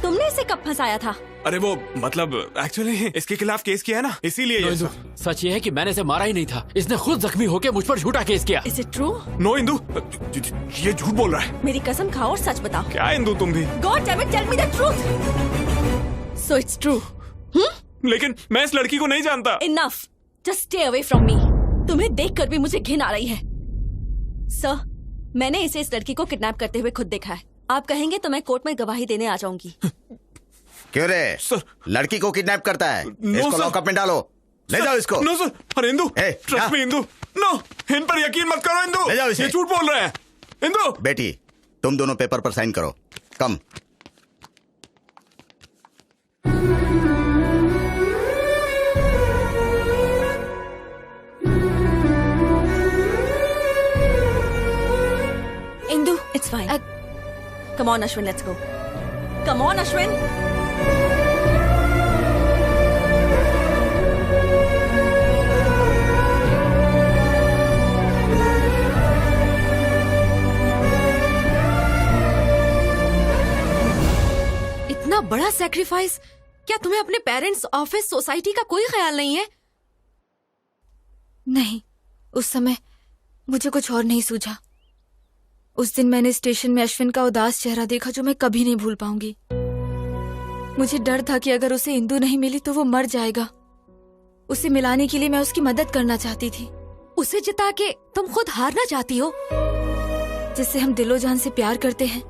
तुमने इसे कब फंसाया था? अरे वो मतलब एक्चुअली इसके खिलाफ केस किया है ना, इसीलिए ये सब। सच ये है कि मैंने इसे मारा ही नहीं था। इसने खुद जख्मी होकर मुझ पर झूठा केस किया। Is it true? No Indu, ये झूठ बोल रहा है। मेरी कसम खाओ और सच बताओ। क्या इंदु तुम भी? God damn it, tell me the truth. So it's true. लेकिन मैं इस लड़की को नहीं जानता। Enough. Just stay away from me. तुम्हें देखकर भी मुझे घिन आ रही है। सर, मैंने इसे इस लड़की को किडनैप करते हुए खुद देखा है। आप कहेंगे तो मैं कोर्ट में गवाही देने आ जाऊंगी। क्यों रे? लड़की को किडनैप करता है? इसको लॉकअप में डालो। ले जाओ इसको। No sir. अरे Indu, trust me Indu. No, इन पर यकीन मत करो इंदु। ले जाओ इसे। ये झूठ बोल रहे हैं। इंदु, बेटी, तुम दोनों पेपर पर साइन करो। कम। Indu, It's fine. Come on, Ashwin, let's go. Come on, Ashwin. इतना बड़ा सैक्रिफाइस, क्या तुम्हें अपने पेरेंट्स, ऑफिस, सोसाइटी का कोई ख्याल नहीं है? नहीं, उस समय मुझे कुछ और नहीं सूझा। उस दिन मैंने स्टेशन में अश्विन का उदास चेहरा देखा जो मैं कभी नहीं भूल पाऊंगी। मुझे डर था कि अगर उसे इंदु नहीं मिली तो वो मर जाएगा। उसे मिलाने के लिए मैं उसकी मदद करना चाहती थी। उसे जिता के तुम खुद हारना चाहती हो? जिससे हम दिलो जान से प्यार करते हैं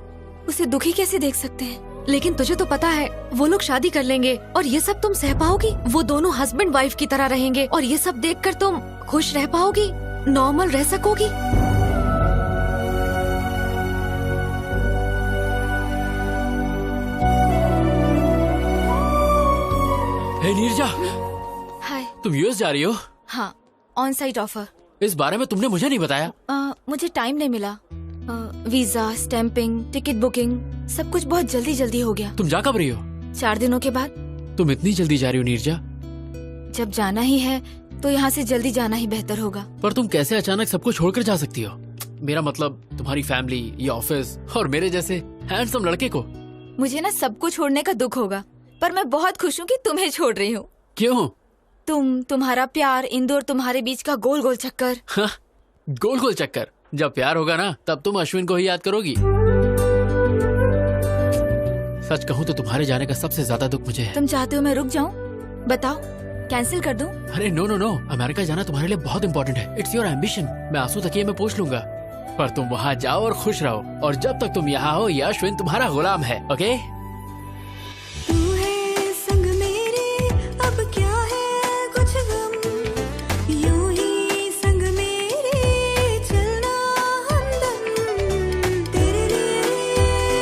उसे दुखी कैसे देख सकते हैं? लेकिन तुझे तो पता है वो लोग शादी कर लेंगे और ये सब तुम सह पाओगी? वो दोनों हस्बैंड वाइफ की तरह रहेंगे और ये सब देखकर तुम खुश रह पाओगी, नॉर्मल रह सकोगी? हे नीरजा, हाय। तुम यूएस जा रही हो? हाँ, ऑन साइट ऑफर। इस बारे में तुमने मुझे नहीं बताया। मुझे टाइम नहीं मिला। वीजा, स्टैंपिंग, टिकट बुकिंग, सब कुछ बहुत जल्दी जल्दी हो गया। तुम जा कब रही हो? 4 दिनों के बाद। तुम इतनी जल्दी जा रही हो नीरजा? जब जाना ही है तो यहाँ से जल्दी जाना ही बेहतर होगा। पर तुम कैसे अचानक सबको छोड़कर जा सकती हो? मेरा मतलब तुम्हारी फैमिली, ये ऑफिस और मेरे जैसे हैंडसम लड़के को। मुझे ना सबको छोड़ने का दुख होगा, पर मैं बहुत खुश हूँ कि तुम्हें छोड़ रही हूँ। क्यों? तुम्हारा प्यार, इंदु और तुम्हारे बीच का गोल गोल चक्कर। हाँ, गोल गोल चक्कर। जब प्यार होगा ना तब तुम अश्विन को ही याद करोगी। सच कहूँ तो तुम्हारे जाने का सबसे ज्यादा दुख मुझे है। तुम चाहते हो मैं रुक जाऊँ? बताओ, कैंसिल कर दूं? अरे नो नो नो, अमेरिका जाना तुम्हारे लिए बहुत इंपॉर्टेंट है। It's your ambition. मैं आंसू तकिए में पोंछ लूंगा, पर तुम वहाँ जाओ और खुश रहो। और जब तक तुम यहाँ हो ये अश्विन तुम्हारा गुलाम है। ओके? तू है संग मेरे, अब क्या है कुछ गम, यूं ही संग मेरे चलना हमदम, तेरे लिए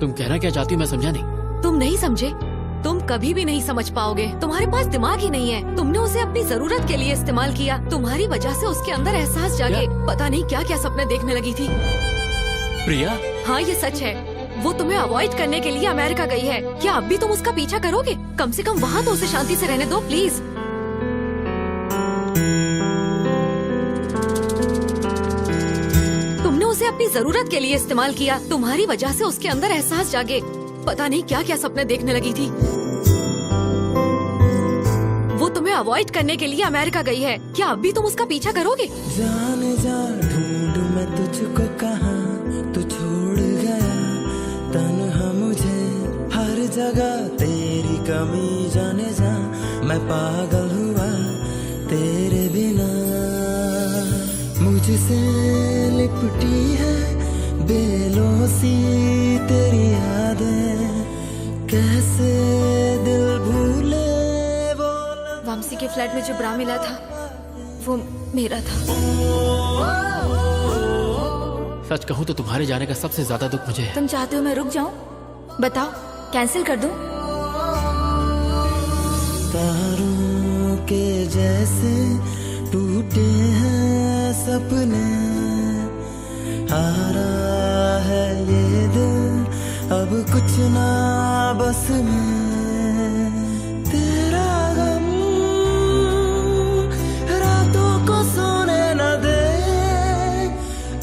तुम कहना क्या चाहती हो मैं समझा नहीं। तुम नहीं समझे? तुम कभी भी नहीं समझ पाओगे। तुम्हारे पास दिमाग ही नहीं है। तुमने उसे अपनी जरूरत के लिए इस्तेमाल किया। तुम्हारी वजह से उसके अंदर एहसास जागे। पता नहीं क्या क्या सपने देखने लगी थी। प्रिया, हाँ ये सच है। वो तुम्हें अवॉइड करने के लिए अमेरिका गई है। क्या अब भी तुम उसका पीछा करोगे? कम से कम वहाँ तो उसे शांति से रहने दो प्लीज। तुमने उसे अपनी जरूरत के लिए इस्तेमाल किया। तुम्हारी वजह से उसके अंदर एहसास जागे। पता नहीं क्या क्या सपने देखने लगी थी। वो तुम्हें अवॉइड करने के लिए अमेरिका गई है। क्या अब भी तुम उसका पीछा करोगे? जाने जा ढूंढूं मैं तुझको कहाँ, तू छोड़ गया तन्हा मुझे हर जगह। तेरी कमी जाने जा, मैं पागल हुआ तेरे बिना। मुझसे लिपटी है बेलों सी तेरी यादें, कैसे दिल भूले वो। वामसी के फ्लैट में जो ब्रा मिला था वो मेरा था। सच कहूँ तो तुम्हारे जाने का सबसे ज्यादा दुख मुझे है। तुम चाहते हो मैं रुक जाऊं? बताओ, कैंसिल कर दूं? तारों के जैसे टूटे हैं सपने, हारा है ये दिल अब कुछ ना बस में। तेरा गम रातों को सोने न दे,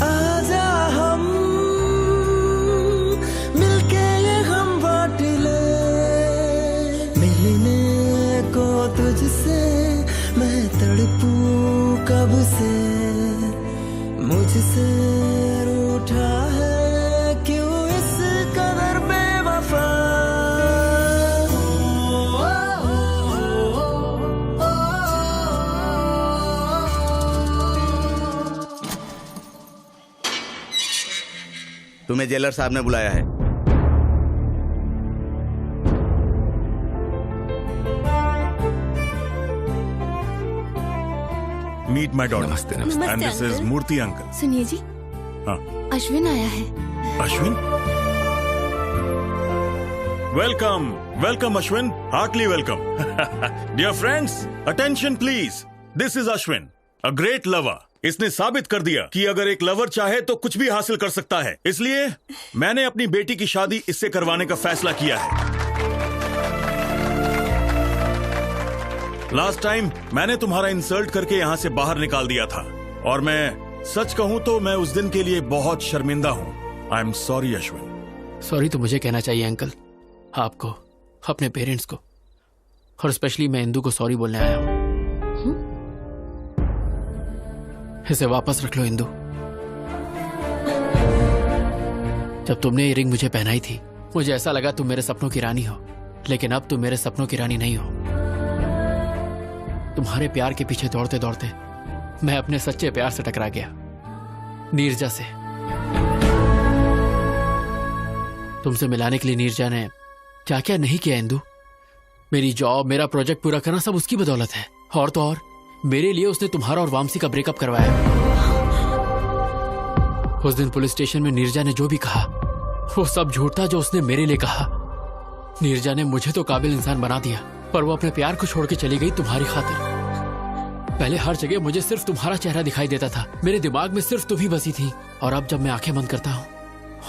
आजा हम मिलके ये गम बांट ले। मिलने को तुझसे मैं तड़पूं कब से, मुझसे रूठा है क्यों इस कदर बेवफा। तुम्हें जेलर साहब ने बुलाया है। Meet my daughter. नमस्ते and this is Murthy uncle. सुनिए जी, हाँ, अश्विन आया है। Ashwin, welcome welcome Ashwin, heartily welcome. Dear friends, attention please, this is Ashwin, a great lover. इसने साबित कर दिया कि अगर एक लवर चाहे तो कुछ भी हासिल कर सकता है। इसलिए मैंने अपनी बेटी की शादी इससे करवाने का फैसला किया है। लास्ट टाइम मैंने तुम्हारा इंसल्ट करके यहाँ से बाहर निकाल दिया था, और मैं सच कहूँ तो मैं उस दिन के लिए बहुत शर्मिंदा हूँ। I am sorry Ashwin. Sorry तो मुझे कहना चाहिए अंकल, आपको, अपने पेरेंट्स को, और स्पेशली मैं इंदू को सॉरी बोलने आया हूँ। इसे वापस रख लो इंदू। जब तुमने ये रिंग मुझे पहनाई थी मुझे ऐसा लगा तुम मेरे सपनों की रानी हो, लेकिन अब तुम मेरे सपनों की रानी नहीं हो। तुम्हारे प्यार के पीछे दौड़ते दौड़ते मैं अपने सच्चे प्यार से टकरा गया, नीरजा से। तुमसे मिलाने के लिए नीरजा ने क्या क्या नहीं किया इंदु। मेरी जॉब, मेरा प्रोजेक्ट पूरा करना सब उसकी बदौलत है, और तो और मेरे लिए उसने तुम्हारा और वामसी का ब्रेकअप करवाया। उस दिन पुलिस स्टेशन में नीरजा ने जो भी कहा वो सब झूठ था जो उसने मेरे लिए कहा। नीरजा ने मुझे तो काबिल इंसान बना दिया, पर वो अपने प्यार को छोड़ के चली गई तुम्हारी खातिर। पहले हर जगह मुझे सिर्फ तुम्हारा चेहरा दिखाई देता था, मेरे दिमाग में सिर्फ तुम ही बसी थी, और अब जब मैं आंखें बंद करता हूँ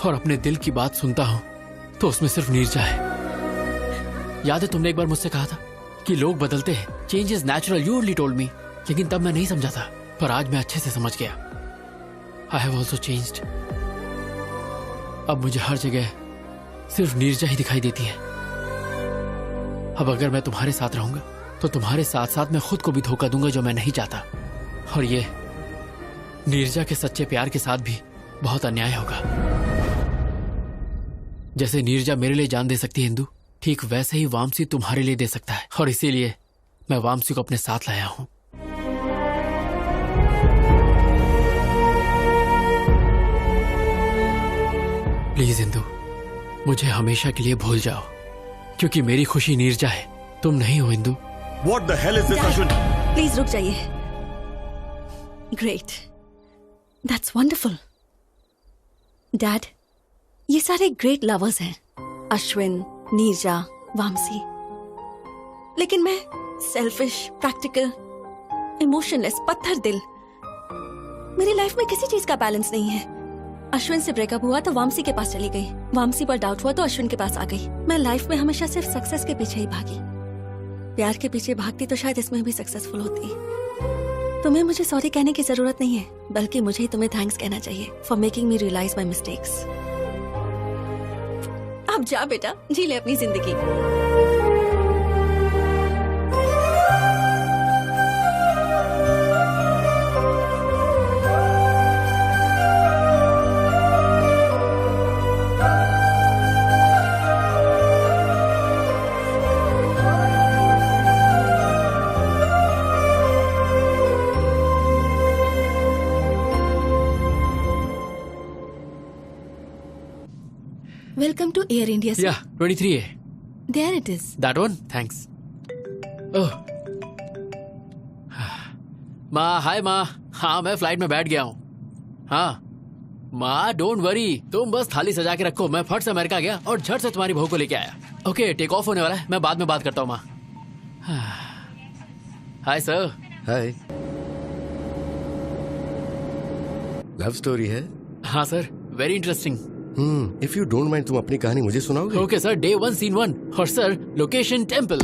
और अपने दिल की बात सुनता हूँ तो उसमें सिर्फ नीरजा है। याद है तुमने एक बार मुझसे कहा था कि लोग बदलते हैं, change is natural, you only told me, लेकिन तब मैं नहीं समझा था, पर आज मैं अच्छे से समझ गया। I have also changed. अब मुझे हर जगह सिर्फ नीरजा ही दिखाई देती है। अब अगर मैं तुम्हारे साथ रहूंगा तो तुम्हारे साथ साथ मैं खुद को भी धोखा दूंगा, जो मैं नहीं चाहता, और ये नीरजा के सच्चे प्यार के साथ भी बहुत अन्याय होगा। जैसे नीरजा मेरे लिए जान दे सकती है इंदु, ठीक वैसे ही वामसी तुम्हारे लिए दे सकता है, और इसीलिए मैं वामसी को अपने साथ लाया हूं। प्लीज इंदु, मुझे हमेशा के लिए भूल जाओ, क्योंकि मेरी खुशी नीरजा है, तुम नहीं हो Indu. What the hell is this, Ashwin? Please रुक जाइए। Great, that's wonderful. डैड, ये सारे ग्रेट लवर्स हैं, अश्विन, नीरजा, वामसी। लेकिन मैं सेल्फिश, प्रैक्टिकल, इमोशनलेस, पत्थर दिल। मेरी लाइफ में किसी चीज का बैलेंस नहीं है। अश्विन से ब्रेकअप हुआ तो वामसी के पास चली गई, वामसी पर डाउट हुआ तो अश्विन के पास आ गई। मैं लाइफ में हमेशा सिर्फ सक्सेस के पीछे ही भागी। प्यार के पीछे भागती तो शायद इसमें भी सक्सेसफुल होती। तुम्हें मुझे सॉरी कहने की जरूरत नहीं है, बल्कि मुझे ही तुम्हें थैंक्स कहना चाहिए for making me realise my mistakes. अब जा बेटा, जी ले अपनी जिंदगी। Welcome to Air India, sir. Yeah, 23A. There it is. That one? Thanks. Oh. माँ, हाय माँ। हाँ, मैं फ्लाइट में बैठ गया हूँ। हाँ माँ, डोंट वरी, तुम बस थाली सजा के रखो। मैं फट से अमेरिका गया और झट से तुम्हारी बहू को लेके आया। ओके, टेक ऑफ होने वाला है, मैं बाद में बात करता हूँ माँ। Hi sir. Hi. Love story है? हाँ sir, very interesting. If you don't mind, तुम अपनी कहानी मुझे सुनाओगे? ओके सर, डे 1 सीन 1 और सर लोकेशन टेम्पल।